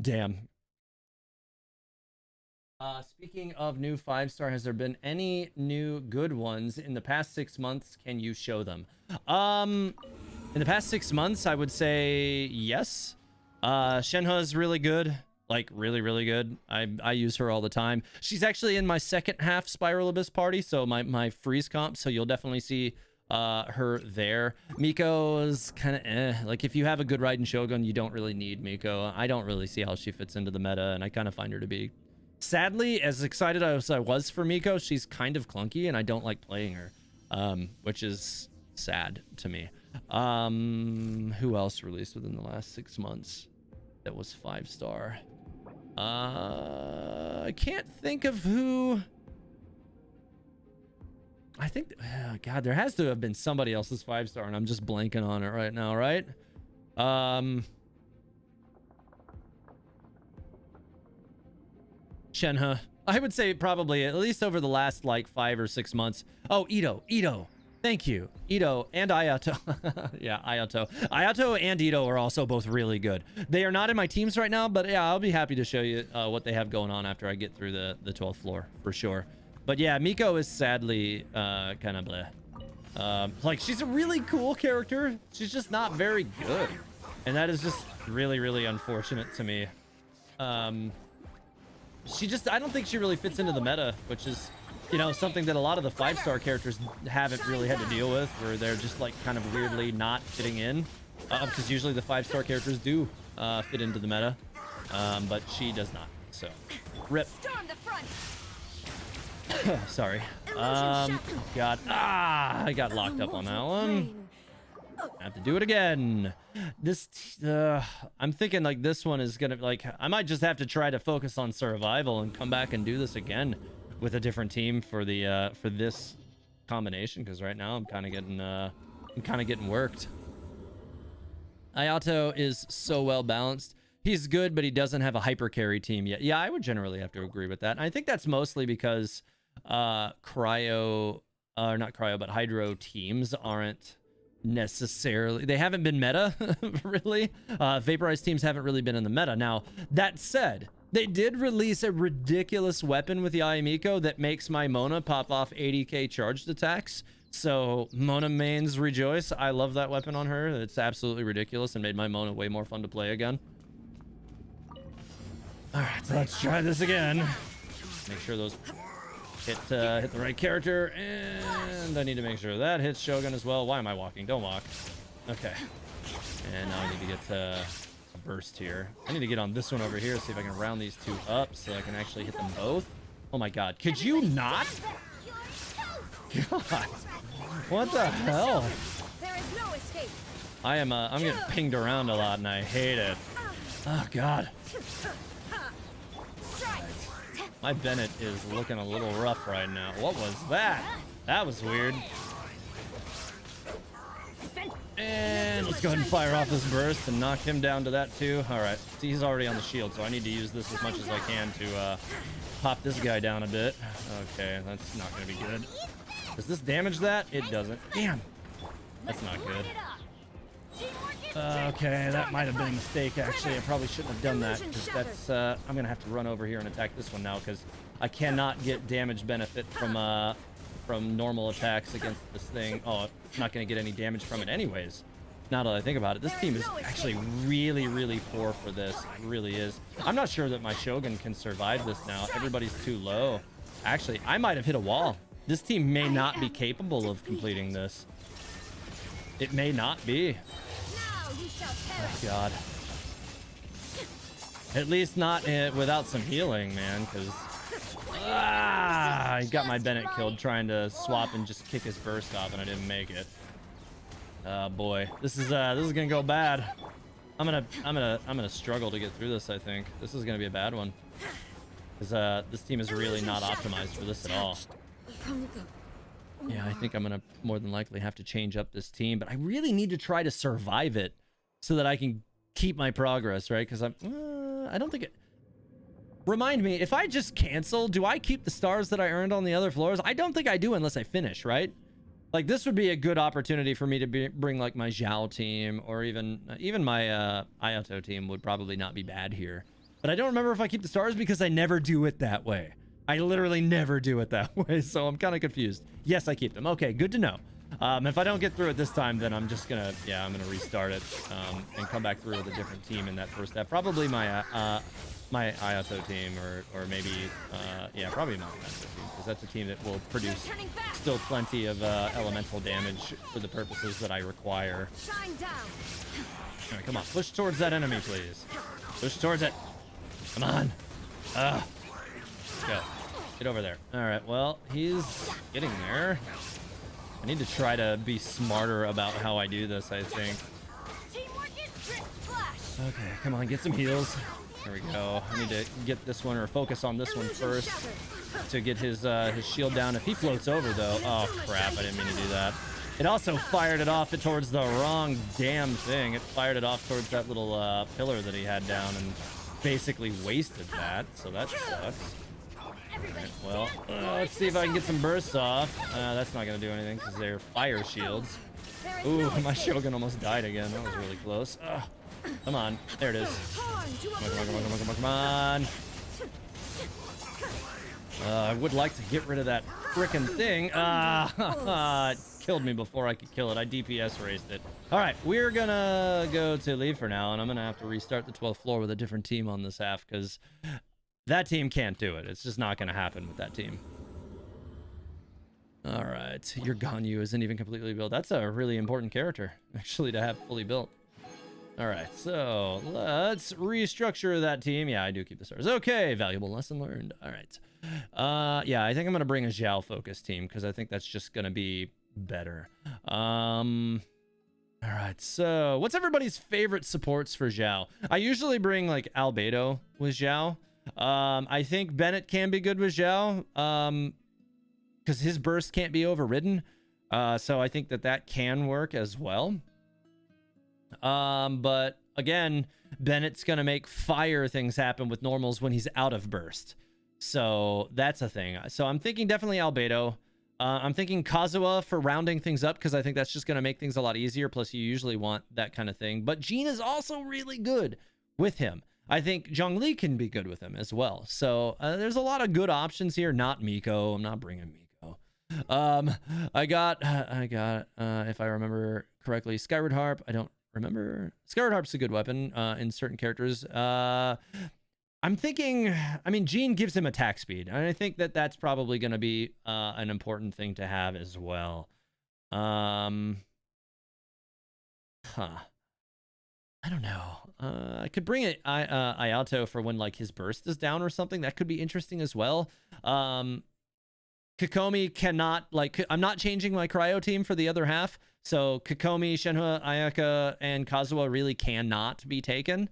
Damn. Speaking of new 5-star, has there been any new good ones in the past 6 months? Can you show them? In the past 6 months, I would say yes. Shenhe is really good, like really good. I use her all the time. She's actually in my second half Spiral Abyss party, so my freeze comp. So you'll definitely see her there. Miko is kind of like if you have a good Raiden Shogun, you don't really need Miko. I don't really see how she fits into the meta, and I kind of find her to be. Sadly, as excited as I was for Miko, she's kind of clunky, and I don't like playing her, which is sad to me. Who else released within the last 6 months that was 5-star? I can't think of who. I think, God, there has to have been somebody else's 5-star, and I'm just blanking on it right now, right? Shenhe. I would say probably at least over the last like 5 or 6 months. Oh, Ito. Thank you. Ito and Ayato. Yeah, Ayato and Ito are also both really good. They are not in my teams right now, but yeah, I'll be happy to show you what they have going on after I get through the 12th floor for sure. But yeah, Miko is sadly kind of bleh. Like, she's a really cool character. She's just not very good. And that is just really unfortunate to me. I don't think she really fits into the meta, which is, you know, something that a lot of the 5-star characters haven't really had to deal with, where they're just like kind of weirdly not fitting in. Because usually the 5-star characters do fit into the meta, but she does not. So, rip. Sorry. God. I got locked up on that one. I have to do it again. I'm thinking like this one is gonna like I might just have to try to focus on survival and come back and do this again with a different team for the for this combination, because right now I'm kind of getting worked. Ayato is so well balanced. He's good, but he doesn't have a hyper carry team yet. Yeah, I would generally have to agree with that. And I think that's mostly because not cryo, but hydro teams aren't necessarily, they haven't been meta really. Vaporized teams haven't really been in the meta. Now that said, they did release a ridiculous weapon with the Ayamiko that makes my Mona pop off 80k charged attacks. So Mona mains rejoice. I love that weapon on her. It's absolutely ridiculous and made my Mona way more fun to play again. All right, so let's try this again. Make sure those hit the right character, and I need to make sure that hits Shogun as well. Why am I walking? Don't walk. Okay. And now I need to get a burst here. I need to get on this one over here, see if I can round these two up so I can actually hit them both. Oh my god. Could you not? God. What the hell? There is no escape. I'm getting pinged around a lot and I hate it. Oh god. My Bennett is looking a little rough right now. What was that? That was weird. And let's go ahead and fire off this burst and knock him down to that too. All right. See, he's already on the shield, so I need to use this as much as I can to pop this guy down a bit. Okay, that's not going to be good. Does this damage that? It doesn't. Damn. That's not good. Okay, that might have been a mistake, actually. I probably shouldn't have done that, because that's, I'm going to have to run over here and attack this one now, because I cannot get damage benefit from normal attacks against this thing. Oh, I'm not going to get any damage from it anyways. Now that I think about it, this team is actually really, really poor for this. It really is. I'm not sure that my Shogun can survive this now. Everybody's too low. Actually, I might have hit a wall. This team may not be capable of completing this. It may not be. Oh, God. At least not without some healing, man, because... I got my Bennett killed trying to swap and just kick his burst off, and I didn't make it. Oh, boy. This is gonna go bad. I'm gonna struggle to get through this, I think. This is gonna be a bad one. Because this team is really not optimized for this at all. Yeah, I think I'm gonna more than likely have to change up this team, but I really need to try to survive it so that I can keep my progress, right? Because I don't think it... Remind me, if I just cancel, do I keep the stars that I earned on the other floors? I don't think I do unless I finish, right? Like, this would be a good opportunity for me to bring, like, my Zhao team, or even my Ayato team would probably not be bad here. But I don't remember if I keep the stars because I never do it that way. I literally never do it that way, so I'm kind of confused. Yes, I keep them. Okay, good to know. If I don't get through it this time, then I'm just gonna, yeah, I'm gonna restart it and come back through with a different team in that first step. Probably my my Ayato team, or maybe, yeah, probably my Ayato team, because that's a team that will produce still plenty of elemental damage for the purposes that I require. All right, come on, push towards that enemy, please. Push towards it. Come on. Let's go. Get over there. All right, well, he's getting there. I need to try to be smarter about how I do this, I think. Okay, come on, get some heals. There we go. I need to get this one, or focus on this one first to get his shield down. If he floats over, though... Oh, crap, I didn't mean to do that. It also fired it off towards the wrong damn thing. It fired it off towards that little pillar that he had down and basically wasted that, so that sucks. Right, well, let's see if I can get some bursts off. That's not going to do anything because they're fire shields. Ooh, my Shogun almost died again. That was really close. Come on. There it is. Come on. I would like to get rid of that frickin' thing. It killed me before I could kill it. I DPS raced it. All right, we're going to go to leave for now, and I'm going to have to restart the 12th floor with a different team on this half because... that team can't do it. It's just not going to happen with that team. All right. Your Ganyu isn't even completely built. That's a really important character, actually, to have fully built. All right. So let's restructure that team. Yeah, I do keep the stars. Okay. Valuable lesson learned. All right. Yeah, I think I'm going to bring a Zhao focus team because I think that's just going to be better. All right, so what's everybody's favorite supports for Zhao? I usually bring like Albedo with Zhao. I think Bennett can be good with Zhao because his burst can't be overridden. So I think that can work as well. But again, Bennett's gonna make fire things happen with normals when he's out of burst. So that's a thing. So I'm thinking definitely Albedo. I'm thinking Kazuha for rounding things up because I think that's just going to make things a lot easier. Plus, you usually want that kind of thing. But Jean is also really good with him. I think Zhongli can be good with him as well. So there's a lot of good options here. Not Miko. I'm not bringing Miko. I got, if I remember correctly, Skyward Harp. I don't remember. Skyward Harp's a good weapon in certain characters. I'm thinking, I mean, Jean gives him attack speed, and I think that that's probably going to be an important thing to have as well. I don't know. I could bring it Ayato for when like his burst is down or something. That could be interesting as well. Kokomi cannot, like, I'm not changing my cryo team for the other half, so Kokomi, Shenhua, Ayaka, and Kazuha really cannot be taken.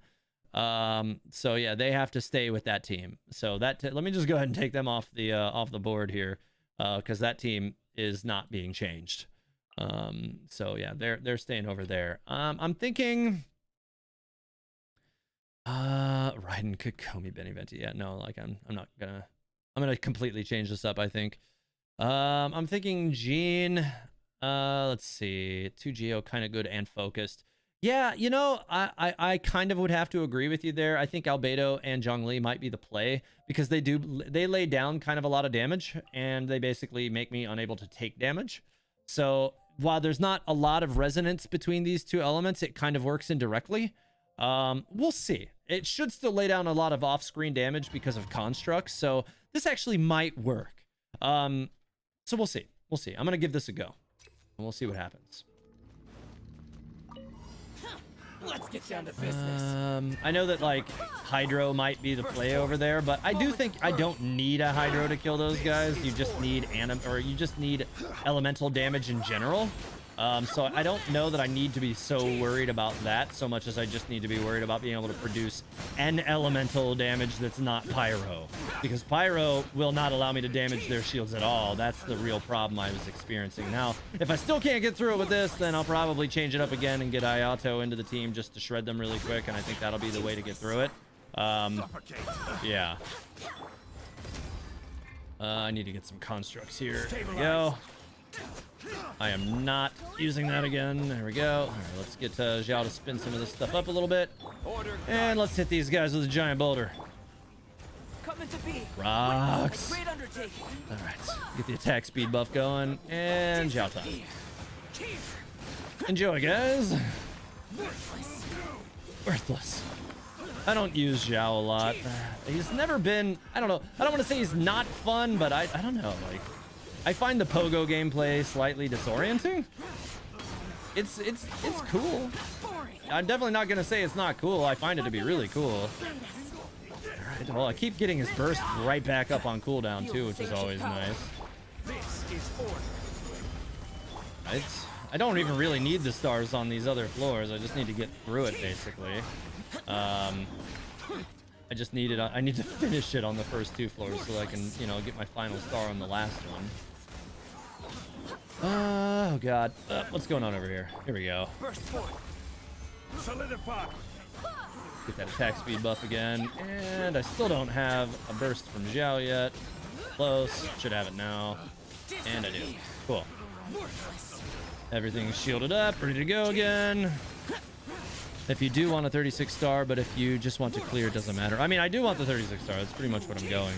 So yeah, they have to stay with that team. So that let me just go ahead and take them off the board here, because that team is not being changed. So yeah, they're staying over there. I'm thinking Raiden, Kokomi, Benny Venti. Yeah, no, like I'm gonna completely change this up, I think. I'm thinking Jean. Let's see, 2 Geo, kind of good and focused. Yeah, you know, I kind of would have to agree with you there. I think Albedo and Zhongli might be the play because they lay down kind of a lot of damage and they basically make me unable to take damage. So while there's not a lot of resonance between these two elements, it kind of works indirectly. We'll see. It should still lay down a lot of off-screen damage because of constructs. So this actually might work. So we'll see. We'll see. I'm going to give this a go and we'll see what happens. Let's get down to business. I know that like Hydro might be the play over there, but I do think I don't need a Hydro to kill those guys. You just need you just need elemental damage in general. So I don't know that I need to be so worried about that so much as I just need to be worried about being able to produce an elemental damage that's not Pyro, because Pyro will not allow me to damage their shields at all. That's the real problem I was experiencing. Now, if I still can't get through it with this, then I'll probably change it up again and get Ayato into the team just to shred them really quick, and I think that'll be the way to get through it. Yeah. I need to get some constructs here. There we go. I am not using that again. There we go. All right, let's get Zhao to spin some of this stuff up a little bit. And let's hit these guys with a giant boulder. Rocks. All right, get the attack speed buff going. And Zhao time. Enjoy, guys. Worthless. I don't use Zhao a lot. He's never been, I don't know. I don't want to say he's not fun, but I don't know, like, I find the Pogo gameplay slightly disorienting. It's cool. I'm definitely not gonna say it's not cool. I find it to be really cool. All right, well, I keep getting his burst right back up on cooldown too, which is always nice. I don't even really need the stars on these other floors. I just need to get through it basically. I just need it. I need to finish it on the first 2 floors so I can, you know, get my final star on the last one. Oh god, what's going on over here? Here we go. Get that attack speed buff again, and I still don't have a burst from Zhao yet. Close, should have it now, and I do. Cool. Everything's shielded up, ready to go again. If you do want a 36 star, but if you just want to clear, it doesn't matter. I mean, I do want the 36 star. That's pretty much what I'm going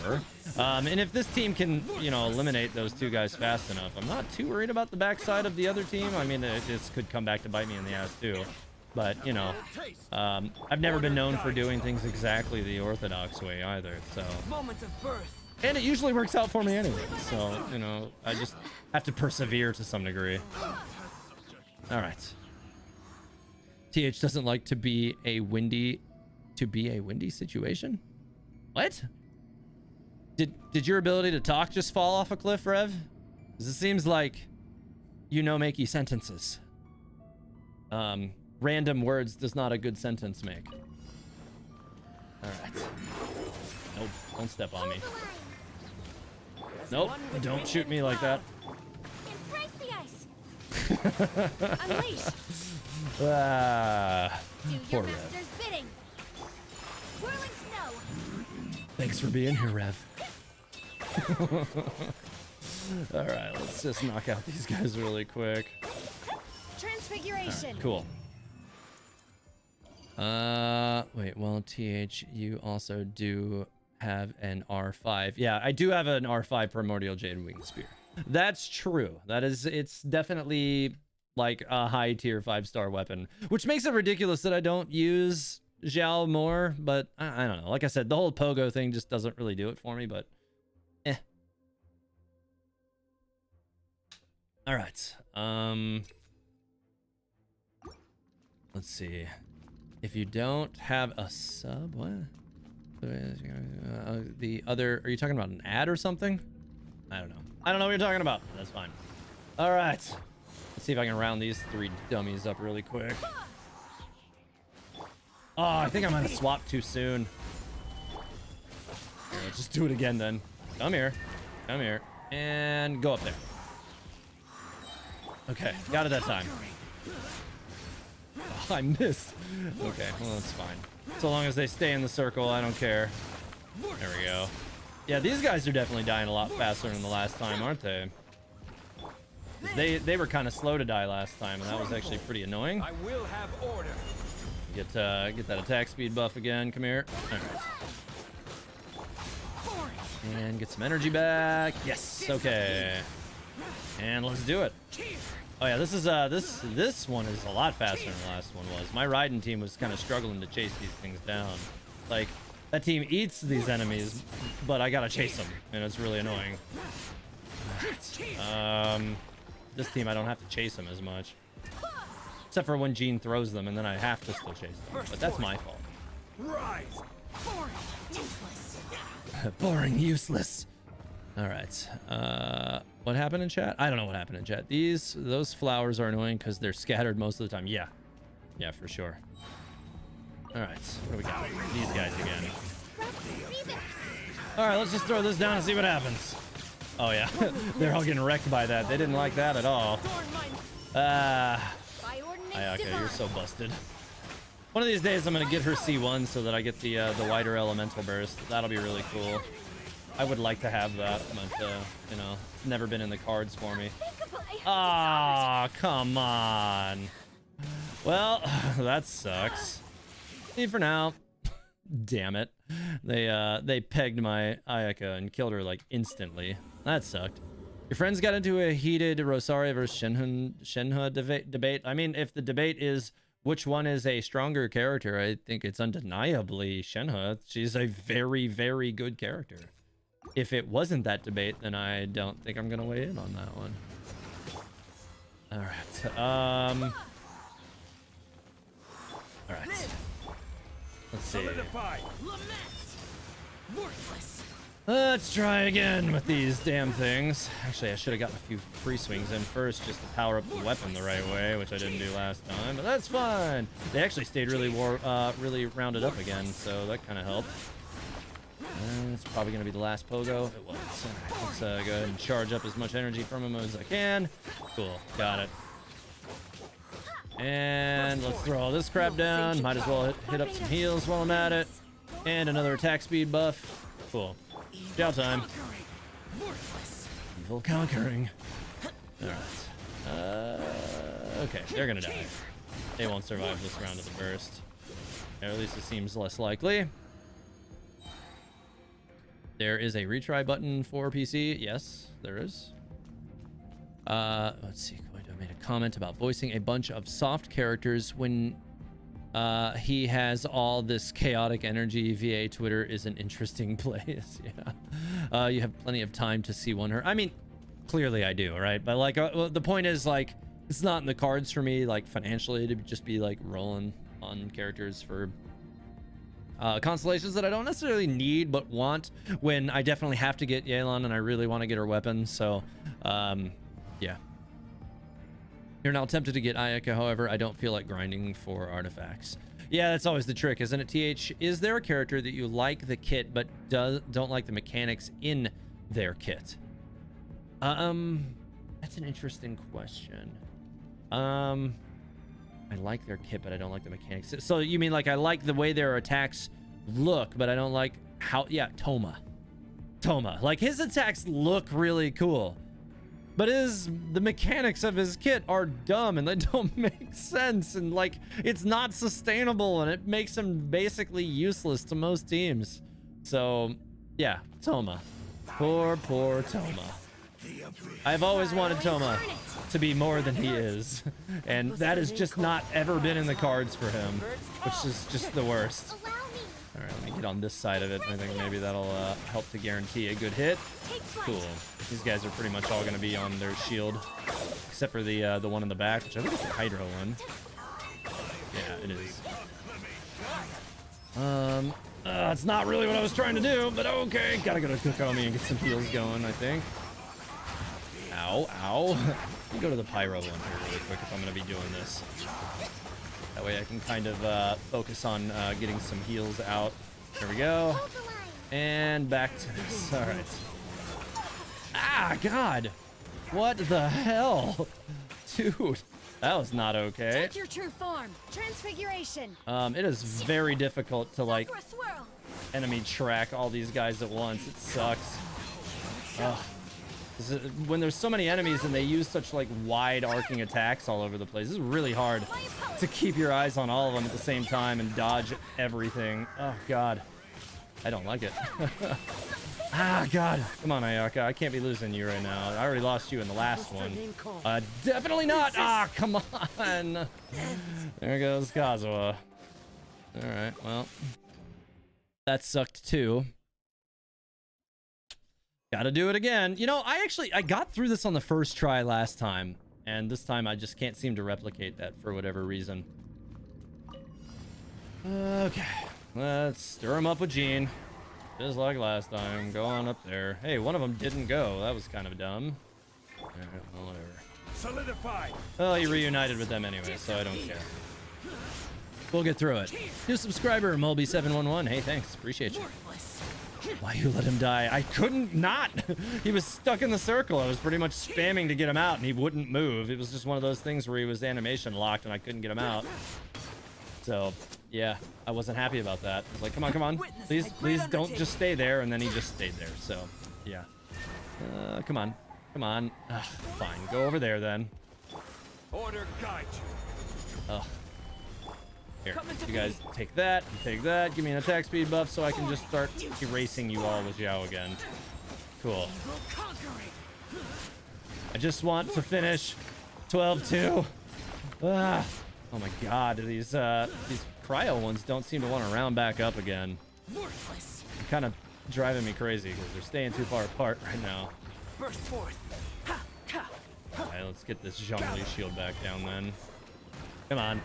for. And if this team can, you know, eliminate those 2 guys fast enough, I'm not too worried about the backside of the other team. I mean, this could come back to bite me in the ass too. But, you know, I've never been known for doing things exactly the orthodox way either, so. And it usually works out for me anyway, so, you know, I just have to persevere to some degree. All right. TH doesn't like to be a windy situation. What? Did your ability to talk just fall off a cliff, Rev? Because it seems like you know makey sentences. Random words does not a good sentence make. All right. Nope, don't step on me. Nope, don't shoot me like that. Embrace the ice. Unleash. Do Poor your Rev. master's bidding. Whirling snow. Thanks for being here, Rev. All right, let's just knock out these guys really quick. Transfiguration. Right, cool. Wait, well, TH, you also do have an R5. Yeah, I do have an R5 Primordial Jade Wing Spear. That's true. That is, it's definitely like a high tier 5-star weapon, which makes it ridiculous that I don't use Zhao more, but I don't know. Like I said, the whole pogo thing just doesn't really do it for me, but eh. All right. Let's see. If you don't have a sub, what? The other, are you talking about an ad or something? I don't know. I don't know what you're talking about. That's fine. All right. Let's see if I can round these 3 dummies up really quick. Oh, I think I might have swapped too soon. Here, let's just do it again then. Come here. Come here. And go up there. Okay, got it that time. Oh, I missed. Okay, well, that's fine. So long as they stay in the circle, I don't care. There we go. Yeah, these guys are definitely dying a lot faster than the last time, aren't they? They were kind of slow to die last time, and that was actually pretty annoying. I will have order. Get that attack speed buff again. Come here. All right. And get some energy back. Yes. Okay. And let's do it. Oh yeah, this is this one is a lot faster than the last one was. My Raiden team was kind of struggling to chase these things down. Like, that team eats these enemies, but I gotta chase them, and it's really annoying. This team I don't have to chase them as much, except for when Jean throws them, and then I have to still chase them. But that's my fault. Rise. Boring, useless. All right. What happened in chat? I don't know what happened in chat. Those flowers are annoying because they're scattered most of the time. Yeah, for sure. All right. What do we got? These guys again. All right, let's just throw this down and see what happens. Oh yeah, they're all getting wrecked by that. They didn't like that at all. Ayaka, you're so busted. One of these days, I'm gonna get her C1 so that I get the wider elemental burst. That'll be really cool. I would like to have that, but you know, it's never been in the cards for me. Ah, come on. Well, that sucks. See you for now. Damn it. They pegged my Ayaka and killed her like instantly. That sucked. Your friends got into a heated Rosaria versus Shenhe debate. I mean, if the debate is which one is a stronger character, I think it's undeniably Shenhe. She's a very, very good character. If it wasn't that debate, then I don't think I'm gonna weigh in on that one. All right. All right. Let's see. Let's try again with these damn things. Actually, I should have gotten a few free swings in first just to power up the weapon the right way, which I didn't do last time, but that's fine. They actually stayed really rounded up again, so that kind of helped. It's probably going to be the last pogo. It was. Let's go ahead and charge up as much energy from him as I can. Cool. Got it. And let's throw all this crap down. Might as well hit up some heals while I'm at it. And another attack speed buff. Cool. Chow time. Evil conquering. Alright. Okay, they're going to die. They won't survive this round of the burst. Or at least it seems less likely. There is a retry button for PC. Yes, there is. Let's see. Koido made a comment about voicing a bunch of soft characters when he has all this chaotic energy. VA Twitter is an interesting place. Yeah. You have plenty of time to see one her. I mean, clearly I do, right? But like, well, the point is, like, it's not in the cards for me, like, financially, to just be like rolling on characters for constellations that I don't necessarily need but want, when I definitely have to get Yelan and I really want to get her weapon. So yeah, You're now tempted to get Ayaka, however, I don't feel like grinding for artifacts. Yeah, that's always the trick, isn't it, TH? Is there a character that you like the kit but don't like the mechanics in their kit? That's an interesting question. I like their kit, but I don't like the mechanics. So you mean like I like the way their attacks look, but I don't like how... Yeah, Toma. Like, his attacks look really cool, but the mechanics of his kit are dumb and they don't make sense, and like it's not sustainable, and it makes him basically useless to most teams. So yeah, Toma. Poor Toma. I've always wanted Toma to be more than he is, and that has just not ever been in the cards for him, which is just the worst. All right, let me get on this side of it. I think maybe that'll help to guarantee a good hit. Cool. These guys are pretty much all going to be on their shield, except for the one in the back, which I think is the Hydro one. Yeah, it is. It's not really what I was trying to do, but okay. Gotta go to Kokomi and get some heals going, I think. Ow. Let me go to the Pyro one here really quick if I'm going to be doing this. That way I can kind of focus on getting some heals out. There we go. And back to this. All right. Ah, God. What the hell? Dude, that was not okay. Take your true form. Transfiguration. It is very difficult to, like, enemy track all these guys at once. It sucks. Ugh. When there's so many enemies and they use such like wide arcing attacks all over the place, this is really hard to keep your eyes on all of them at the same time and dodge everything. Oh God, I don't like it. Ah, God, come on, Ayaka, I can't be losing you right now. I already lost you in the last one. Definitely not. Ah, come on. There goes Kazuha. All right, well, that sucked too. Gotta do it again. You know, I got through this on the first try last time, and this time I just can't seem to replicate that for whatever reason. Okay, let's stir him up with Jean, just like last time. Go on up there. Hey, one of them didn't go. That was kind of dumb. All right, well, whatever. Solidified. Well, he reunited with them anyway, so I don't care. We'll get through it. New subscriber, Mulby711. Hey, thanks. Appreciate you. Why you let him die? I couldn't not. He was stuck in the circle. I was pretty much spamming to get him out, and he wouldn't move. It was just one of those things where he was animation locked, and I couldn't get him out. So, yeah, I wasn't happy about that. I was like, come on. Please don't just stay there. And then he just stayed there. So, yeah. Come on. Ugh, fine. Go over there, then. Order guide you. Ugh. Here, you guys take that, give me an attack speed buff so I can just start erasing you all with Xiao again. Cool. I just want to finish 12-2. Ah. Oh my God, these cryo ones don't seem to want to round back up again. They're kind of driving me crazy because they're staying too far apart right now. Alright, let's get this Zhongli shield back down then. Come on.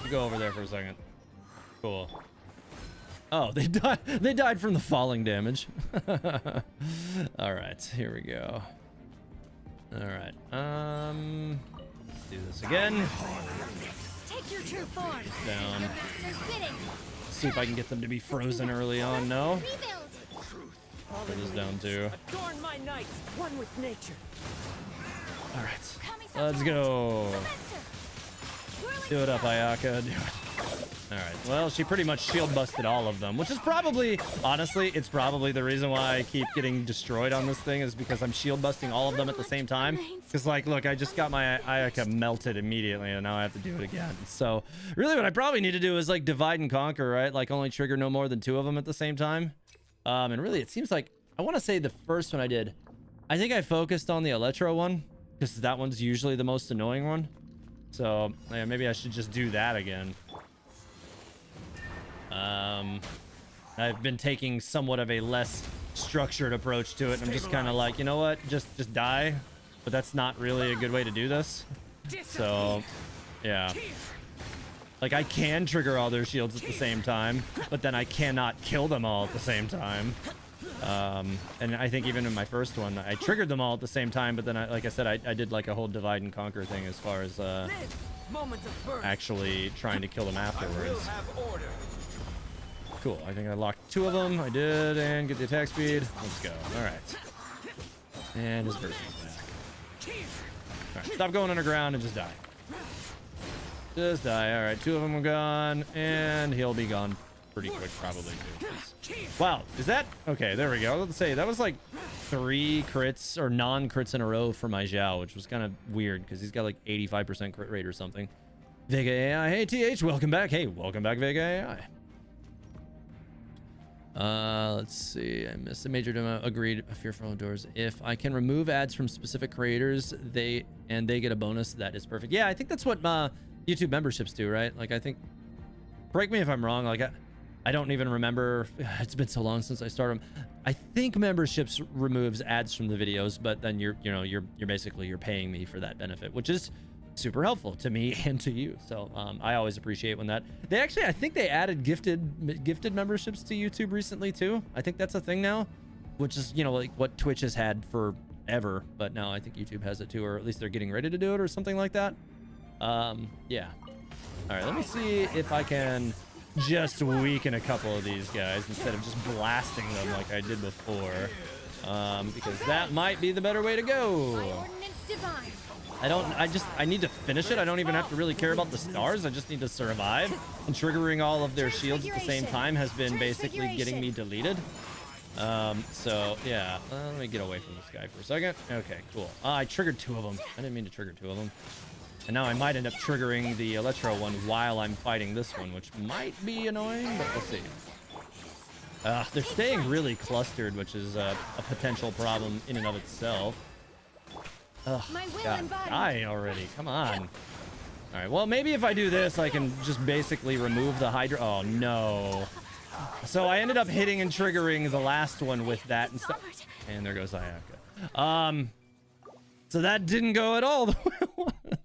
You go over there for a second. Cool. Oh, they died from the falling damage. All right, here we go. All right. Let's do this again. Take your true form. Down. See if I can get them to be frozen early on. No. Put this down too. Adorn my night, one with nature. All right. Let's go. Do it up, Ayaka. Do it. All right. Well, she pretty much shield busted all of them, which is probably, honestly, it's probably the reason why I keep getting destroyed on this thing is because I'm shield busting all of them at the same time. Because, like, look, I just got my Ayaka melted immediately, and now I have to do it again. So, really, what I probably need to do is, like, divide and conquer, right? Like, only trigger no more than 2 of them at the same time. And really, it seems like, I want to say the first one I did, I think I focused on the Electro one, because that one's usually the most annoying one. So, yeah, maybe I should just do that again. I've been taking somewhat of a less structured approach to it. I'm just kind of like, you know what? Just die. But that's not really a good way to do this. So, yeah. Like, I can trigger all their shields at the same time, but then I cannot kill them all at the same time. And I think even in my first one, I triggered them all at the same time, but then, like I said, I did like a whole divide and conquer thing as far as Moments of birth. actually trying to kill them I will afterwards. have order. Cool. I think I locked 2 of them. I did, and get the attack speed. Let's go. All right. And his burst is back. All right. Stop going underground and just die. Just die. All right. 2 of them are gone, and he'll be gone pretty quick, probably too. Wow. Is that okay? There we go. Let's say that was like 3 crits or non-crits in a row for my Zhao, which was kind of weird because he's got like 85% crit rate or something. Vega AI. Hey, TH. Welcome back. Hey, welcome back, Vega AI. Let's see. I missed a major demo. Agreed. Fearful Doors. If I can remove ads from specific creators, they get a bonus. That is perfect. Yeah, I think that's what YouTube memberships do, right? Like, I think. Break me if I'm wrong. Like, I don't even remember. It's been so long since I started them. I think memberships removes ads from the videos, but then you're basically paying me for that benefit, which is super helpful to me and to you. So I always appreciate when that I think they added gifted memberships to YouTube recently too. I think that's a thing now, which is like what Twitch has had forever, but now I think YouTube has it too, or at least they're getting ready to do it or something like that. Yeah. All right, let me see if I can just weaken a couple of these guys instead of just blasting them like I did before, because that might be the better way to go. I need to finish it. I don't even have to really care about the stars. I just need to survive. And triggering all of their shields at the same time has been basically getting me deleted. So yeah, let me get away from this guy for a second. Okay, cool. I triggered 2 of them. I didn't mean to trigger 2 of them. And now I might end up triggering the Electro one while I'm fighting this one, which might be annoying, but we'll see. They're staying really clustered, which is a potential problem in and of itself. Ugh, God, die already. Come on. All right, well, maybe if I do this, I can just basically remove the Hydra. Oh, no. So I ended up hitting and triggering the last one with that and stuff. And there goes Ayaka. So that didn't go at all the way I wanted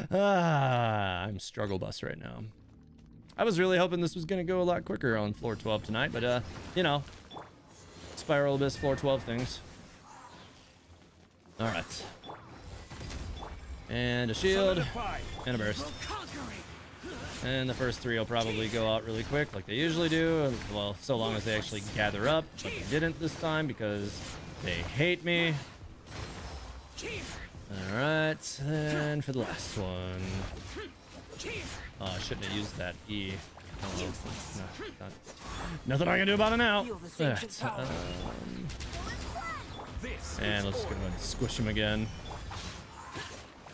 to. I'm struggle bus right now. I was really hoping this was going to go a lot quicker on floor 12 tonight, but, Spiral Abyss floor 12 things. All right. And a shield. And a burst. And the first 3 will probably go out really quick like they usually do. Well, so long as they actually gather up. But they didn't this time because they hate me. All right. And for the last one. Oh, I shouldn't have used that E. Oh, well. Nothing I can do about it now. Right. And let's go ahead and squish him again.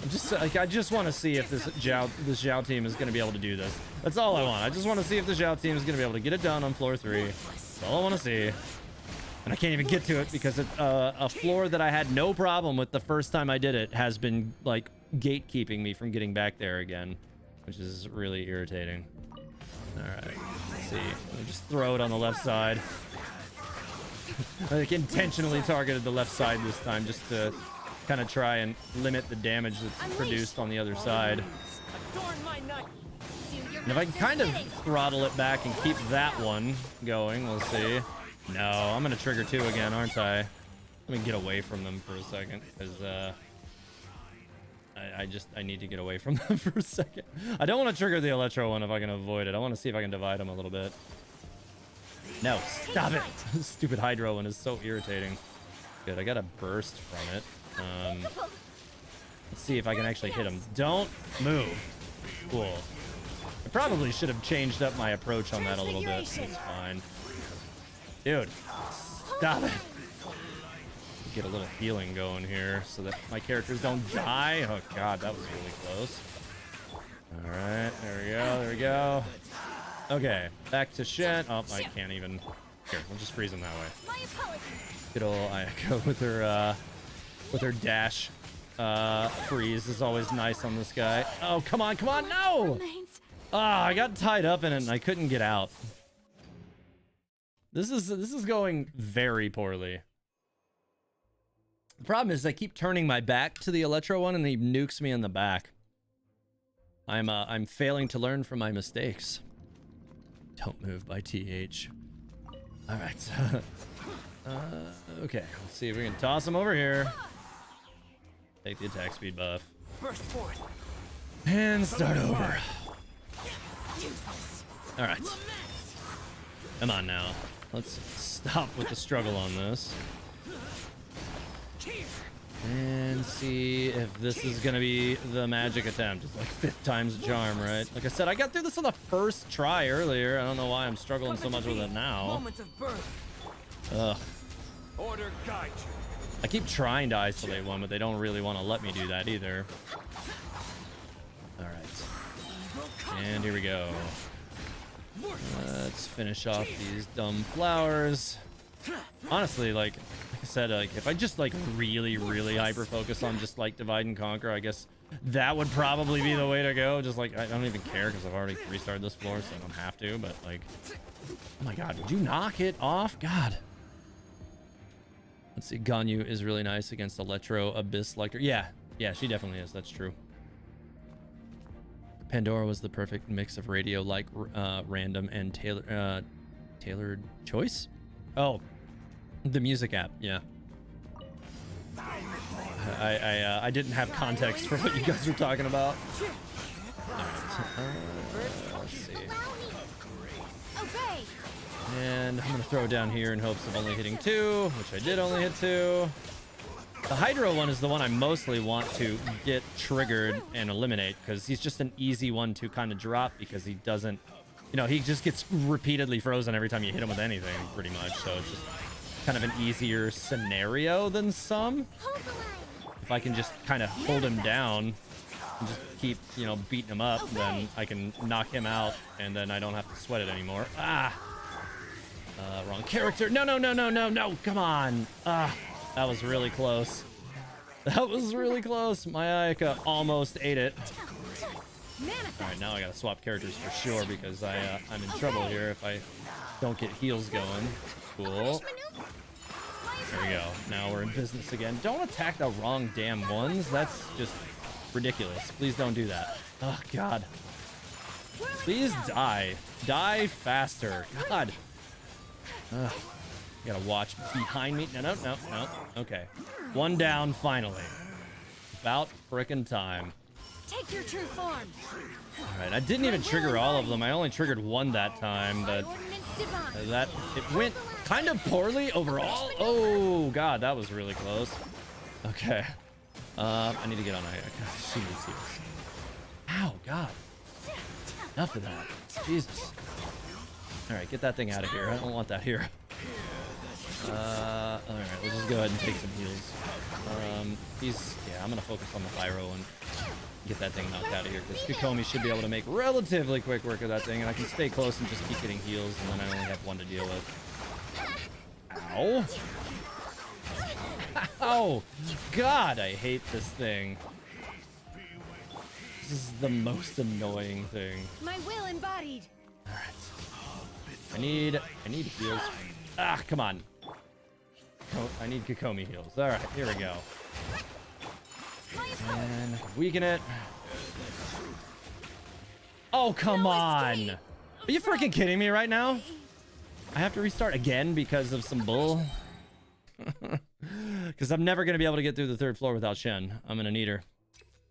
I just want to see if this Zhao team is going to be able to do this. That's all I want. I just want to see if the Zhao team is going to be able to get it done on floor 3. That's all I want to see. And I can't even get to it because it's a floor that I had no problem with the first time I did it has been like gatekeeping me from getting back there again, which is really irritating. All right, let's see. Let me just throw it on the left side. I like intentionally targeted the left side this time just to kind of try and limit the damage that's produced on the other side. And if I can kind of throttle it back and keep that one going, we'll see. No, I'm going to trigger 2 again, aren't I? Let me get away from them for a second, because I need to get away from them for a second. I don't want to trigger the Electro one if I can avoid it. I want to see if I can divide them a little bit. No, stop it. This stupid Hydro one is so irritating. Good, I got a burst from it. Let's see if I can actually hit him. Don't move. Cool. I probably should have changed up my approach on that a little bit. It's fine. Dude, stop it. Get a little healing going here so that my characters don't die. Oh god, that was really close. All right, there we go, there we go. Okay, back to Shen. Oh, I can't even. Here, we'll just freeze him that way. Good old Ayako with her dash. Freeze is always nice on this guy. Oh, come on, no! Ah, I got tied up in it and I couldn't get out. This is going very poorly. The problem is I keep turning my back to the Electro one and he nukes me in the back. I'm failing to learn from my mistakes. Don't move by TH. All right. Okay, let's see if we can toss him over here. Take the attack speed buff. Burst forth. And start over. All right. Come on now. Let's stop with the struggle on this. And see if this is going to be the magic attempt. It's like 5th time's a charm, right? Like I said, I got through this on the first try earlier. I don't know why I'm struggling so much with it now. Moments of birth. Ugh. Order guide you. I keep trying to isolate one, but they don't really want to let me do that either. All right. And here we go. Let's finish off these dumb flowers. Honestly, like I said, like if I just like really hyper focus on just like divide and conquer, I guess that would probably be the way to go. Just like I don't even care because I've already restarted this floor, so I don't have to. But like, oh my god, would you knock it off? God. Let's see. Ganyu is really nice against Electro Abyss Lecter. Yeah, she definitely is. That's true. Pandora was the perfect mix of radio like random and tailored choice. Oh, the music app. Yeah. I didn't have context for what you guys were talking about. All right. Let's see. And I'm gonna throw it down here in hopes of only hitting 2, which I did only hit 2. The Hydro one is the one I mostly want to get triggered and eliminate because he's just an easy one to kind of drop because he doesn't, you know, he just gets repeatedly frozen every time you hit him with anything pretty much. So it's just kind of an easier scenario than some. If I can just kind of hold him down and just keep, you know, beating him up, then I can knock him out and then I don't have to sweat it anymore. Wrong character. No, come on. That was really close. That was really close. My Ayaka almost ate it. All right, now I gotta swap characters for sure because I'm in trouble here if I don't get heals going. Cool. There we go. Now we're in business again. Don't attack the wrong damn ones. That's just ridiculous. Please don't do that. Oh, God. Please die. Die faster. God. Ugh. You gotta watch behind me. No. Okay. One down, finally. About frickin' time. Take your true form. All right, I didn't even trigger all of them. I only triggered one that time, but it went kind of poorly overall. Oh, God, that was really close. Okay. I need to get on Ayaka. She needs heals. Ow, God. Enough of that. Jesus. All right, get that thing out of here. I don't want that here. All right, we'll just go ahead and take some heals. I'm gonna focus on the pyro and get that thing knocked out of here because Kokomi should be able to make relatively quick work of that thing, and I can stay close and just keep getting heals, and then I only have one to deal with. Ow! Ow! God, I hate this thing. This is the most annoying thing. My will embodied. All right. I need heals. Come on. I need Kokomi heals. All right, here we go. And weaken it. Oh, come on. Are you freaking kidding me right now? I have to restart again because of some bull. Because I'm never going to be able to get through the 3rd floor without Shen. I'm going to need her.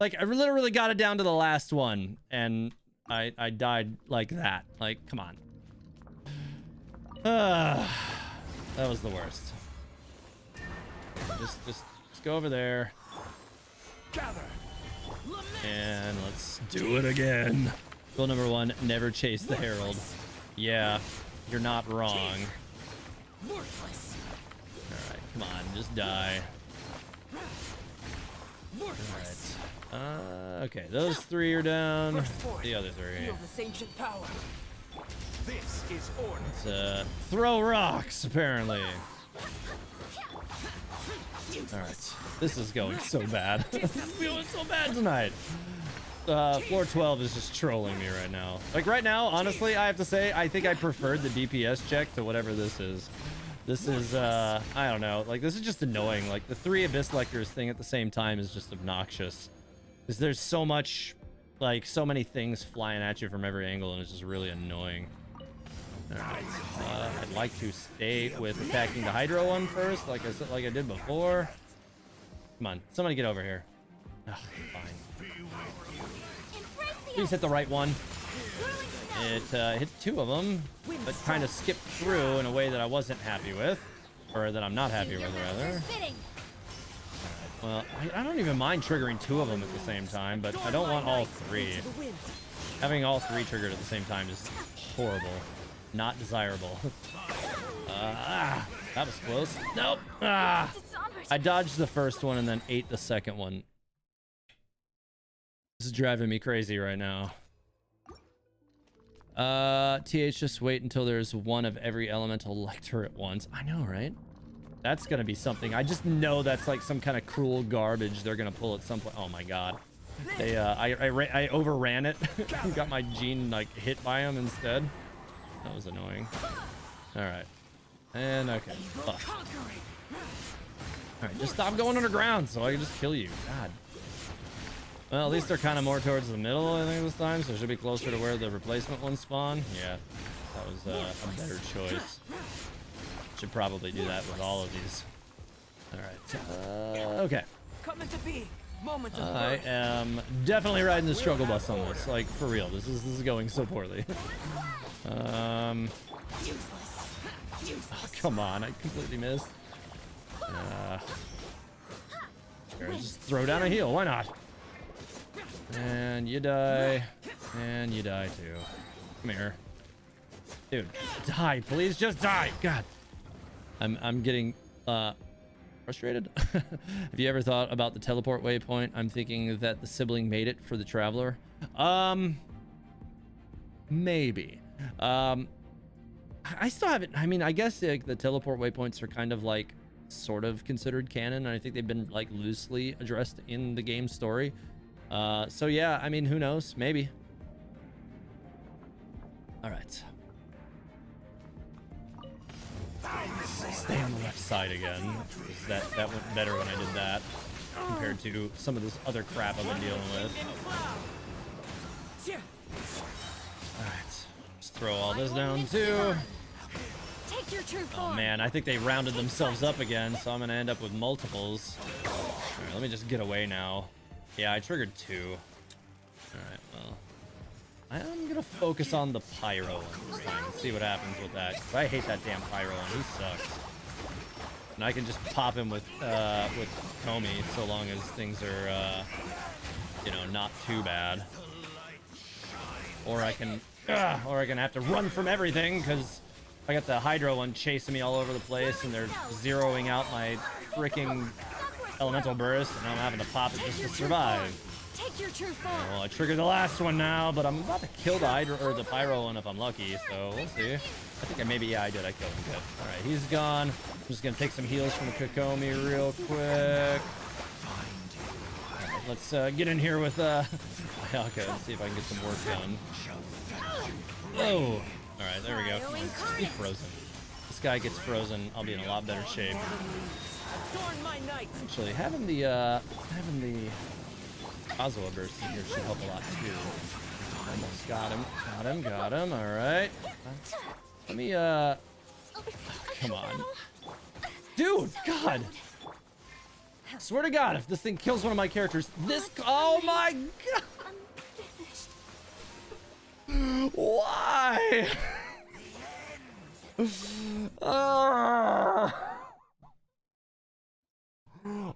Like, I literally got it down to the last one. And I died like that. Like, come on. That was the worst. Just go over there. And let's do it again. Rule number 1, never chase the Herald. Yeah, you're not wrong. Alright, come on, just die. Alright. Okay, those 3 are down. The other 3. This is order. Let's throw rocks, apparently. Alright, this is going so bad. I'm feeling so bad tonight. Floor 12 is just trolling me right now. Like right now, honestly, I have to say, I think I preferred the DPS check to whatever this is. This is, I don't know. Like, this is just annoying. Like, the 3 Abyss Lectors thing at the same time is just obnoxious. Because there's so much, like, so many things flying at you from every angle, and it's just really annoying. Alright, I'd like to stay with attacking the Hydro one first, like I said, like I did before. Come on, somebody get over here. Ugh, fine. Please hit the right one. It hit two of them, but kind of skipped through in a way that I wasn't happy with. Or that I'm not happy with, rather. Well, I don't even mind triggering two of them at the same time, but I don't want all three. Having all three triggered at the same time is horrible. Not desirable. That was close. Nope. I dodged the first one and then ate the second one. This is driving me crazy right now. TH, just wait until there's one of every elemental lector at once. I know, right? That's gonna be something. I just know that's like some kind of cruel garbage they're gonna pull at some point. Oh my god. They I overran it. Got my gene like hit by him instead. That was annoying. Alright. And okay. Fuck. Alright, just stop going underground so I can just kill you. God. Well, at least they're kind of more towards the middle, I think, this time, so it should be closer to where the replacement ones spawn. Yeah, that was a better choice. Should probably do that with all of these. Alright, okay. I am definitely riding the struggle bus on this, like, for real. This is going so poorly. Oh, come on, I completely missed. Sure, just throw down a heal, why not? And you die. And you die too. Come here. Dude, die, please just die. God. I'm getting frustrated. Have you ever thought about the teleport waypoint? I'm thinking that the sibling made it for the traveler. Maybe. I still haven't. I mean, I guess like the teleport waypoints are kind of like sort of considered canon, and I think they've been like loosely addressed in the game story. So yeah, I mean, who knows? Maybe. All right. Stay on the left side again. That went better when I did that compared to some of this other crap I've been dealing with. All right. Just throw all this down too. Oh man, I think they rounded themselves up again, so I'm gonna end up with multiples. All right, let me just get away now. Yeah, I triggered two. Alright, well. I am gonna focus on the Pyro one this time and see what happens with that. I hate that damn Pyro one, he sucks. And I can just pop him with Comey so long as things are, you know, not too bad. Or I can have to run from everything, because I got the Hydro one chasing me all over the place, and they're zeroing out my freaking elemental burst, and I'm having to pop it just to survive. Well, I triggered the last one now, but I'm about to kill the Hydro or the Pyro one if I'm lucky, so we'll see. I think I did. I killed him. Good. All right, he's gone. I'm just gonna take some heals from the Kokomi real quick. All right, let's get in here with okay, let's see if I can get some work done. Oh, all right, there we go. He's frozen. This guy gets frozen, I'll be in a lot better shape. Actually, having the Kazuha burst in here should help a lot too. Almost got him. All right. Let me come on, dude. God. Swear to God, if this thing kills one of my characters, oh my God. Why?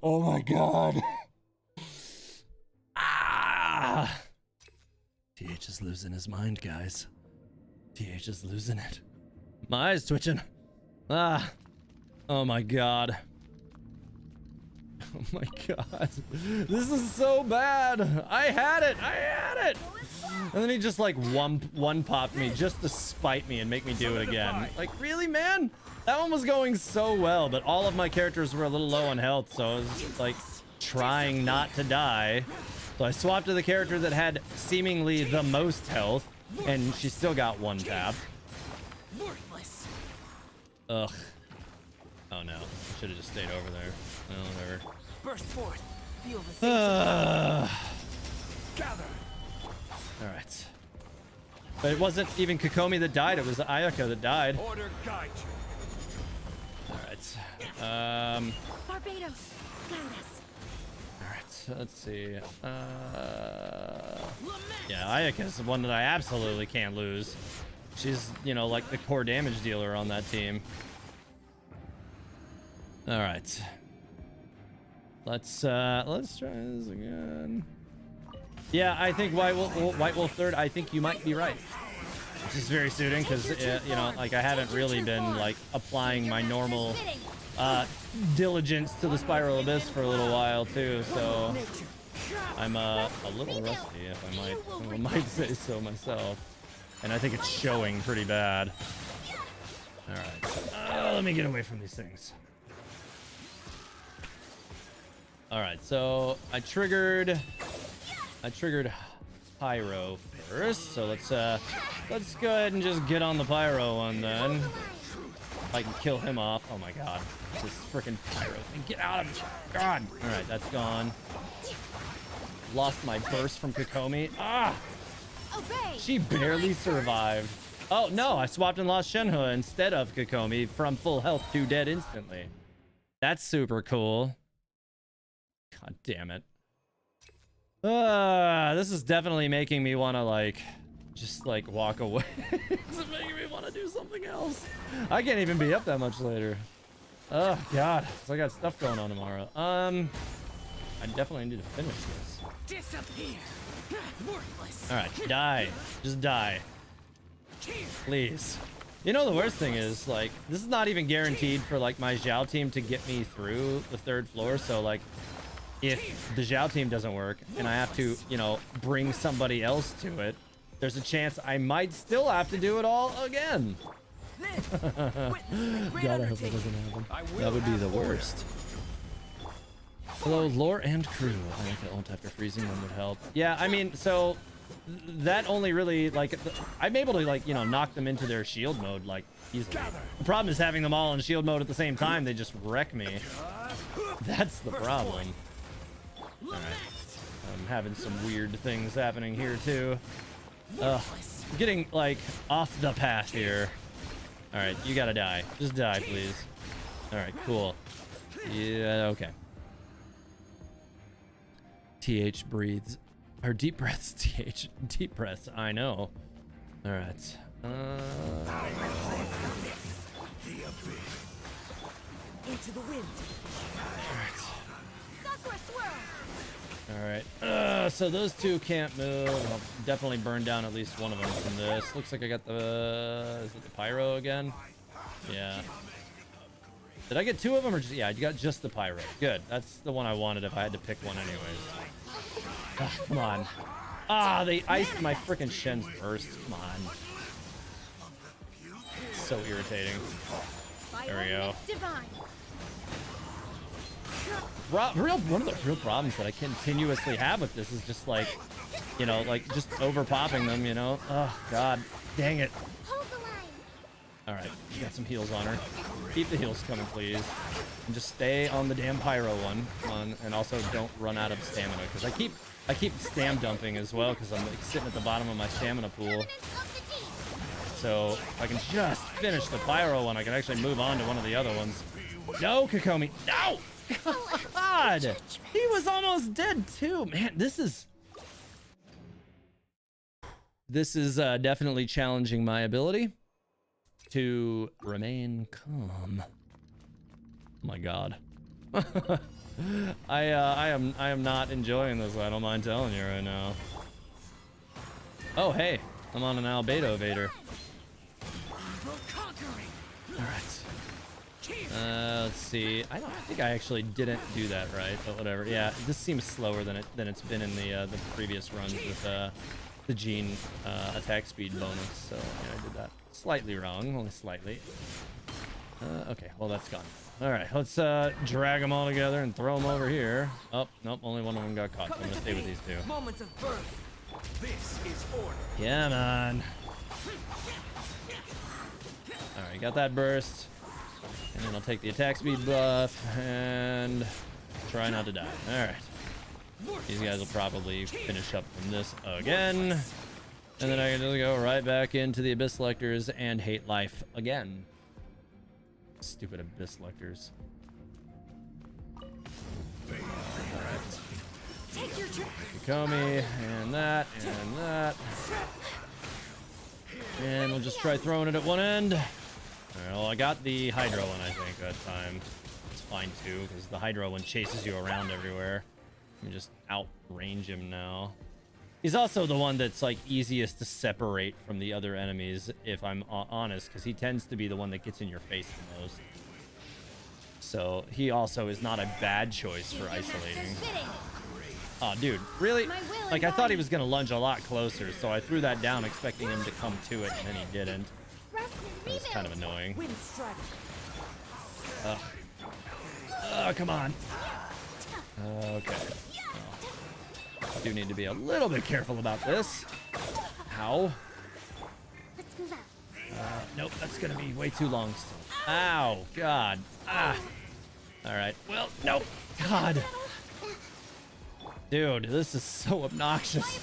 Oh my God. TH is losing his mind, guys. TH is losing it. My eyes twitching. Oh my God. Oh my God. This is so bad. I had it. And then he just like one popped me just to spite me and make me do it again. Like, really, man? That one was going so well, but all of my characters were a little low on health, so I was like trying not to die. So I swapped to the character that had seemingly the most health, and she still got one tap. Ugh. Oh no. I should have just stayed over there. Well, whatever. Burst forth. Feel the Gather. Alright. But it wasn't even Kokomi that died. It was Ayaka that died. Order guide you. All right. Barbados, guide us. All right. Let's see. Yeah, Ayaka's the one that I absolutely can't lose. She's, you know, like the core damage dealer on that team. All right. Let's try this again. Yeah, I think White Wolf third. I think you might be right. Which is very suiting because, you know, like I haven't really been like applying my normal diligence to the Spiral Abyss for a little while too. So I'm a little rusty, if I might say so myself. And I think it's showing pretty bad. All right, let me get away from these things. All right, so I triggered Pyro first. So let's go ahead and just get on the Pyro one then. If I can kill him off. Oh my god, this freaking Pyro thing! Get out of me! God. All right, that's gone. Lost my burst from Kokomi. Ah! She barely survived. Oh no, I swapped and lost Shenhe instead of Kokomi from full health to dead instantly. That's super cool. God damn it. This is definitely making me want to like just like walk away. This is making me want to do something else. I can't even be up that much later. Oh god, so I got stuff going on tomorrow. I definitely need to finish this. Disappear. Worthless. All right, die. Just die. Please. You know, the worst thing is, like, this is not even guaranteed for, like, my Zhao team to get me through the 3rd floor. So, like, if the Zhao team doesn't work and I have to, you know, bring somebody else to it, there's a chance I might still have to do it all again. God, I hope that doesn't happen. That would be the worst. Hello, lore and crew. I think the ult after freezing one would help. Yeah, I mean, so that only really, like, I'm able to, like, you know, knock them into their shield mode, like, easily. The problem is having them all in shield mode at the same time. They just wreck me. That's the problem. All right. I'm having some weird things happening here, too. Getting, like, off the path here. All right, you gotta die. Just die, please. All right, cool. Yeah, okay. TH breathes. Or deep breaths, TH. Deep breaths, I know. All right. Into the wind. All right. So those two can't move. I'll definitely burn down at least one of them from this. Looks like I got the... Is it the Pyro again? Yeah. Did I get 2 of them or just... Yeah, I got just the Pyro. Good. That's the one I wanted if I had to pick one anyways. Ah, come on. Ah, they iced my freaking Shen's burst. Come on. So irritating. There we go. One of the real problems that I continuously have with this is just like, you know, like just over popping them, you know. Oh god, dang it. All right, we got some heals on her. Keep the heals coming, please, and just stay on the damn Pyro one. And also don't run out of stamina because I keep stam dumping as well because I'm like sitting at the bottom of my stamina pool. So if I can just finish the Pyro one, I can actually move on to one of the other ones. No, Kokomi, no! God, he was almost dead too, man. This is definitely challenging my ability to remain calm. Oh my god. I am not enjoying this. I don't mind telling you right now. Oh hey, I'm on an Albedo Vader. All right. Let's see. I think I actually didn't do that right, but whatever. Yeah, this seems slower than it's been in the previous runs with the Gene attack speed bonus. So yeah, I did that slightly wrong, only slightly. Okay, well that's gone. All right, let's drag them all together and throw them over here. Oh, nope, only one of them got caught. So I'm gonna stay with these 2. Moments of birth. This is order. Yeah, man. All right, got that burst. And then I'll take the attack speed buff and try not to die. All right. These guys will probably finish up from this again. And then I can just go right back into the Abyss Lectors and hate life again. Stupid Abyss Lectors. Alright. Take your turn. Komi, and that, and that. And we'll just try throwing it at one end. Alright, well, I got the Hydro one, I think, that time. It's fine, too, because the Hydro one chases you around everywhere. Let me just outrange him now. He's also the one that's, like, easiest to separate from the other enemies, if I'm honest, because he tends to be the one that gets in your face the most. So, he also is not a bad choice for isolating. Oh, dude, really? Like, I thought he was going to lunge a lot closer, so I threw that down expecting him to come to it, and then he didn't. That was kind of annoying. Ugh. Oh, come on. Okay. Oh. I do need to be a little bit careful about this. Ow. Nope, that's going to be way too long still. Ow, God. Ah. All right. Well, nope. God. Dude, this is so obnoxious.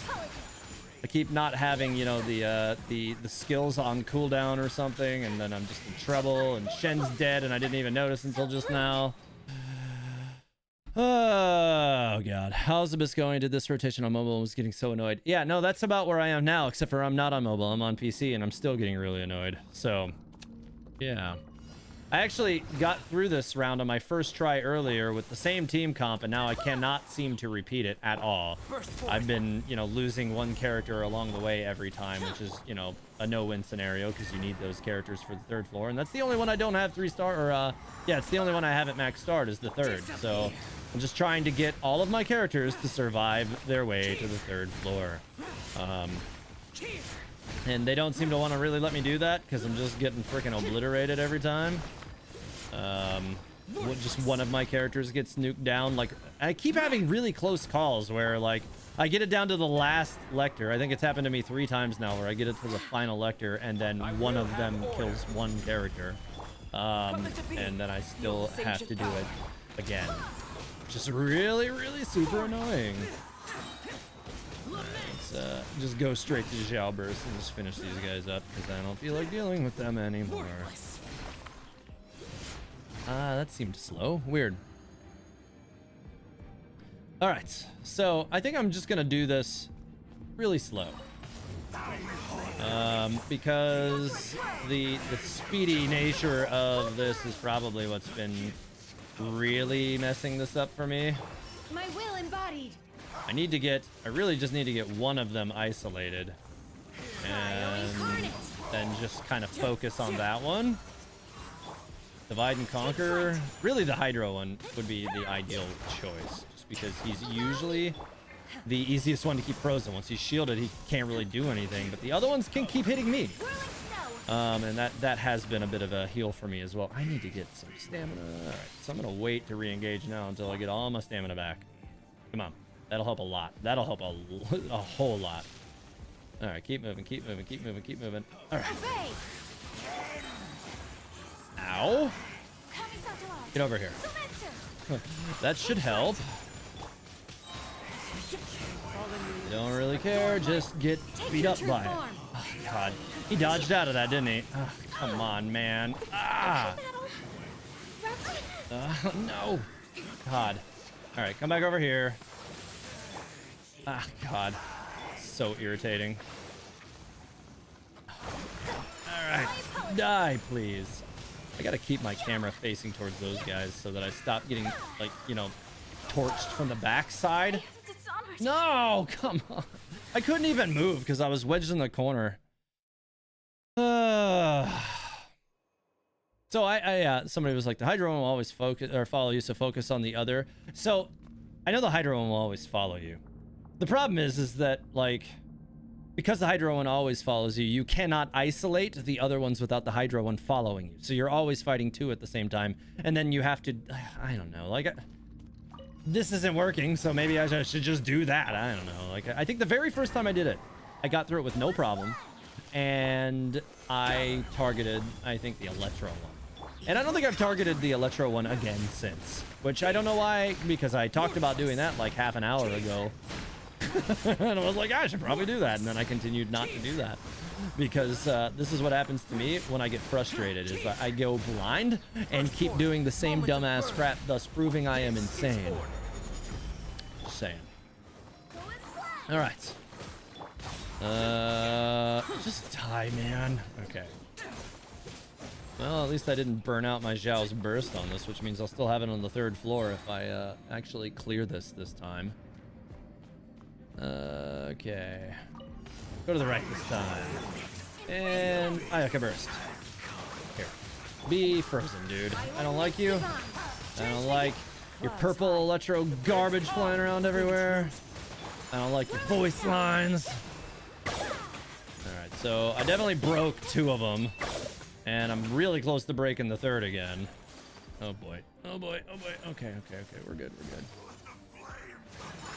I keep not having, you know, the skills on cooldown or something, and then I'm just in trouble, and Shen's dead, and I didn't even notice until just now. Oh, God. How's Abyss going? I did this rotation on mobile and was getting so annoyed. Yeah, no, that's about where I am now, except for I'm not on mobile. I'm on PC, and I'm still getting really annoyed. So, yeah. I actually got through this round on my first try earlier with the same team comp, and now I cannot seem to repeat it at all. I've been, you know, losing one character along the way every time, which is, you know, a no-win scenario because you need those characters for the third floor, and that's the only one I don't have 3-star, or, yeah, it's the only one I haven't maxed starred is the third, so I'm just trying to get all of my characters to survive their way to the third floor. And they don't seem to want to really let me do that because I'm just getting freaking obliterated every time. Just one of my characters gets nuked down. Like, I keep having really close calls where, like, I get it down to the last lector. I think it's happened to me 3 times now where I get it to the final lector and then one of them kills one character. And then I still have to do it again. Just really, really super annoying. Let's just go straight to Xiao Burst and just finish these guys up because I don't feel like dealing with them anymore. That seemed slow. Weird. Alright, so I think I'm just gonna do this really slow. Because the speedy nature of this is probably what's been really messing this up for me. My will embodied. I really just need to get one of them isolated. And then just kind of focus on that one. Divide and conquer. Really, the Hydro one would be the ideal choice, just because he's usually the easiest one to keep frozen. Once he's shielded, he can't really do anything, but the other ones can keep hitting me. And that has been a bit of a heal for me as well. I need to get some stamina. All right, so I'm gonna wait to re-engage now until I get all my stamina back. Come on, that'll help a lot. That'll help a whole lot. All right, keep moving, keep moving, keep moving, keep moving. All right. Ow! Get over here. That should help. Don't really care. Just get beat up by it. Oh, God. He dodged out of that, didn't he? Oh, come on, man. Ah! No. God. All right, come back over here. Ah, God. So irritating. All right. Die, please. I gotta keep my camera facing towards those guys so that I stop getting, like, you know, torched from the backside. No, come on. I couldn't even move because I was wedged in the corner. So somebody was like, the Hydro one will always focus or follow you, so focus on the other. So I know the Hydro one will always follow you. The problem is that, like, because the Hydro one always follows you, you cannot isolate the other ones without the Hydro one following you. So you're always fighting 2 at the same time. And then you have to, I don't know, like, this isn't working, so maybe I should just do that. I don't know. Like, I think the very first time I did it, I got through it with no problem. And I targeted, I think, the Electro one. And I don't think I've targeted the Electro one again since. Which I don't know why, because I talked about doing that like half an hour ago. And I was like, I should probably do that. And then I continued not to do that. Because this is what happens to me when I get frustrated, is that I go blind and keep doing the same dumbass crap, thus proving I am insane. Just saying. All right. Just die, man. Okay. Well, at least I didn't burn out my Zhao's burst on this, which means I'll still have it on the 3rd floor if I actually clear this time. Okay. Go to the right this time. And Ayaka burst. Here. Be frozen, dude. I don't like you. I don't like your purple electro garbage flying around everywhere. I don't like your voice lines. Alright, so I definitely broke 2 of them. And I'm really close to breaking the 3rd again. Oh boy. Oh boy. Oh boy. Okay, okay, okay. We're good. We're good.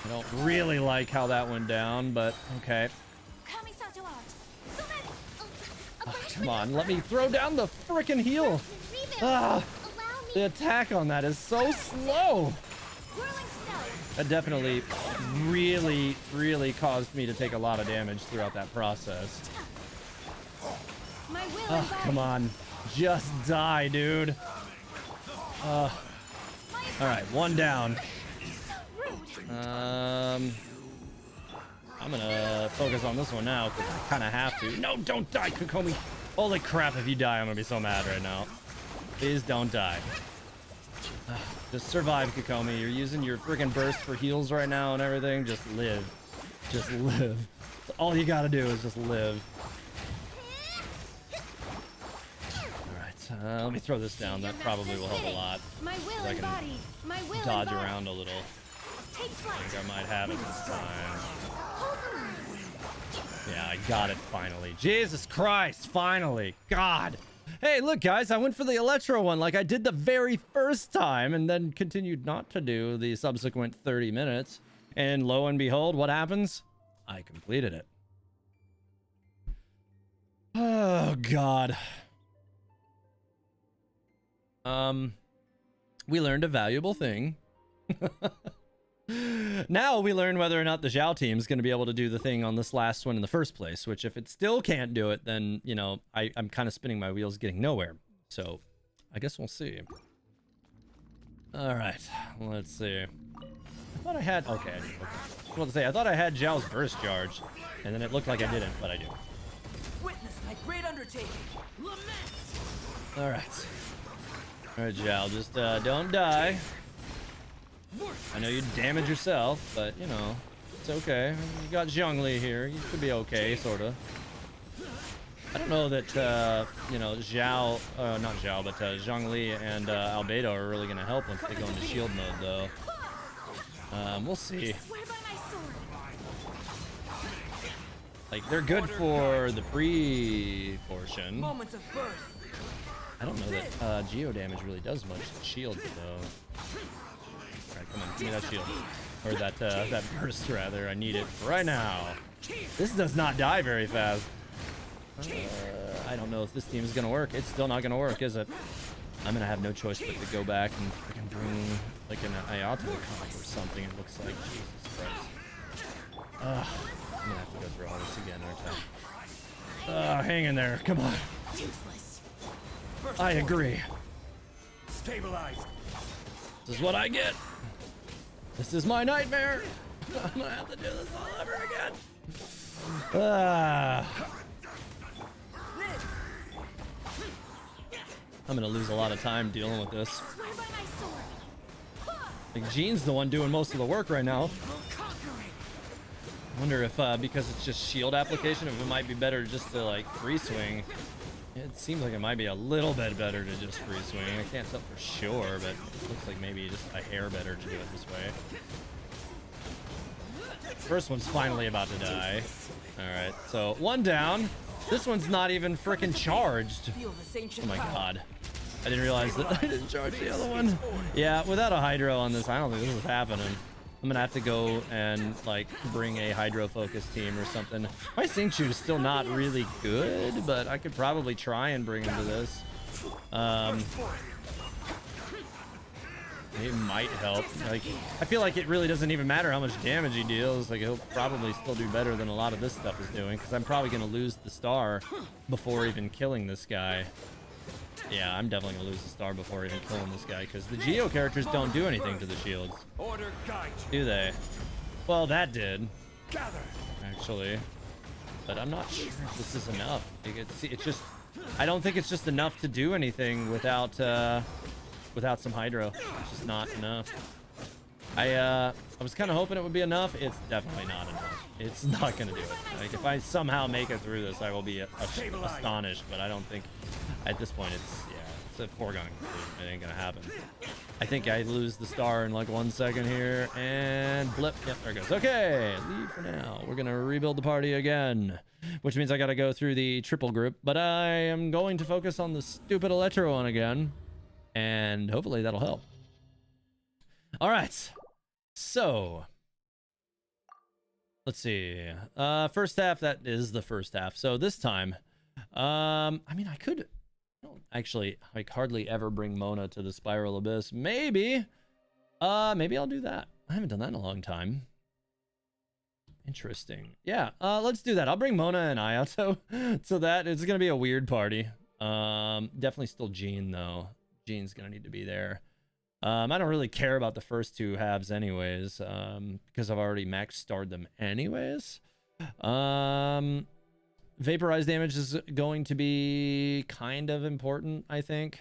I don't really like how that went down, but okay. Oh, come on, let me throw down the frickin' heal. Ah, the attack on that is so slow. That definitely really caused me to take a lot of damage throughout that process. Oh, come on. Just die, dude. All right, 1 down. I'm gonna focus on this one now because I kind of have to. No, don't die, Kokomi. Holy crap, if you die, I'm gonna be so mad right now. Please don't die. Just survive, Kokomi. You're using your freaking burst for heals right now and everything. Just live. Just live. That's all you gotta do is just live. Alright, let me throw this down. That probably will help a lot. I can dodge around a little. I think I might have it this time. Yeah, I got it finally. Jesus Christ, finally. God. Hey, look, guys, I went for the Electro one like I did the very first time and then continued not to do the subsequent 30 minutes. And lo and behold, what happens? I completed it. Oh, God. We learned a valuable thing. Now we learn whether or not the Zhao team is going to be able to do the thing on this last one in the first place, which if it still can't do it, then, you know, I'm kind of spinning my wheels getting nowhere. So I guess we'll see. All right, let's see. I thought I had, okay. I was about to say, I thought I had Zhao's burst charge, and then it looked like I didn't, but I do. Witness my great undertaking. Lament. All right. All right, Zhao, just don't die. I know you damage yourself, but, you know, it's okay. You got Zhongli here. You should be okay, sort of. I don't know that, you know, Zhao, not Zhao, but Zhongli and Albedo are really going to help once they go into shield mode, though. We'll see. Like, they're good for the pre-portion. I don't know that Geo damage really does much to shields, though. Alright, come on, give me that shield. Or that burst, rather. I need it right now. This does not die very fast. I don't know if this team is gonna work. It's still not gonna work, is it? I'm gonna have no choice but to go back and freaking bring, like, an Ayato comp or something, it looks like. Jesus Christ. I'm gonna have to go through all this again, aren't I? Hang in there, come on. I agree. Stabilize. This is what I get. This is my nightmare. I'm gonna have to do this all over again. I'm gonna lose a lot of time dealing with this. Like, Jean's the one doing most of the work right now. I wonder if, because it's just shield application, if it might be better just to, like, free swing. It seems like it might be a little bit better to just free swing. I can't tell for sure, but it looks like maybe just a hair better to do it this way. First one's finally about to die. Alright, so 1 down. This one's not even frickin' charged. Oh my god. I didn't realize that I didn't charge the other one. Yeah, without a Hydro on this, I don't think this is happening. I'm gonna have to go and, like, bring a Hydro focus team or something. My Sync Shoot is still not really good, but I could probably try and bring him to this. He might help. Like, I feel like it really doesn't even matter how much damage he deals. Like, he'll probably still do better than a lot of this stuff is doing, because I'm probably going to lose the star before even killing this guy. Yeah, I'm definitely going to lose the star before even killing this guy, because the Geo characters don't do anything to the shields. Order guide. Do they? Well, that did, Gather. actually. But I'm not sure if this is enough. It's just... I don't think it's just enough to do anything without some hydro. It's just not enough. I was kind of hoping it would be enough. It's definitely not enough. It's not gonna do it. Like, if I somehow make it through this, I will be astonished. But I don't think at this point it's a foregone conclusion. It ain't gonna happen. I think I lose the star in like 1 second here, and blip. Yep, there it goes. Okay, leave for now. We're gonna rebuild the party again, which means I gotta go through the triple group. But I am going to focus on the stupid Electro one again, and hopefully that'll help. All right, so let's see. First half, that is the first half. So this time, I mean, I don't actually like hardly ever bring Mona to the Spiral Abyss. Maybe I'll do that. I haven't done that in a long time. Interesting. Yeah, let's do that. I'll bring Mona and Ayato so that it's gonna be a weird party. Definitely still Jean though. Jean's gonna need to be there. I don't really care about the first two halves anyways, because I've already max starred them anyways. Vaporized damage is going to be kind of important, I think.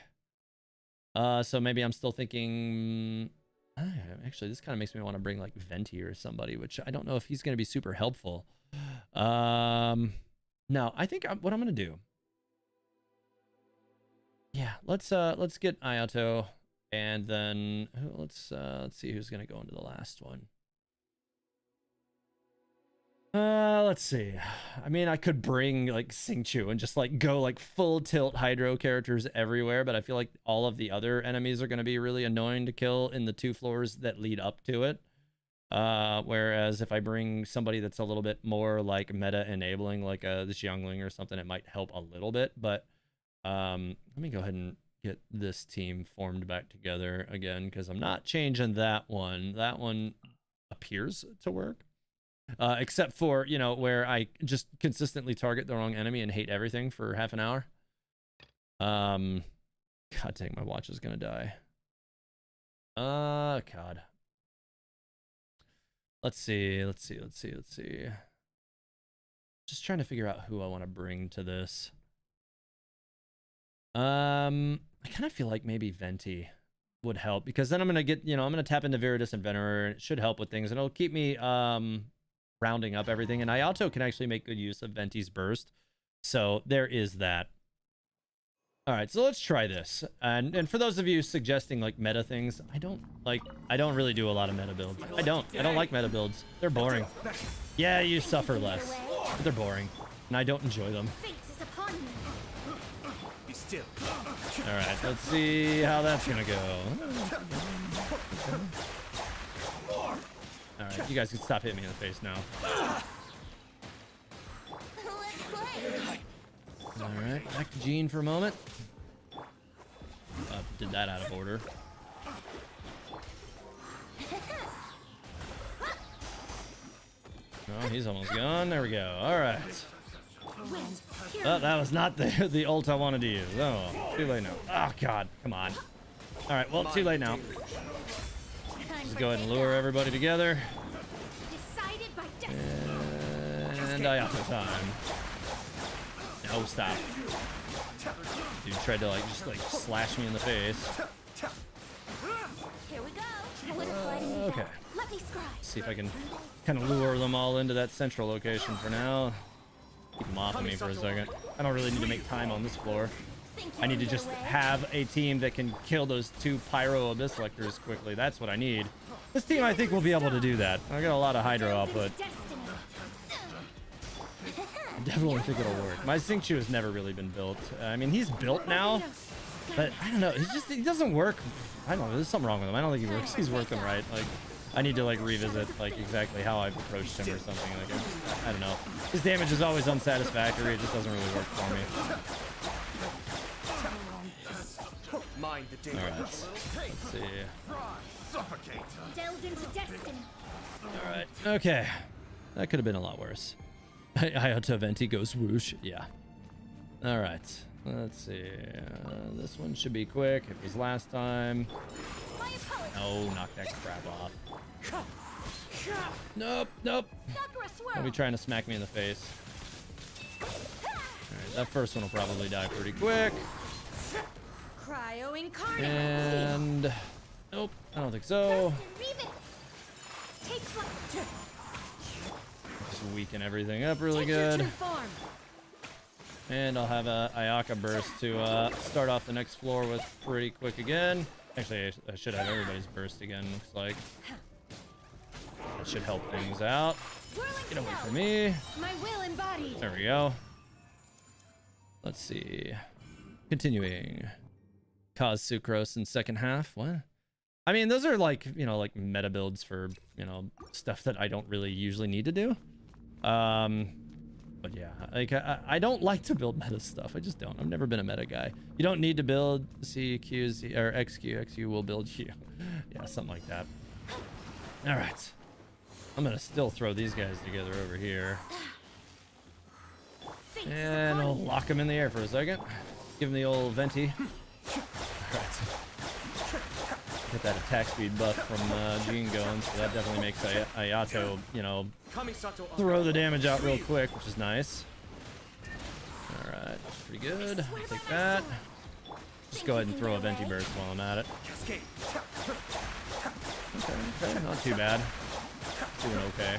So maybe I'm still thinking... actually, this kind of makes me want to bring like Venti or somebody, which I don't know if he's going to be super helpful. No, I think what I'm going to do... Yeah, let's get Ayato, and then let's see who's going to go into the last one. Let's see. I mean, I could bring like Xingqiu and just like go like full tilt hydro characters everywhere, but I feel like all of the other enemies are going to be really annoying to kill in the 2 floors that lead up to it. Whereas if I bring somebody that's a little bit more like meta enabling, like this Youngling or something, it might help a little bit. But let me go ahead and get this team formed back together again, because I'm not changing that one. That one appears to work. Except for, you know, where I just consistently target the wrong enemy and hate everything for half an hour. God dang, my watch is gonna die. God. Let's see. Just trying to figure out who I want to bring to this. I kind of feel like maybe Venti would help, because then I'm gonna get, you know, I'm gonna tap into Viridis and Venerer, and it should help with things, and it'll keep me rounding up everything, and Ayato can actually make good use of Venti's burst, so there is that. All right, so let's try this. And for those of you suggesting like meta things, I don't really do a lot of meta builds. I don't like meta builds. They're boring. Yeah, you suffer less. But they're boring, and I don't enjoy them. Be still. All right, let's see how that's gonna go. All right, you guys can stop hitting me in the face now. All right, back to Jean for a moment. Did that out of order. Oh, he's almost gone. There we go. All right. Oh, that was not the ult I wanted to use. Oh, too late now. Oh, God. Come on. All right, well, too late now. Just go ahead and lure everybody together. And Ayato time. No, stop. Dude tried to like just like slash me in the face. Here we go. Okay. Let me scribe. See if I can kind of lure them all into that central location for now. Keep them off of me for a second. I don't really need to make time on this floor. I need to just have a team that can kill those 2 Pyro Abyss Lectors quickly. That's what I need. This team, I think, will be able to do that. I got a lot of Hydro output. I definitely think it'll work. My Xingqiu has never really been built. I mean, he's built now, but I don't know. He doesn't work. I don't know. There's something wrong with him. I don't think he works. He's working right. Like, I need to like revisit like exactly how I've approached him or something. Like, I don't know. His damage is always unsatisfactory. It just doesn't really work for me. Mind the day. All right. Let's see. Suffocate. Delved into destiny. All right. Okay. That could have been a lot worse. Hayato Venti goes whoosh. Yeah. All right. Let's see. This one should be quick. It was last time. My apologies. Oh, knock that crap off. Nope. Nope. Sakura swirl. Don't be trying to smack me in the face. All right. That first one will probably die pretty quick. Cryo incarnate. And nope. I don't think so. Reeve it. Take flight. Just weaken everything up really Take your good. true form. And I'll have a Ayaka burst to start off the next floor with pretty quick again. Actually, I should have everybody's burst again, looks like. That should help things out. Whirling Get away spell. from me. My will embodied. There we go. Let's see. Continuing. Cause Sucrose in second half. What? I mean, those are like, you know, like meta builds for, you know, stuff that I don't really usually need to do. But yeah, like I don't like to build meta stuff. I just don't. I've never been a meta guy. You don't need to build CQs or XQ. XQ will build you. Yeah, something like that. All right. I'm gonna still throw these guys together over here. And I'll lock them in the air for a second. Give them the old venti. Alright. Get that attack speed buff from Jean going, so that definitely makes Ayato, you know, throw the damage out real quick, which is nice. Alright, pretty good. I'll take that. Just go ahead and throw a venti burst while I'm at it. Okay, not too bad. Doing okay.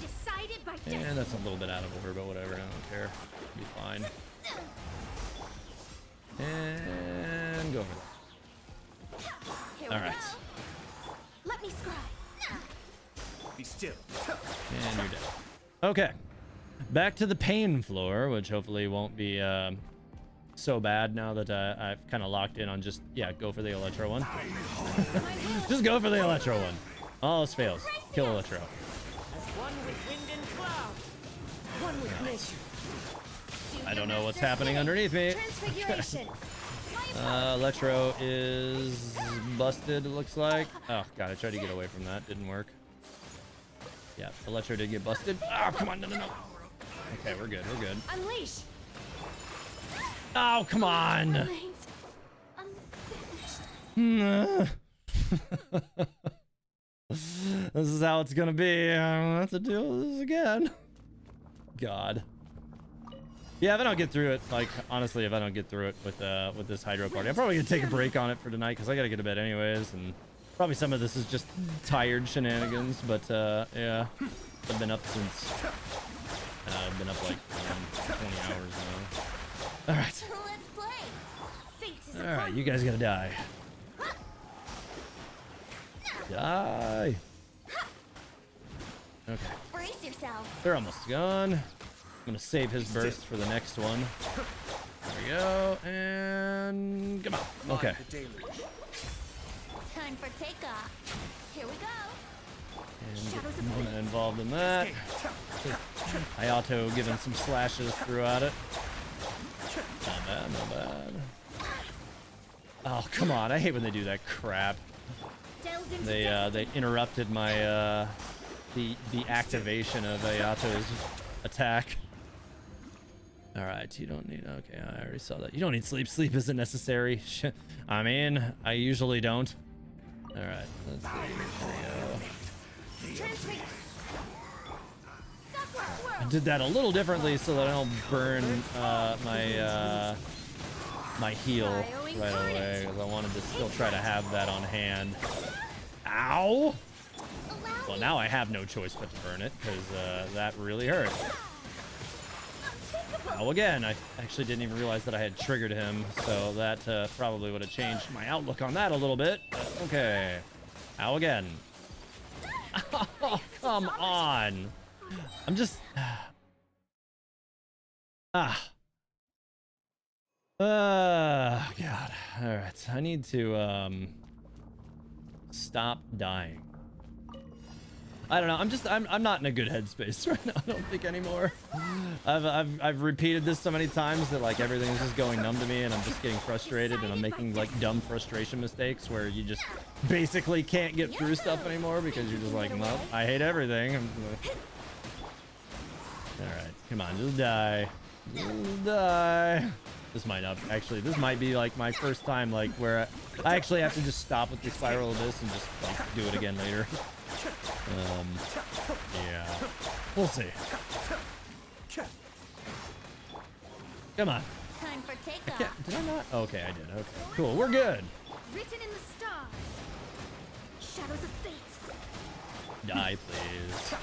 Decided by And that's a little bit out of order, but whatever, I don't care. Be fine. And go over there. All right. Let me scribe. Be still. And you're dead. Okay. Back to the pain floor, which hopefully won't be so bad now that I've kind of locked in on just, yeah, go for the Electro one. Just go for the Electro one. All else fails. Kill Electro. One with wind and cloud. One with nature. I don't know what's happening underneath me. Transfiguration. Electro is busted, it looks like. Oh, God, I tried to get away from that. Didn't work. Yeah, Electro did get busted. Oh, come on. No, no, no. Okay, we're good. We're good. Unleash. Oh, come on. Remains unfinished. This is how it's gonna be. I'm gonna have to deal with this again. God. Yeah, if I don't get through it, like, honestly, if I don't get through it with this Hydro party, I'm probably gonna take a break on it for tonight because I gotta get to bed anyways, and probably some of this is just tired shenanigans, but yeah, I've been up since, I've been up like 20 hours now. All right. Let's play. Fate is All right, you guys gotta die. Die. Okay. Brace yourself. They're almost gone. I'm gonna save his burst for the next one. There we go, and come on. Okay. Time for takeoff. Here we go. And get Mona involved in that. Hayato giving some slashes throughout it. Not bad, not bad. Oh, come on. I hate when they do that crap. Delved into They interrupted my the activation of Ayato's attack. All right, you don't need. Okay, I already saw that. You don't need sleep. Sleep isn't necessary. I mean, I usually don't. All right, let's see. There we go. Transfig. Sakura swirl. I did that a little differently so that I don't burn my heal right away, because I wanted to still try to have that on hand. Ow! Well, now I have no choice but to burn it, because that really hurt. Oh, again, I actually didn't even realize that I had triggered him, so that probably would have changed my outlook on that a little bit. But okay. Ow, again. Oh, come on. I'm just... God. All right. I need to stop dying. I don't know. I'm not in a good headspace right now. I don't think anymore. I've repeated this so many times that like everything's just going numb to me, and I'm just getting frustrated, and I'm making like dumb frustration mistakes where you just basically can't get through stuff anymore because you're just like, well, I hate everything. All right, come on, just die. Just die. This might not actually. This might be like my first time like where I actually have to just stop with the spiral of this and just like do it again later. Yeah, we'll see. Come on. Time for takeoff. Did I not? Okay, I did. Okay, cool. We're good. Written in the stars. Shadows of fate. Die, please.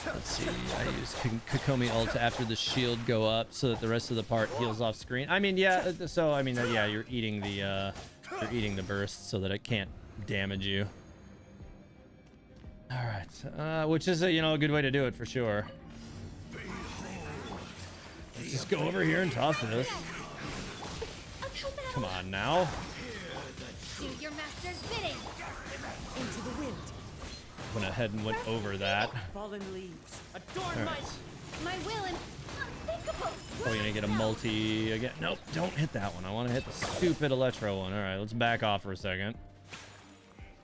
Let's see. I use Kokomi ult after the shield go up so that the rest of the part heals off screen. I mean, yeah. So I mean, yeah, you're eating the burst so that it can't damage you. All right, which is a good way to do it for sure. Let's just go over here and toss this. Come on now. Do your master's bidding. Into the wind. Went ahead and went over that. Fallen leaves. Adorn All my... right. My will and unthinkable. Probably gonna get a multi again. Nope, don't hit that one. I want to hit the stupid Electro one. All right, let's back off for a second.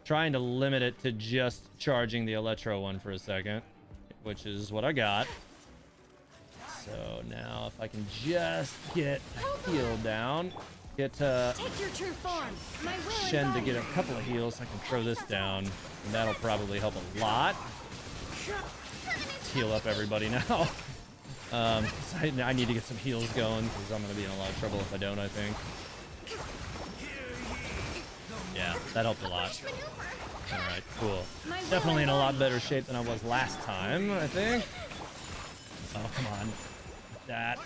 Trying to limit it to just charging the Electro one for a second, which is what I got. So now if I can just get healed down, get Take your true form. My will Shen to embodied. get a couple of heals, I can throw this down, and that'll probably help a lot. Let's heal up everybody now. I need to get some heals going because I'm gonna be in a lot of trouble if I don't, I think. Yeah, that helped a lot. All right, cool. Definitely in a lot better shape than I was last time, I think. Oh, come on. That.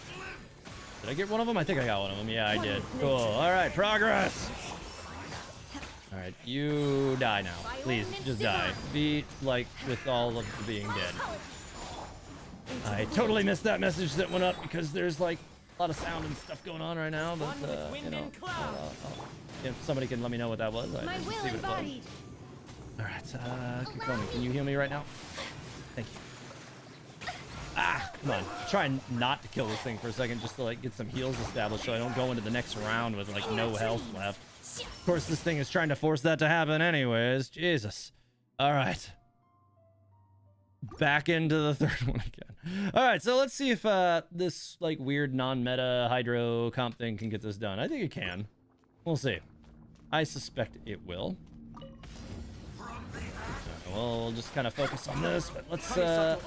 Did I get one of them? I think I got one of them. Yeah, I did. Cool. All right, progress. All right, you die now. Please, just die. Be like with all of the being dead. I totally missed that message that went up because there's like a lot of sound and stuff going on right now, but if somebody can let me know what that was, I'd My see will what it was. embodied. All right, Kokomi, can you heal me right now? Thank you. Ah, come on. Try not to kill this thing for a second just to like get some heals established so I don't go into the next round with like no health left. Of course, this thing is trying to force that to happen anyways. Jesus. All right. Back into the third one again. All right, so let's see if this like weird non-meta hydro comp thing can get this done. I think it can. We'll see. I suspect it will. Well, we'll just kind of focus on this, but let's throw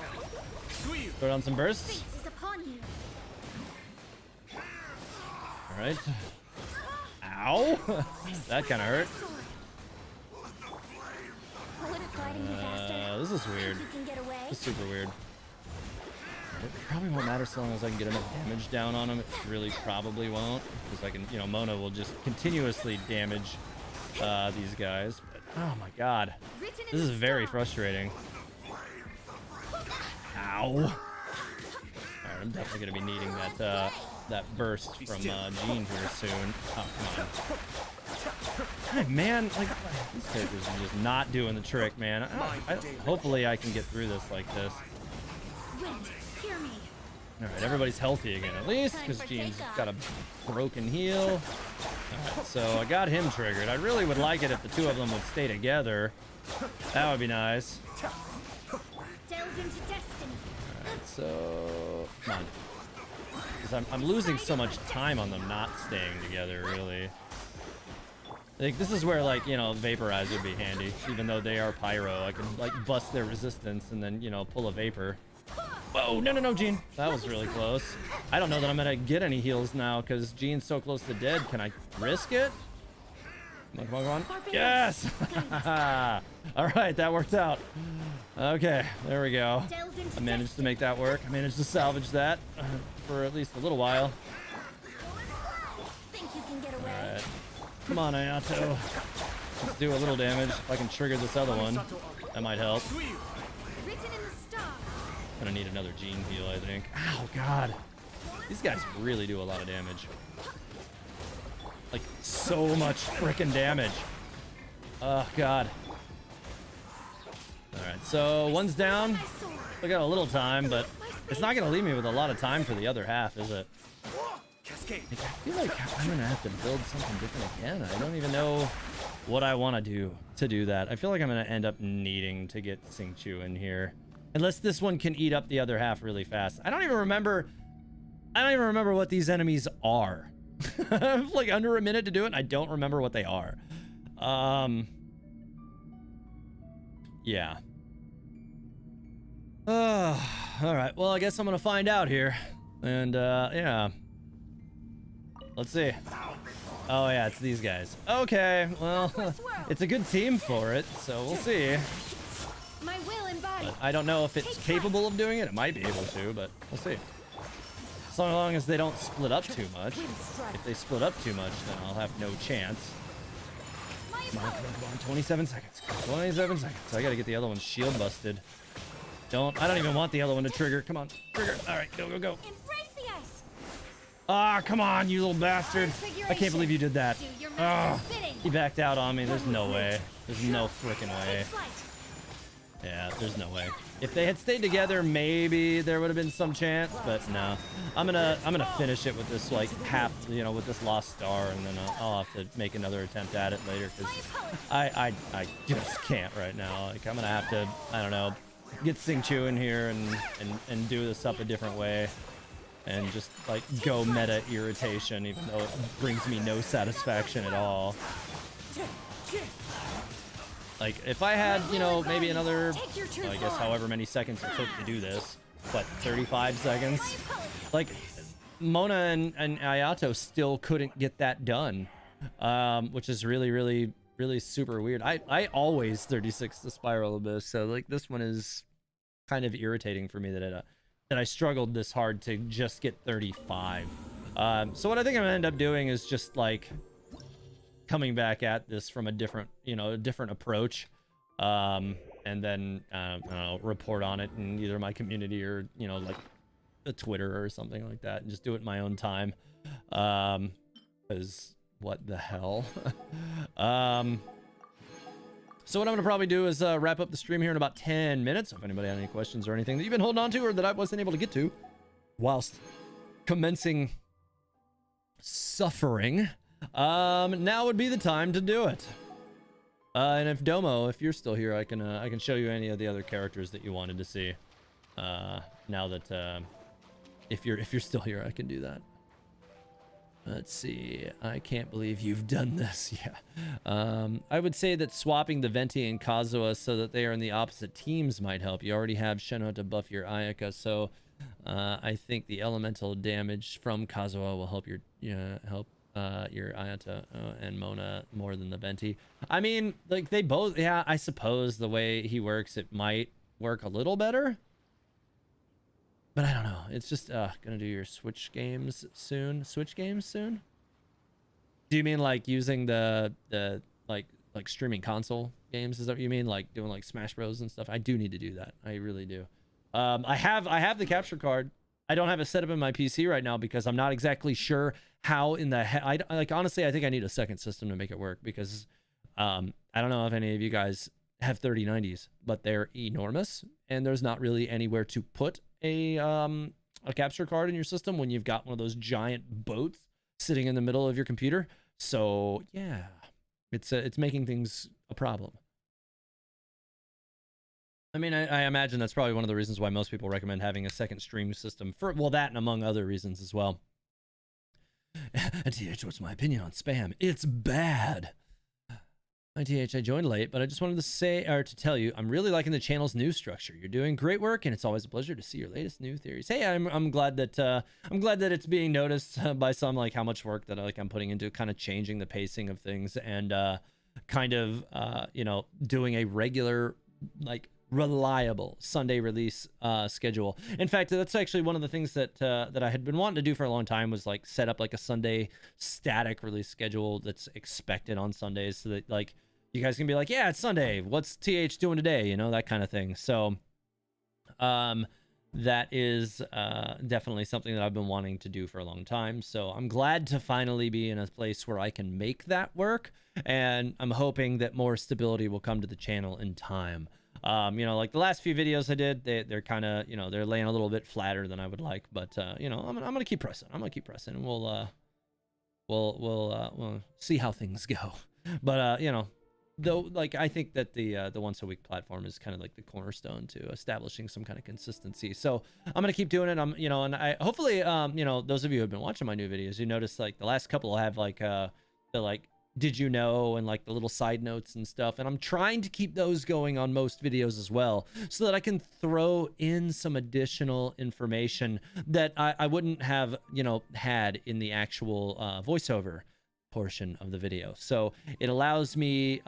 down some bursts. Fate is upon you. All right. Ow! That kind of hurt. Would it gliding be faster? This is weird. You can get away. This is super weird. It probably won't matter so long as I can get enough damage down on him. It really probably won't, because I can, Mona will just continuously damage these guys. But, oh my god, this is very frustrating. Ow! All right, I'm definitely gonna be needing that burst from Jean here soon. Oh, come on. God, man, like these characters are just not doing the trick, man. Hopefully I can get through this like this. Wind, hear me. All right, everybody's healthy again, at least, because Jean's got a broken heel. All right, so I got him triggered. I really would like it if the two of them would stay together. That would be nice. Delve into destiny. All right, so come on. Because I'm losing so much time on them not staying together, really. I think this is where, like, Vaporize would be handy. Even though they are pyro, I can, like, bust their resistance and then, pull a vapor. Whoa, no, Jean. That was really close. I don't know that I'm going to get any heals now because Jean's so close to dead. Can I risk it? Come on. Yes! All right, that worked out. Okay, there we go. I managed to make that work. I managed to salvage that for at least a little while. Think you can get away? All right. Come on, Ayato. Let's do a little damage. If I can trigger this other one, that might help. Written in the stars. Gonna need another Jean heal, I think. Ow, God. These guys really do a lot of damage. Like, so much freaking damage. Oh, God. right, so one's down. I got a little time, but it's not gonna leave me with a lot of time for the other half, is it? Cascade. Like, I feel like I'm gonna have to build something different again. I don't even know what I want to do that. I feel like I'm gonna end up needing to get Xingqiu in here, unless this one can eat up the other half really fast. I don't even remember what these enemies are. I have like under a minute to do it, and I don't remember what they are. Yeah. All right. Well, I guess I'm gonna find out here, and yeah. Let's see. Oh yeah, it's these guys. Okay. Well, it's a good team for it, so we'll see. My will and body. But I don't know if it's capable of doing it. It might be able to, but we'll see. So long as they don't split up too much. If they split up too much, then I'll have no chance. Come on, come on, come on. 27 seconds. 27 seconds. I gotta get the other one's shield busted. I don't even want the other one to trigger. Come on, trigger. All right, go, go, go. Embrace the ice. Ah, come on, you little bastard. I can't believe you did that. Do your Ah, master's bidding. he backed out on me. There's no way. There's no freaking way. Take flight. Yeah, there's no way. If they had stayed together, maybe there would have been some chance, but no. I'm gonna finish it with this like half, you know, with this lost star, and then I'll have to make another attempt at it later because I just can't right now. Like I'm gonna have to, I don't know, get Xingqiu in here and do this up a different way, and just like go meta irritation, even though it brings me no satisfaction at all. Like, if I had, you know, maybe another, I guess however many seconds it took to do this, but 35 seconds, like, Mona and Ayato still couldn't get that done, which is really, really, really super weird. I always 36 the Spiral Abyss, so, like, this one is kind of irritating for me that I struggled this hard to just get 35. So what I think I'm gonna end up doing is just, like, coming back at this from a different, you know, a different approach, and then I don't know, report on it in either my community or, you know, like a Twitter or something like that, and just do it in my own time, because what the hell. So what I'm gonna probably do is wrap up the stream here in about 10 minutes. If anybody had any questions or anything that you've been holding on to or that I wasn't able to get to whilst commencing suffering, now would be the time to do it. And if Domo, if you're still here, I can show you any of the other characters that you wanted to see. Now that if you're still here, I can do that. Let's see. I can't believe you've done this. Yeah. I would say that swapping the Venti and Kazuha so that they are in the opposite teams might help. You already have Shenhe to buff your Ayaka, so I think the elemental damage from Kazuha will help your Ayata and Mona more than the Venti. I mean, like, they both, yeah, I suppose the way he works, it might work a little better. But I don't know. It's just gonna do your Switch games soon. Switch games soon? Do you mean like using the like streaming console games? Is that what you mean? Like doing like Smash Bros and stuff? I do need to do that. I really do. I have the capture card. I don't have it set up in my PC right now because I'm not exactly sure how in the heck. Like, honestly, I think I need a second system to make it work because I don't know if any of you guys have 3090s, but they're enormous and there's not really anywhere to put a capture card in your system when you've got one of those giant boats sitting in the middle of your computer. So yeah, it's making things a problem. I mean, I imagine that's probably one of the reasons why most people recommend having a second stream system for, well, that and among other reasons as well. TH, what's my opinion on spam? It's bad. TH, I joined late, but I just wanted to say, or to tell you, I'm really liking the channel's new structure. You're doing great work, and it's always a pleasure to see your latest new theories. Hey, I'm glad that it's being noticed by some, like how much work that I'm putting into kind of changing the pacing of things and kind of you know, doing a regular, like, reliable Sunday release schedule. In fact, that's actually one of the things that that I had been wanting to do for a long time, was like set up like a Sunday static release schedule that's expected on Sundays, so that like you guys can be like, yeah, it's Sunday, what's TH doing today, you know, that kind of thing. So that is definitely something that I've been wanting to do for a long time. So I'm glad to finally be in a place where I can make that work, and I'm hoping that more stability will come to the channel in time. You know, like the last few videos I did, they're kind of, you know, they're laying a little bit flatter than I would like, but you know, I'm gonna keep pressing. I'm gonna keep pressing, and we'll see how things go. But you know, though, like I think that the once a week platform is kind of like the cornerstone to establishing some kind of consistency. So I'm gonna keep doing it. I'm, you know, and I hopefully, you know, those of you who have been watching my new videos, you notice like the last couple have like the like did you know and like the little side notes and stuff, and I'm trying to keep those going on most videos as well, so that I can throw in some additional information that I wouldn't have, you know, had in the actual voiceover portion of the video. So it allows me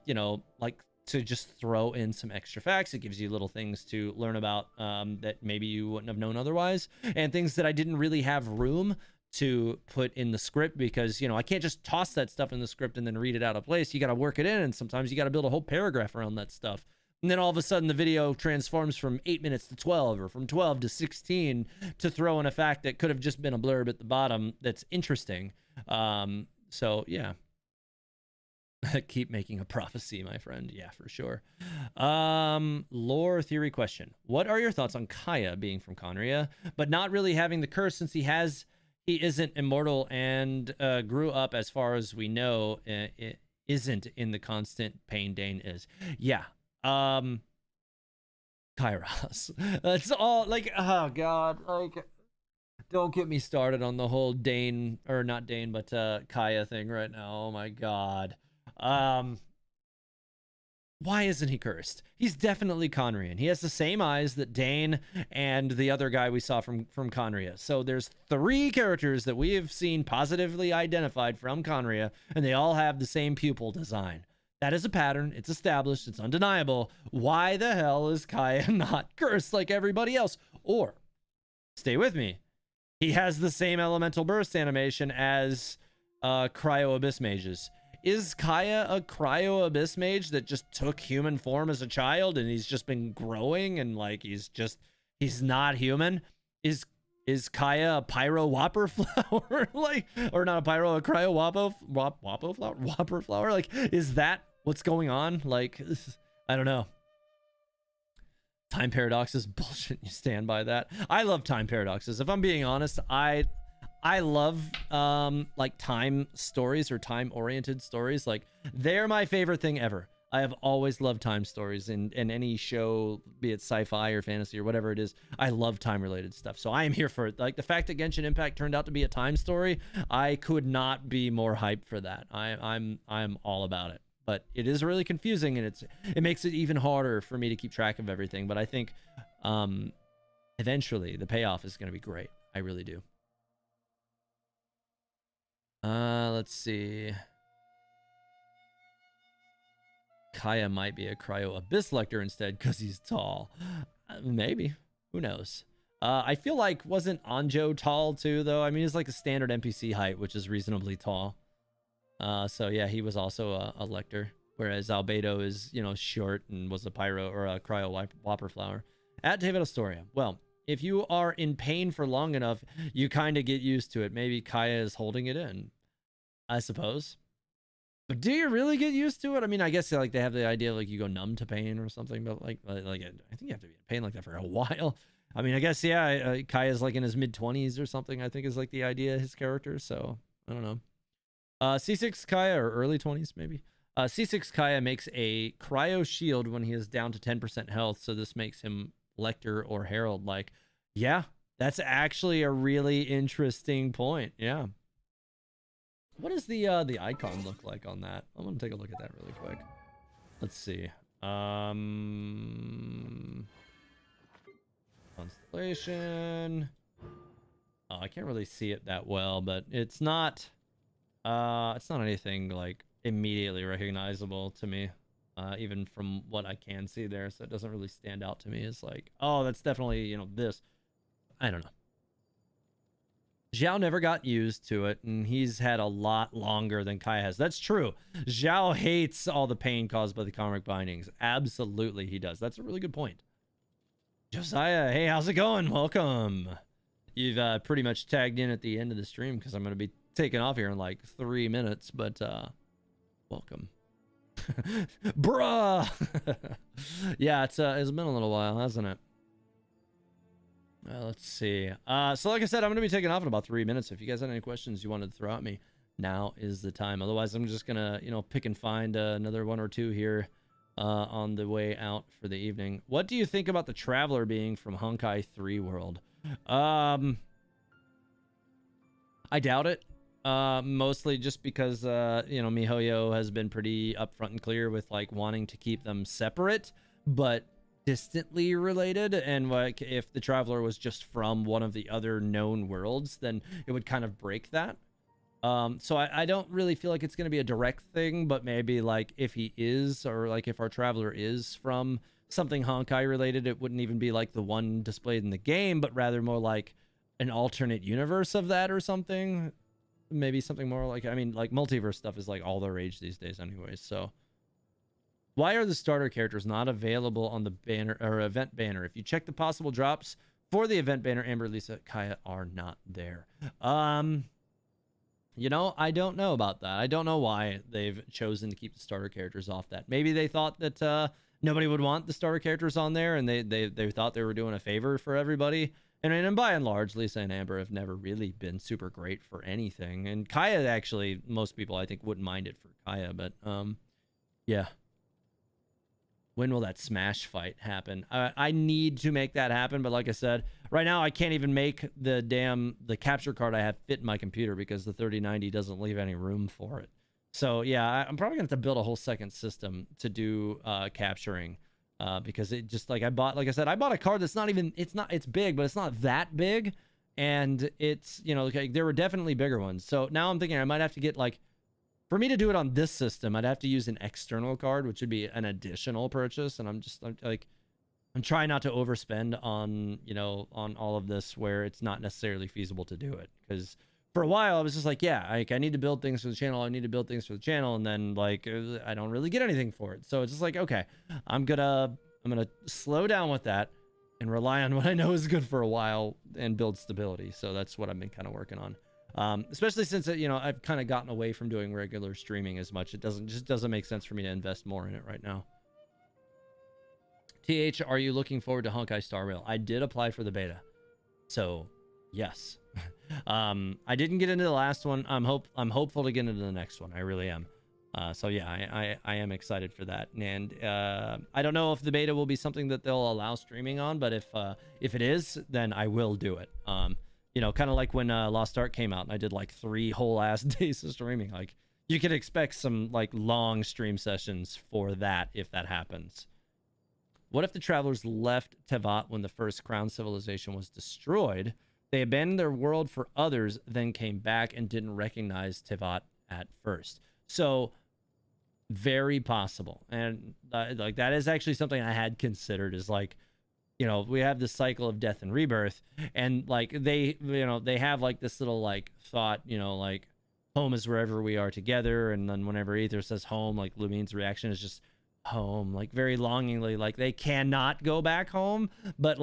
you know, like to just throw in some extra facts. It gives you little things to learn about that maybe you wouldn't have known otherwise, and things that I didn't really have room to put in the script, because, you know, I can't just toss that stuff in the script and then read it out of place. You got to work it in, and sometimes you got to build a whole paragraph around that stuff. And then all of a sudden the video transforms from 8 minutes to 12, or from 12 to 16, to throw in a fact that could have just been a blurb at the bottom that's interesting. So yeah. Keep making a prophecy, my friend. Yeah, for sure. Lore theory question. What are your thoughts on Kaya being from Conria, but not really having the curse, since he isn't immortal and grew up, as far as we know, it isn't in the constant pain Dane is. Yeah. Kairos. That's all. Like, oh god, like, don't get me started on the whole Dane, or not Dane, but Kaya thing right now. Oh my god. Why isn't he cursed? He's definitely Conrian. He has the same eyes that Dane and the other guy we saw from Conria. So there's 3 characters that we have seen positively identified from Conria, and they all have the same pupil design. That is a pattern. It's established. It's undeniable. Why the hell is Kaya not cursed like everybody else? Or, stay with me, he has the same elemental burst animation as Cryo Abyss mages. Is Kaya a Cryo Abyss mage that just took human form as a child, and he's just been growing, and like he's not human? Is Kaya a Pyro Whopper flower? Like, or not a Pyro, a Cryo Whopper flower? Like, is that what's going on? Like, I don't know. Time paradoxes, bullshit. You stand by that? I love time paradoxes. If I'm being honest, I love like time stories, or time oriented stories. Like, they're my favorite thing ever. I have always loved time stories in any show, be it sci-fi or fantasy or whatever it is. I love time related stuff. So I am here for it. Like the fact that Genshin Impact turned out to be a time story, I could not be more hyped for that. I'm all about it. But it is really confusing, and it makes it even harder for me to keep track of everything. But I think eventually the payoff is going to be great. I really do. Let's see. Kaya might be a Cryo Abyss Lector instead because he's tall. Maybe. Who knows? I feel like, wasn't Anjo tall too, though? I mean, he's like a standard NPC height, which is reasonably tall. So yeah, he was also a Lector. Whereas Albedo is, you know, short and was a Pyro, or a Cryo Whopper flower. At David Astoria. Well, if you are in pain for long enough, you kind of get used to it. Maybe Kaya is holding it in, I suppose. But do you really get used to it? I mean, I guess like they have the idea like you go numb to pain or something, but like I think you have to be in pain like that for a while. I mean, I guess, yeah, Kaya's like in his mid-20s or something, I think is like the idea of his character. So I don't know. C6 Kaya, or early 20s maybe. C6 Kaya makes a cryo shield when he is down to 10% health. So this makes him Lector or Herald like. Yeah, that's actually a really interesting point. Yeah. What does the icon look like on that? I'm gonna take a look at that really quick. Let's see. Constellation. Oh, I can't really see it that well, but it's not anything like immediately recognizable to me, even from what I can see there. So it doesn't really stand out to me as like, oh, that's definitely, you know, this. I don't know. Zhao never got used to it, and he's had a lot longer than Kaya has. That's true. Zhao hates all the pain caused by the karmic bindings. Absolutely, he does. That's a really good point. Josiah, hey, how's it going? Welcome. You've pretty much tagged in at the end of the stream because I'm going to be taking off here in like 3 minutes, but welcome. Bruh. Yeah, it's been a little while, hasn't it? Let's see. So like I said, I'm gonna be taking off in about 3 minutes. If you guys had any questions you wanted to throw at me, now is the time. Otherwise, I'm just gonna, pick and find another one or two here on the way out for the evening. What do you think about the Traveler being from Honkai 3 World? I doubt it. Mostly just because MiHoYo has been pretty upfront and clear with like wanting to keep them separate but distantly related, and like if the Traveler was just from one of the other known worlds, then it would kind of break that. So I don't really feel like it's going to be a direct thing, but maybe like if he is, or like if our Traveler is from something Honkai related, it wouldn't even be like the one displayed in the game, but rather more like an alternate universe of that or something. Maybe something more like, I mean, like multiverse stuff is like all the rage these days anyways. So why are the starter characters not available on the banner or event banner? If you check the possible drops for the event banner, Amber, Lisa, Kaya are not there. I don't know about that. I don't know why they've chosen to keep the starter characters off that. Maybe they thought that nobody would want the starter characters on there, and they thought they were doing a favor for everybody. And by and large, Lisa and Amber have never really been super great for anything. And Kaya, actually, most people, I think, wouldn't mind it for Kaya. But, yeah. When will that Smash fight happen? I need to make that happen. But like I said, right now, I can't even make the capture card I have fit in my computer because the 3090 doesn't leave any room for it. So, yeah, I'm probably going to have to build a whole second system to do capturing. Because it just like I bought a card that's it's big, but it's not that big. And it's, there were definitely bigger ones. So now I'm thinking I might have to get for me to do it on this system, I'd have to use an external card, which would be an additional purchase. And I'm trying not to overspend on, on all of this where it's not necessarily feasible to do it. Because for a while I was just like, yeah, I need to build things for the channel. And then I don't really get anything for it. So it's just like, okay, I'm gonna slow down with that and rely on what I know is good for a while and build stability. So that's what I've been kind of working on. Especially since I've kind of gotten away from doing regular streaming as much. It doesn't make sense for me to invest more in it right now. TH, are you looking forward to Honkai Star Rail? I did apply for the beta. So yes. I didn't get into the last one. I'm hopeful to get into the next one. I really am. So yeah, I am excited for that. And I don't know if the beta will be something that they'll allow streaming on, but if it is, then I will do it. Kind of like when Lost Ark came out and I did 3 whole ass days of streaming. You could expect some long stream sessions for that if that happens. What if the Travelers left Tevat when the first Crown civilization was destroyed? They abandoned their world for others, then came back and didn't recognize Tevat at first. So, very possible. And that is actually something I had considered is we have this cycle of death and rebirth, and they have this little thought, home is wherever we are together. And then whenever Aether says home, Lumine's reaction is just home, very longingly, they cannot go back home, but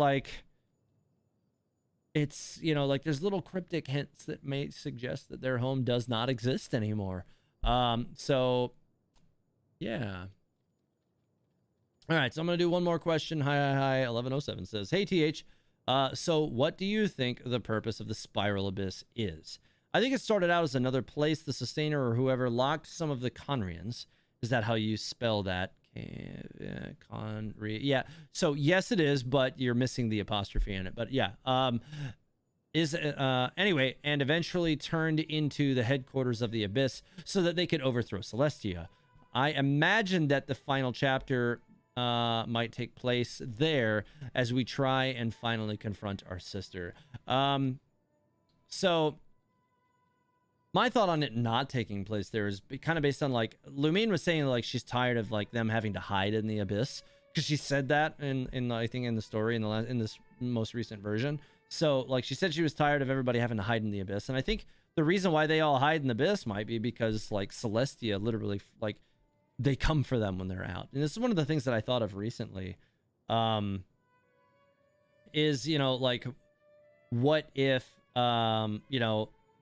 it's there's little cryptic hints that may suggest that their home does not exist anymore. So yeah. All right, so I'm gonna do one more question. Hi 1107 says, hey TH, so what do you think the purpose of the Spiral Abyss is? I think it started out as another place the Sustainer or whoever locked some of the Conrians. Is that how you spell that? Yeah, so yes it is, but you're missing the apostrophe in it. But yeah, anyway, and eventually turned into the headquarters of the Abyss so that they could overthrow Celestia. I imagine that the final chapter might take place there as we try and finally confront our sister. So my thought on it not taking place there is kind of based on Lumine was saying she's tired of them having to hide in the Abyss, because she said that in I think in the story in this most recent version. So she said she was tired of everybody having to hide in the Abyss, and I think the reason why they all hide in the Abyss might be because Celestia literally they come for them when they're out. And this is one of the things that I thought of recently. Is what if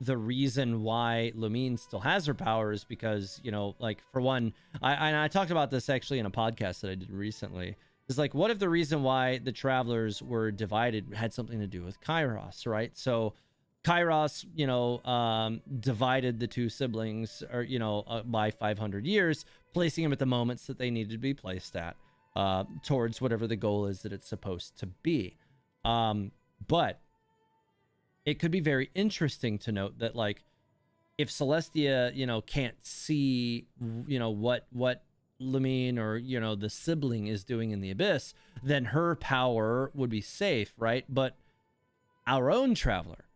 the reason why Lumine still has her power is because, you know, like, for one, I talked about this actually in a podcast that I did recently. It's like, what if the reason why the travelers were divided had something to do with Kairos, right? So Kairos, you know, divided the two siblings, or, you know, by 500 years, placing them at the moments that they needed to be placed at, towards whatever the goal is that it's supposed to be. But it could be very interesting to note that, like, if Celestia, you know, can't see, you know, what Lumine, or, you know, the sibling is doing in the abyss, then her power would be safe, right? But our own traveler,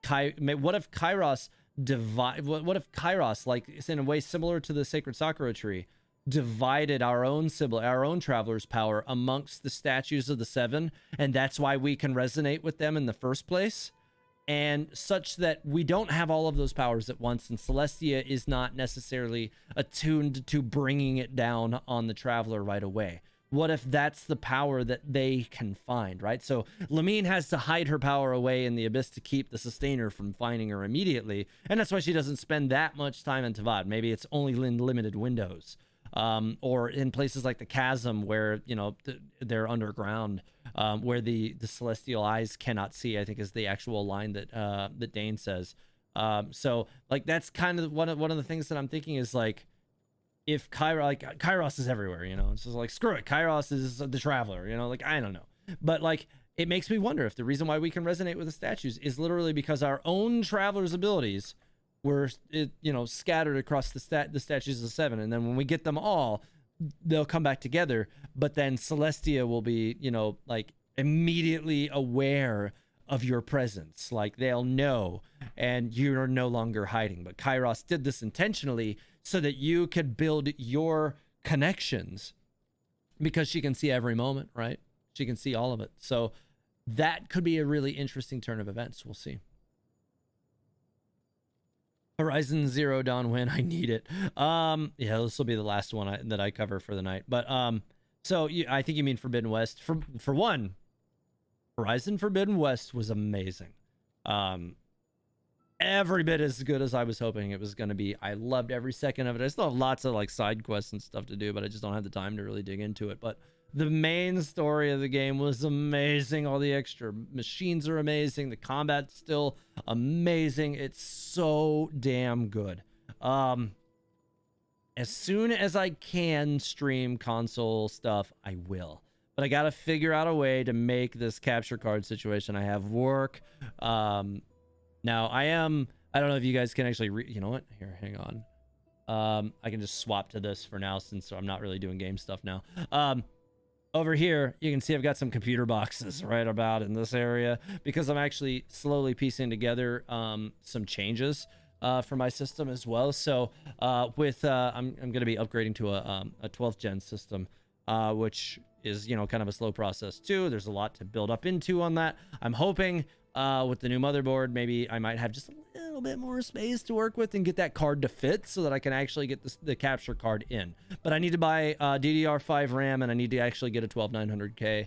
what if Kairos what if Kairos, like, it's in a way similar to the sacred Sakura tree, divided our own sibling, our own traveler's power amongst the statues of the seven, and that's why we can resonate with them in the first place, and such that we don't have all of those powers at once, and Celestia is not necessarily attuned to bringing it down on the traveler right away. What if that's the power that they can find, right? So Lumine has to hide her power away in the abyss to keep the sustainer from finding her immediately, and that's why she doesn't spend that much time in Tavad. Maybe it's only in limited windows. Or in places like the chasm, where, you know, they're underground, where the celestial eyes cannot see, I think is the actual line that that Dane says. So, like, that's kind of one of the things that I'm thinking is, like, if Kairos is everywhere, you know, it's just like, screw it, Kairos is the traveler, you know, like, I don't know. But, like, it makes me wonder if the reason why we can resonate with the statues is literally because our own traveler's abilities were, you know, scattered across the statues of the seven, and then when we get them all, they'll come back together. But then Celestia will be, you know, like, immediately aware of your presence, like, they'll know, and you're no longer hiding. But Kairos did this intentionally so that you could build your connections, because she can see every moment, right? She can see all of it. So that could be a really interesting turn of events. We'll see. Horizon Zero Dawn win. I need it. Yeah, this will be the last one that I cover for the night. But so I think you mean Forbidden West. For one, Horizon Forbidden West was amazing. Every bit as good as I was hoping it was going to be. I loved every second of it. I still have lots of, like, side quests and stuff to do, but I just don't have the time to really dig into it. But the main story of the game was amazing. All the extra machines are amazing. The combat's still amazing. It's so damn good. As soon as I can stream console stuff, I will. But I got to figure out a way to make this capture card situation I have work. Now, I don't know if you guys can actually you know what? Here, hang on. I can just swap to this for now, since I'm not really doing game stuff now. Over here, you can see I've got some computer boxes right about in this area, because I'm actually slowly piecing together some changes for my system as well. So I'm going to be upgrading to a 12th gen system, which is, you know, kind of a slow process too. There's a lot to build up into on that. I'm hoping with the new motherboard, maybe I might have just a little bit more space to work with and get that card to fit, so that I can actually get the capture card in. But I need to buy DDR5 RAM, and I need to actually get a 12900K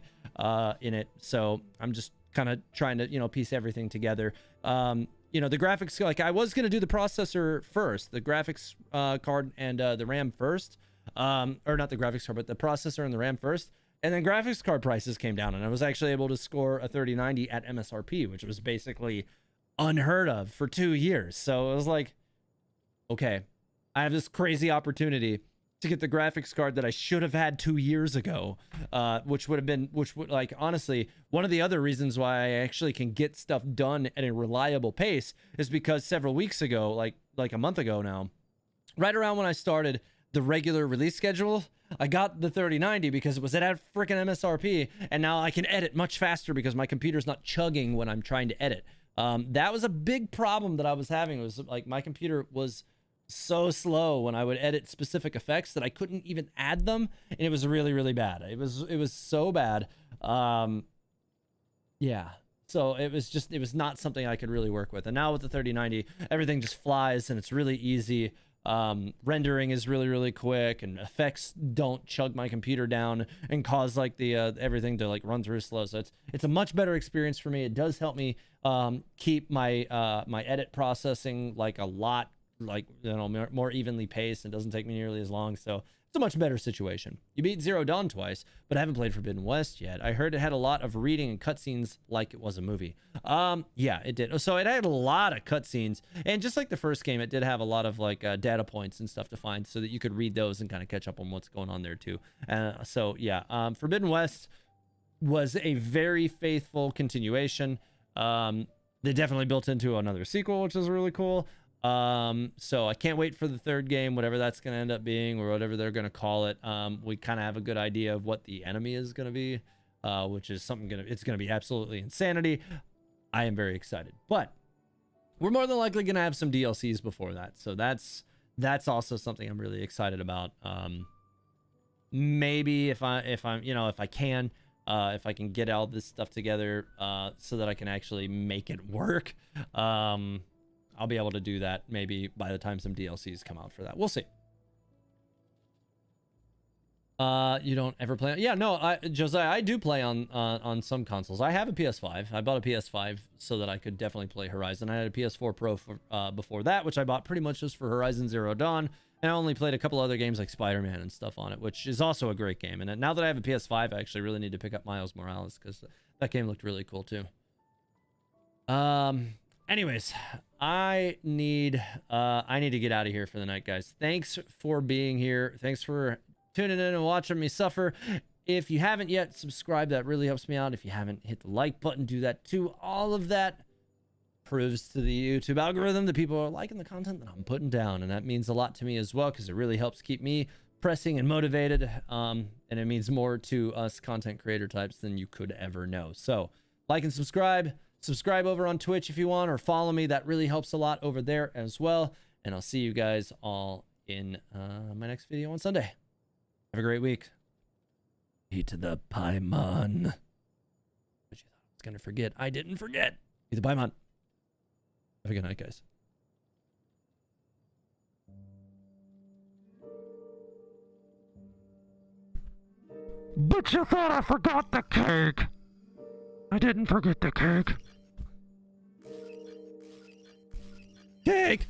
in it. So I'm just kind of trying to, you know, piece everything together. You know, the graphics, like, I was going to do the processor first, the graphics card and the RAM first, or not the graphics card, but the processor and the RAM first. And then graphics card prices came down, and I was actually able to score a 3090 at MSRP, which was basically unheard of for 2 years. So it was like, okay, I have this crazy opportunity to get the graphics card that I should have had 2 years ago, which would, like, honestly, one of the other reasons why I actually can get stuff done at a reliable pace is because several weeks ago, like a month ago now, right around when I started the regular release schedule, I got the 3090 because it was at freaking MSRP, and now I can edit much faster because my computer's not chugging when I'm trying to edit. That was a big problem that I was having. It was like my computer was so slow when I would edit specific effects that I couldn't even add them, and it was really, really bad. It was so bad. Yeah. So it was not something I could really work with. And now with the 3090, everything just flies, and it's really easy. Rendering is really, really quick, and effects don't chug my computer down and cause like the everything to like run through slow. So it's a much better experience for me. It does help me keep my my edit processing like a lot, like, you know, more evenly paced, and doesn't take me nearly as long. So it's a much better situation. You beat Zero Dawn twice, but I haven't played Forbidden West yet. I heard it had a lot of reading and cutscenes like it was a movie. Yeah, it did. So it had a lot of cutscenes, and just like the first game, it did have a lot of like data points and stuff to find, so that you could read those and kind of catch up on what's going on there too. So yeah, Forbidden West was a very faithful continuation. They definitely built into another sequel, which is really cool. So I can't wait for the third game, whatever that's going to end up being, or whatever they're going to call it. We kind of have a good idea of what the enemy is going to be, which is something it's going to be absolutely insanity. I am very excited, but we're more than likely going to have some DLCs before that. So that's also something I'm really excited about. Maybe if I can get all this stuff together, so that I can actually make it work, I'll be able to do that maybe by the time some DLCs come out for that. We'll see. You don't ever play? Yeah, no, Josiah, I do play on some consoles. I have a PS5. I bought a PS5 so that I could definitely play Horizon. I had a PS4 Pro before that, which I bought pretty much just for Horizon Zero Dawn. And I only played a couple other games like Spider-Man and stuff on it, which is also a great game. And now that I have a PS5, I actually really need to pick up Miles Morales, because that game looked really cool too. Anyways, I need to get out of here for the night, guys. Thanks for being here. Thanks for tuning in and watching me suffer. If you haven't yet, subscribe. That really helps me out. If you haven't hit the like button, do that too. All of that proves to the YouTube algorithm that people are liking the content that I'm putting down, and that means a lot to me as well, because it really helps keep me pressing and motivated. And it means more to us content creator types than you could ever know. So like and subscribe. Subscribe over on Twitch if you want, or follow me. That really helps a lot over there as well. And I'll see you guys all in my next video on Sunday. Have a great week. Eat the Paimon. But you thought I was going to forget. I didn't forget. Eat the Paimon. Have a good night, guys. But you thought I forgot the cake. I didn't forget the cake. Cake!